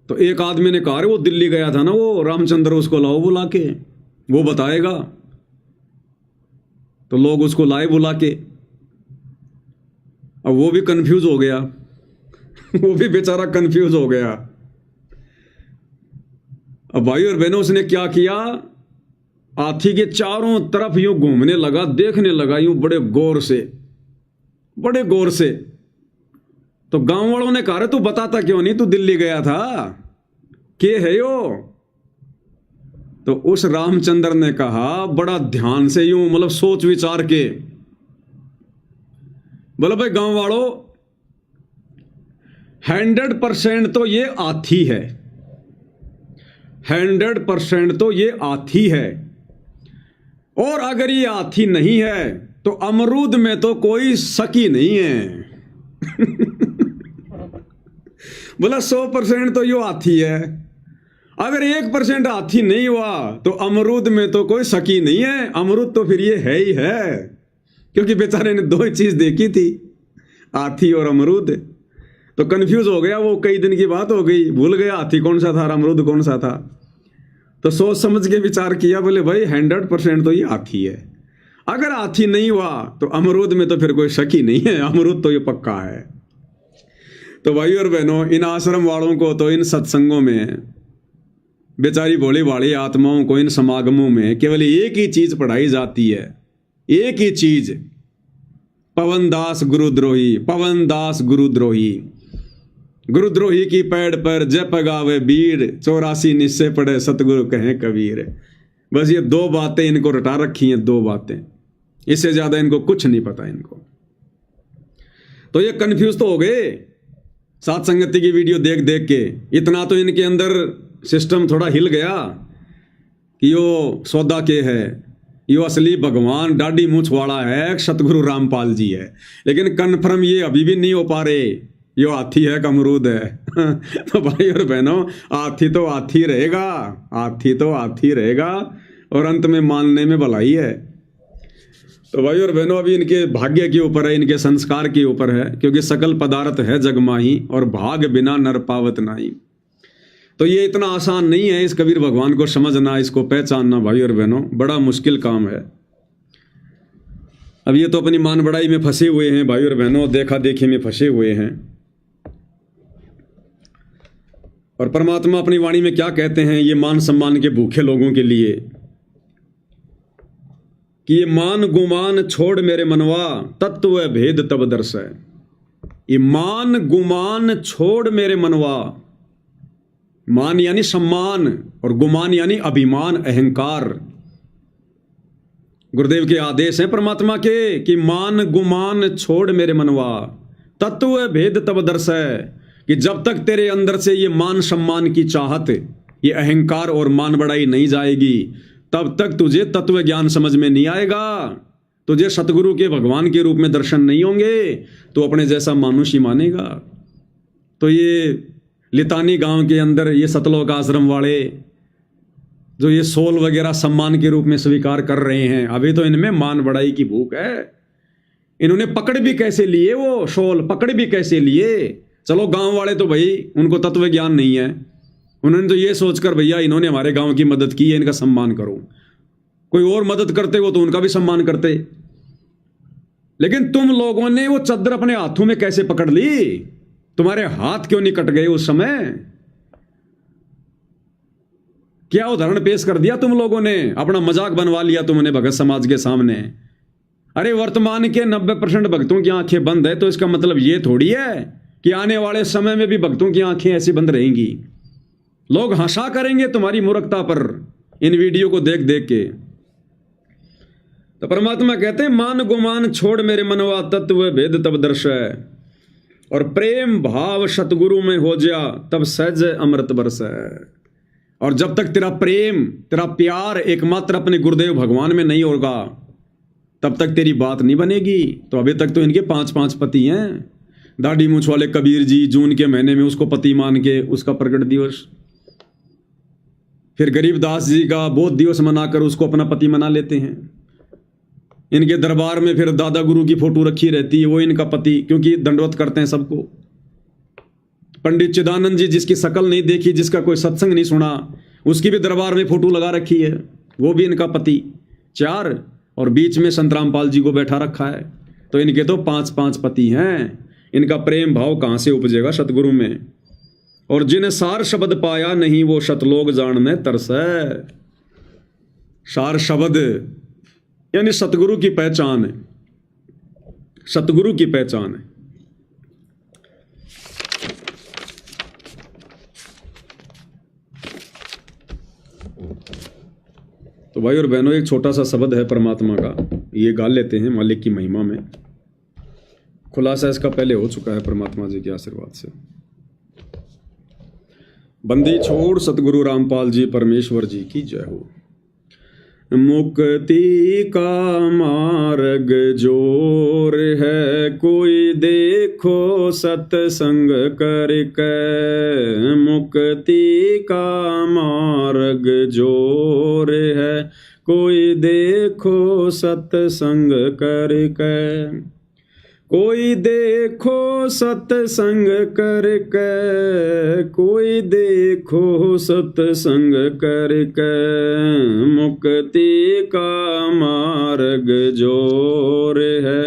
तो एक आदमी ने कहा, वो दिल्ली गया था ना वो रामचंद्र, उसको लाओ बुला के, वो बताएगा। तो लोग उसको लाए बुला के। अब वो भी कंफ्यूज हो गया वो भी बेचारा कंफ्यूज हो गया। अब भाई और बहनों, उसने क्या किया, हाथी के चारों तरफ यूं घूमने लगा, देखने लगा यूं बड़े गौर से, बड़े गौर से। तो गांव वालों ने कहा, तू बताता क्यों नहीं, तू दिल्ली गया था, के है यो? तो उस रामचंद्र ने कहा बड़ा ध्यान से यूं मतलब सोच विचार के, बोला भाई गांव वालों, 100% तो ये हाथी है, 100% तो ये हाथी है। और अगर ये हाथी नहीं है तो अमरूद में तो कोई शक ही नहीं है बोला 100% तो ये हाथी है। अगर 1% हाथी नहीं हुआ तो अमरूद में तो कोई शक ही नहीं है, अमरूद तो फिर ये है ही है। क्योंकि बेचारे ने दो ही चीज देखी थी, हाथी और अमरूद। तो कंफ्यूज हो गया वो, कई दिन की बात हो गई, भूल गया हाथी कौन सा था और अमरूद कौन सा था। तो सोच समझ के विचार किया, बोले भाई 100% तो ये हाथी है, अगर हाथी नहीं हुआ तो अमरूद में तो फिर कोई शक ही नहीं है, अमरूद तो ये पक्का है। तो भाई और बहनों, इन आश्रम वालों को तो इन सत्संगों में, बेचारी भोली भाली आत्माओं को इन समागमों में केवल एक ही चीज पढ़ाई जाती है, एक ही चीज, पवनदास गुरुद्रोही, पवनदास गुरुद्रोही। गुरुद्रोही की पैड़ पर जप गावे बीर, 84 निश्चय पढ़े सतगुरु कहें कबीर। बस ये दो बातें इनको रटा रखी हैं, दो बातें, इससे ज्यादा इनको कुछ नहीं पता इनको। तो ये कंफ्यूज तो हो गए सात संगति की वीडियो देख देख के। इतना तो इनके अंदर सिस्टम थोड़ा हिल गया कि यो सौदा के है, यो असली भगवान दाढ़ी मूंछ वाला है, सतगुरु रामपाल जी है। लेकिन कन्फर्म ये अभी भी नहीं हो पा रहे यो हाथी है का अमरूद है तो भाई और बहनों, हाथी तो हाथी रहेगा, हाथी तो हाथी रहेगा, और अंत में मानने में भलाई है। तो भाई और बहनों, अभी इनके भाग्य के ऊपर है, इनके संस्कार के ऊपर है, क्योंकि सकल पदार्थ है जगमाही और भाग बिना नर पावत नाही। तो ये इतना आसान नहीं है इस कबीर भगवान को समझना, इसको पहचानना। भाई और बहनों, बड़ा मुश्किल काम है। अब ये तो अपनी मान बड़ाई में फंसे हुए हैं भाई और बहनों, देखा देखी में फंसे हुए हैं। और परमात्मा अपनी वाणी में क्या कहते हैं ये मान सम्मान के भूखे लोगों के लिए, कि ये मान गुमान छोड़ मेरे मनवा, तत्व भेद तब दर्श है। ये मान गुमान छोड़ मेरे मनवा, मान यानी सम्मान और गुमान यानी अभिमान, अहंकार। गुरुदेव के आदेश हैं परमात्मा के कि मान गुमान छोड़ मेरे मनवा, तत्व भेद तब दर्श है। कि जब तक तेरे अंदर से ये मान सम्मान की चाहत, ये अहंकार और मान बढ़ाई नहीं जाएगी, तब तक तुझे तत्व ज्ञान समझ में नहीं आएगा, तुझे सतगुरु के भगवान के रूप में दर्शन नहीं होंगे, तो अपने जैसा मानुष ही मानेगा। तो ये लितानी गांव के अंदर ये सतलोक आश्रम वाले जो ये सोल वगैरह सम्मान के रूप में स्वीकार कर रहे हैं, अभी तो इनमें मान बढ़ाई की भूख है। इन्होंने पकड़ भी कैसे लिए, वो सोल पकड़ भी कैसे लिए। चलो गांव वाले तो भाई उनको तत्व ज्ञान नहीं है, उन्होंने तो ये सोचकर भैया इन्होंने हमारे गांव की मदद की है, इनका सम्मान करो। कोई और मदद करते हो तो उनका भी सम्मान करते। लेकिन तुम लोगों ने वो चद्दर अपने हाथों में कैसे पकड़ ली? तुम्हारे हाथ क्यों नहीं कट गए उस समय? क्या उदाहरण पेश कर दिया तुम लोगों ने, अपना मजाक बनवा लिया तुमने भगत समाज के सामने। अरे वर्तमान के 90% भक्तों की आंखें बंद है, तो इसका मतलब ये थोड़ी है कि आने वाले समय में भी भक्तों की आंखें ऐसी बंद रहेंगी। लोग हंसा करेंगे तुम्हारी मूर्खता पर इन वीडियो को देख देख के। तो परमात्मा कहते हैं मान गुमान छोड़ मेरे मनवा, तत्व भेद तब दर्श है। और प्रेम भाव सतगुरु में हो जा, तब सहज अमृत बरस है। और जब तक तेरा प्रेम, तेरा प्यार एकमात्र अपने गुरुदेव भगवान में नहीं होगा, तब तक तेरी बात नहीं बनेगी। तो अभी तक तो इनके 5-5 पति हैं। दाढ़ी मूंछ वाले कबीर जी जून के महीने में उसको पति मान के उसका प्रकट दिवस, फिर गरीबदास जी का बोध दिवस मनाकर उसको अपना पति मना लेते हैं। इनके दरबार में फिर दादा गुरु की फोटो रखी रहती है, वो इनका पति, क्योंकि दंडवत करते हैं सबको। पंडित चिदानंद जी जिसकी शकल नहीं देखी, जिसका कोई सत्संग नहीं सुना, उसकी भी दरबार में फोटो लगा रखी है, वो भी इनका पति। 4 और बीच में संत रामपाल जी को बैठा रखा है। तो इनके तो 5 पति हैं। इनका प्रेम भाव कहाँ से उपजेगा सतगुरु में। और जिन्हें सार शब्द पाया नहीं वो शतलोक जानने तरस है। सार शब्द यानी सतगुरु की पहचान है, सतगुरु की पहचान है। तो भाई और बहनों, एक छोटा सा शब्द है परमात्मा का, ये गा लेते हैं मालिक की महिमा में। खुलासा इसका पहले हो चुका है परमात्मा जी के आशीर्वाद से। बंदी छोड़ सतगुरु रामपाल जी परमेश्वर जी की जय हो। मुक्ति का मार्ग जोर है, कोई देखो सत्संग करके। मुक्ति का मार्ग जोर है, कोई देखो सत्संग करके। कोई देखो सत्संग करके, कोई देखो सत्संग करके। मुक्ति का मार्ग जोर है,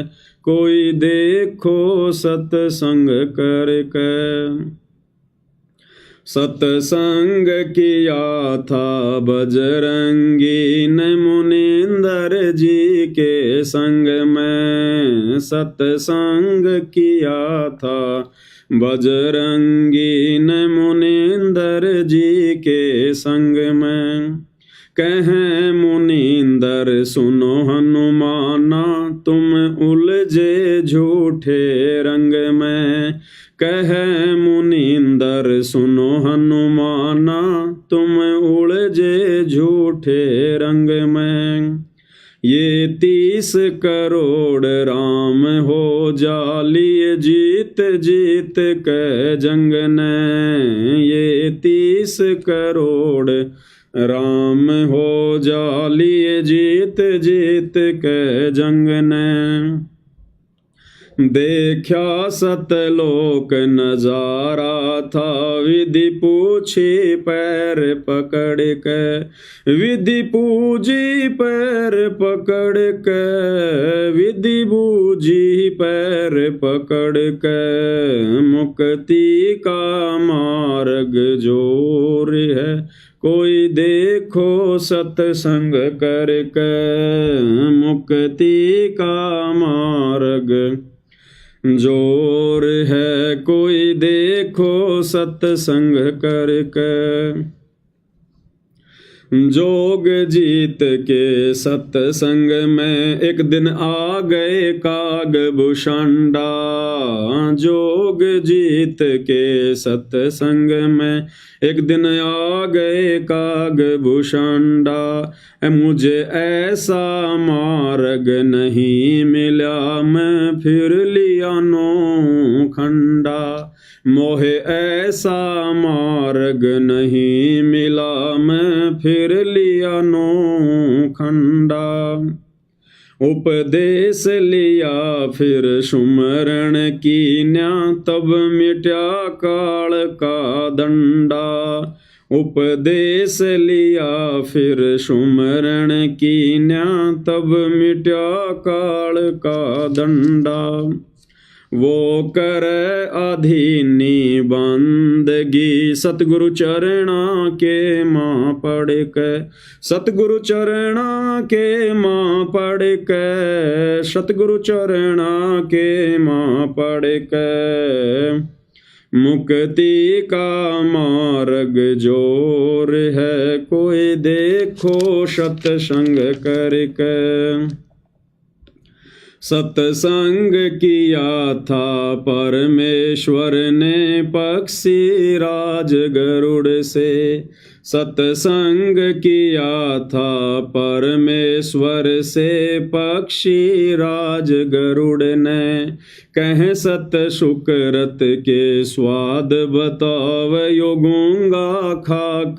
कोई देखो सत्संग करके। सत्संग किया था बजरंगी ने मुनिंदर जी के संग में। सत्संग किया था बजरंगी ने मुनिंदर जी के संग में। कहें मुनिंदर सुनो हनुमाना, तुम उलझे झूठे रंग में। कहें मुनिंदर सुनो हनुमाना, तुम उलझे झूठे रंग में। ये 30 करोड़ राम हो जालिए जीत जीत के जंग ने। ये 30 करोड़ राम हो जालिए जीत जीत के जंग ने। देखा सतलोक नजारा था, विधि पूछी पैर पकड़ के। विधि पूजी पैर पकड़ के, विधि बूझी पैर पकड़ के। मुक्ति का मार्ग जोर है, कोई देखो सत्संग करके। मुक्ति का मार्ग जोर है, कोई देखो सत्संग करके। जोग जीत के सत्संग में एक दिन आ गए कागभूषंडा। जोग जीत के सत्संग में एक दिन आ गए कागभूषंडा। मुझे ऐसा मार्ग नहीं मिला, मैं फिर लिया नौखंडा। मोहे ऐसा मार्ग नहीं मिला, मैं फिर लिया नौखंडा। उपदेश लिया फिर सुमरण कीन्या, तब मिट्या काल का दंडा। उपदेश लिया फिर सुमरण कीन्या, तब मिट्या काल का दंडा। वो कर अधीनी बंदगी, सतगुरु चरणा के माँ पढ़ के। सतगुरु चरणा के माँ पढ़ के, सतगुरु चरणा के माँ पढ़ के। मुक्ति का मार्ग जोर है, कोई देखो सत्संग करके। सत्संग किया था परमेश्वर ने पक्षी राज गरुड़ से। सत्संग किया था परमेश्वर से पक्षी राज गरुड़ ने। कह सत शुक्रत के स्वाद बताव यो गूंगा खाक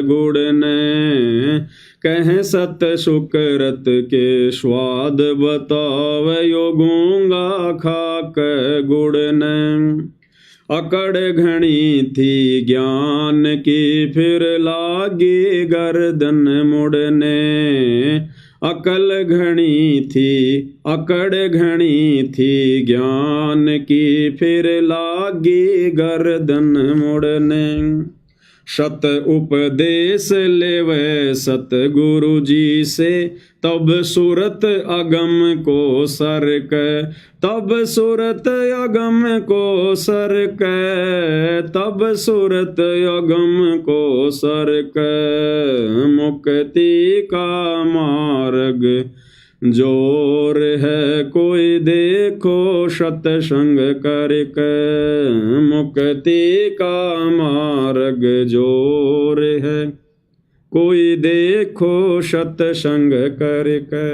गुड़ ने। कह सत शुक्रत के स्वाद बताव यो गूंगा खाक गुड़ ने। अकड़ घनी थी ज्ञान की, फिर लागी गर्दन मुड़ने। अकल घनी थी, अकड़ घनी थी ज्ञान की, फिर लागी गर्दन मुड़ने। शत उपदेश लेवे सतगुरु जी से, तब सूरत अगम को सरक, तब सूरत अगम को सरक, तब सूरत अगम को सरक। मुक्ति का मार्ग जोर है, कोई देखो सत्संग करके। मुक्ति का मार्ग जोर है, कोई देखो सत्संग करके।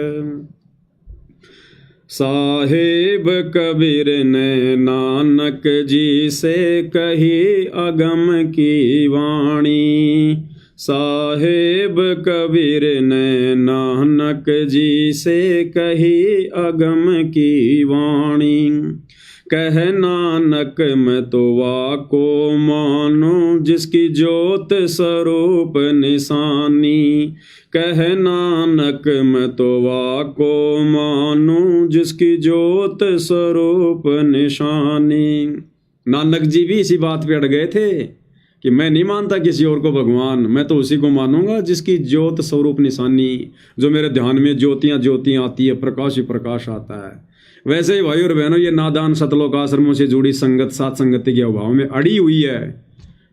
साहिब कबीर ने नानक जी से कही अगम की वाणी। साहिब कबीर ने नानक जी से कही अगम की वाणी। कह नानक मैं तो वाको मानो, जिसकी ज्योत स्वरूप निशानी। कह नानक मैं तो वाको मानो, जिसकी ज्योत स्वरूप निशानी। नानक जी भी इसी बात पे अड़ गए थे कि मैं नहीं मानता किसी और को भगवान, मैं तो उसी को मानूंगा जिसकी ज्योत स्वरूप निशानी, जो मेरे ध्यान में ज्योतियां ज्योतियां आती है, प्रकाश ही प्रकाश आता है। वैसे ही भाई और बहनों, ये नादान सतलोक आश्रमों से जुड़ी संगत सात संगति के अभाव में अड़ी हुई है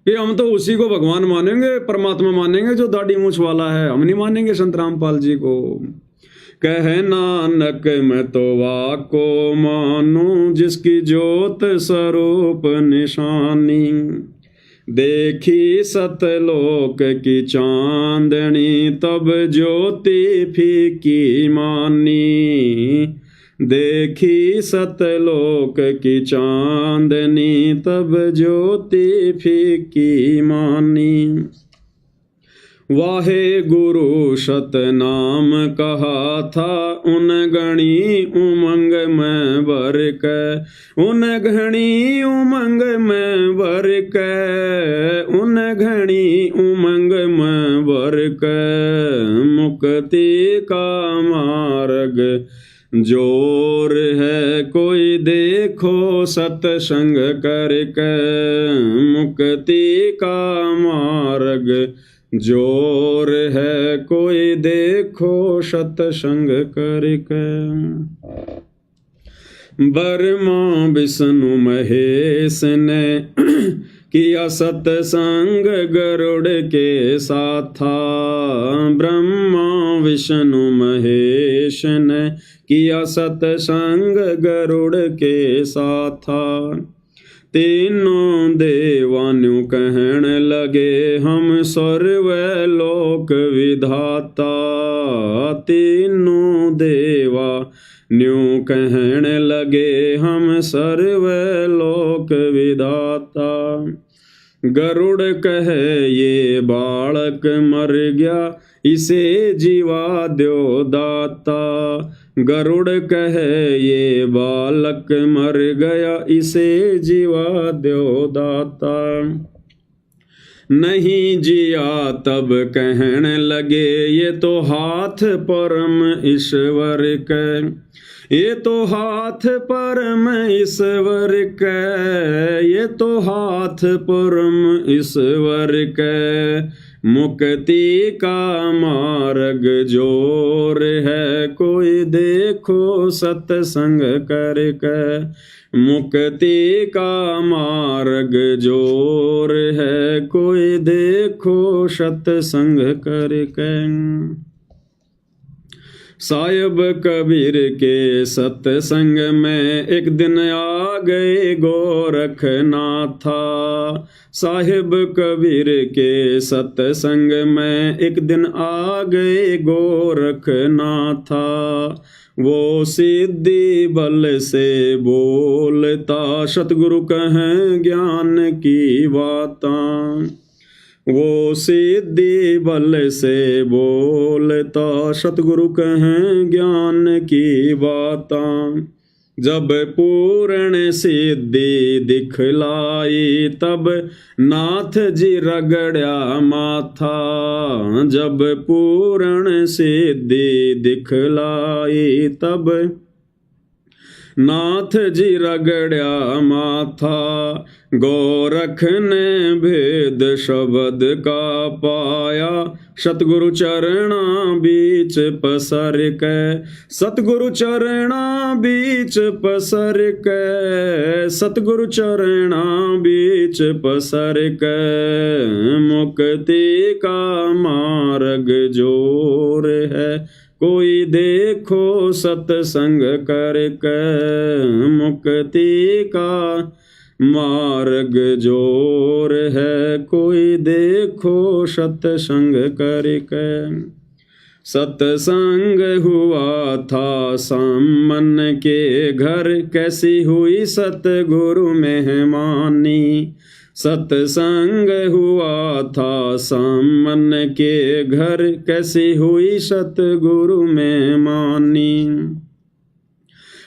कि हम तो उसी को भगवान मानेंगे, परमात्मा मानेंगे जो दाढ़ी मूछ वाला है, हम नहीं मानेंगे संत रामपाल जी को। कह नानक मैं तो वाको मानूं, जिसकी ज्योत स्वरूप निशानी। देखी सतलोक की चांदनी, तब ज्योति फीकी मानी। देखी सतलोक की चांदनी, तब ज्योति फीकी मानी। वाहे गुरु सतनाम कहा था, उन गणी उमंग में भर के। उन घणी उमंग में भर के, उन घणी उमंग में भर के। मुक्ति का मार्ग जोर है, कोई देखो सत्संग करके। मुक्ति का मार्ग जोर है, कोई देखो सत्संग करके। ब्रह्मा विष्णु महेश ने किया सत्संग गरुड़ के साथा। ब्रह्मा विष्णु महेश ने किया सत्संग गरुड़ के साथा। तीनों देवान्यु कहन लगे, हम सर्वलोक विधाता। तीनों देवा न्यू कहन लगे, हम सर्वलोक विधाता। गरुड़ कहे ये बालक मर गया, इसे जीवा द्यो दाता। गरुड़ कहे ये बालक मर गया, इसे जीवा द्यो दाता। नहीं जिया तब कहन लगे, ये तो हाथ परम ईश्वर के। ये तो हाथ परम ईश्वर के, ये तो हाथ परम ईश्वर के। मुक्ति का मार्ग जोर है, कोई देखो सत्संग करके। मुक्ति का मार्ग जोर है, कोई देखो सत्संग करके। साहिब कबीर के सत्संग में एक दिन आ गए गोरखनाथा। साहिब कबीर के सत्संग में एक दिन आ गए गोरखनाथा। वो सिद्धि बल से बोलता, सतगुरु कहें ज्ञान की बातां। वो सिद्धि बल से बोलता, सतगुरु कहें ज्ञान की बातां। जब पूर्ण सिद्धि दिखलाई तब नाथ जी रगड़या माथा। जब पूर्ण सिद्धि दिखलाई तब नाथ जी रगड़या माथा। गोरख ने भेद शब्द का पाया सतगुरु चरणा बीच पसर के। सतगुरु चरणा बीच पसर के। सतगुरु चरणा बीच पसर के। मुक्ति का मार्ग जोर है कोई देखो सत्संग करके। मुक्ति का मार्ग जोर है कोई देखो सत्संग करके। सत्संग हुआ था सामन के घर कैसी हुई सतगुरु मेहमानी। सत्संग हुआ था सामन के घर कैसी हुई सतगुरु मेहमानी।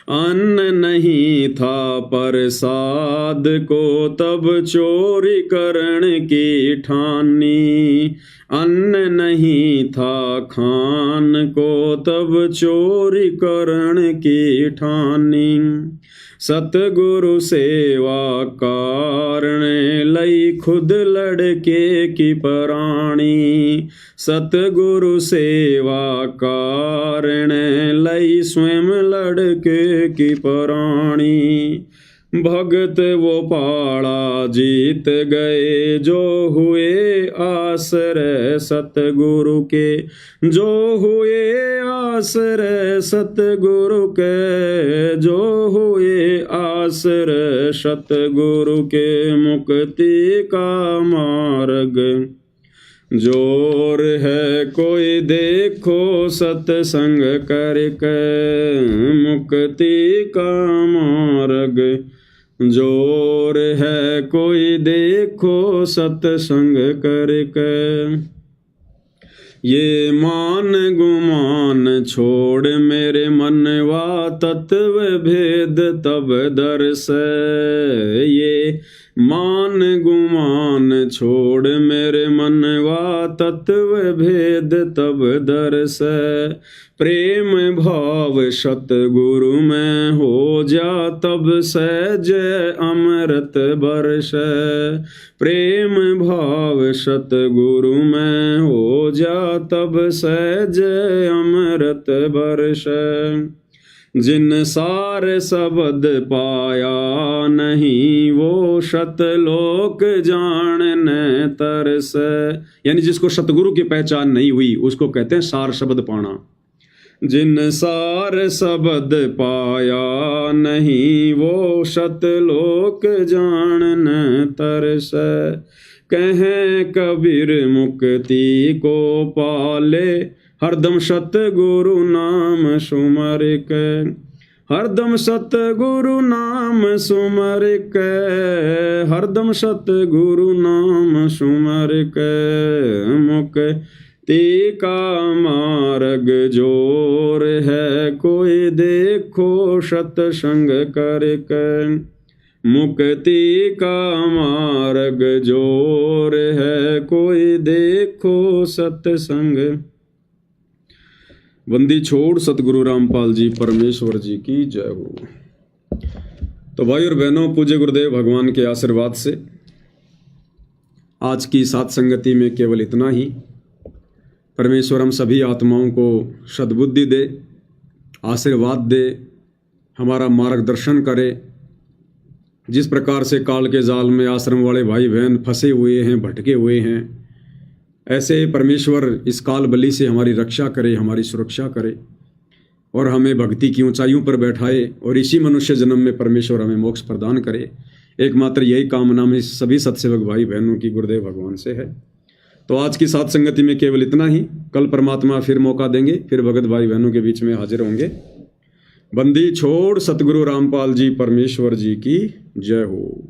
अन्न नहीं था प्रसाद को तब चोरी करण की ठानी। अन्न नहीं था खान को तब चोरी करण की ठानी। सतगुरु सेवा कारण लई खुद लड़के की प्राणी। सतगुरु सेवा कारण लई स्वयं लड़के की प्राणी। भगत वो पाड़ा जीत गए जो हुए आश्रय सतगुरु के। जो हुए आश्रय सतगुरु के। जो हुए आश्रय सतगुरु के। मुक्ति का मार्ग जोर है कोई देखो सत्संग करके। मुक्ति का मार्ग जोर है कोई देखो सत्संग करके। ये मान गुमान छोड़ मेरे मनवा तत्व भेद तब दर्श। ये मान गुमान छोड़ मेरे मनवा तत्व भेद तब दर्श। प्रेम भाव सतगुरु में हो जा तब सहज अमृत बरस। प्रेम भाव सतगुरु में हो जा तब सहज अमृत बरस। जिन सार शब्द पाया नहीं वो सतलोक जानने तरस। यानी जिसको सतगुरु की पहचान नहीं हुई उसको कहते हैं सार शब्द पाना। जिन सार शब्द पाया नहीं वो सतलोक जानने तरस। कहें कबीर मुक्ति को पाले हरदम सतगुरु नाम सुमर के। हरदम सतगुरु नाम सुमर के। हरदम सतगुरु नाम सुमर के। मुक्ति का मार्ग जोर है कोई देखो सत्संग करके। मुक्ति का मार्ग जोर है कोई देखो सत्संग। बंदी छोड़ सतगुरु रामपाल जी परमेश्वर जी की जय हो। तो भाई और बहनों, पूज्य गुरुदेव भगवान के आशीर्वाद से आज की सात संगति में केवल इतना ही। परमेश्वर हम सभी आत्माओं को सद्बुद्धि दे, आशीर्वाद दे, हमारा मार्गदर्शन करे। जिस प्रकार से काल के जाल में आश्रम वाले भाई बहन फंसे हुए हैं, भटके हुए हैं, ऐसे परमेश्वर इस काल बली से हमारी रक्षा करे, हमारी सुरक्षा करे और हमें भक्ति की ऊंचाइयों पर बैठाए और इसी मनुष्य जन्म में परमेश्वर हमें मोक्ष प्रदान करे। एकमात्र यही कामना में सभी सत्सेवक भाई बहनों की गुरुदेव भगवान से है। तो आज की सात संगति में केवल इतना ही। कल परमात्मा फिर मौका देंगे, फिर भगत भाई बहनों के बीच में हाजिर होंगे। बंदी छोड़ सतगुरु रामपाल जी परमेश्वर जी की जय हो।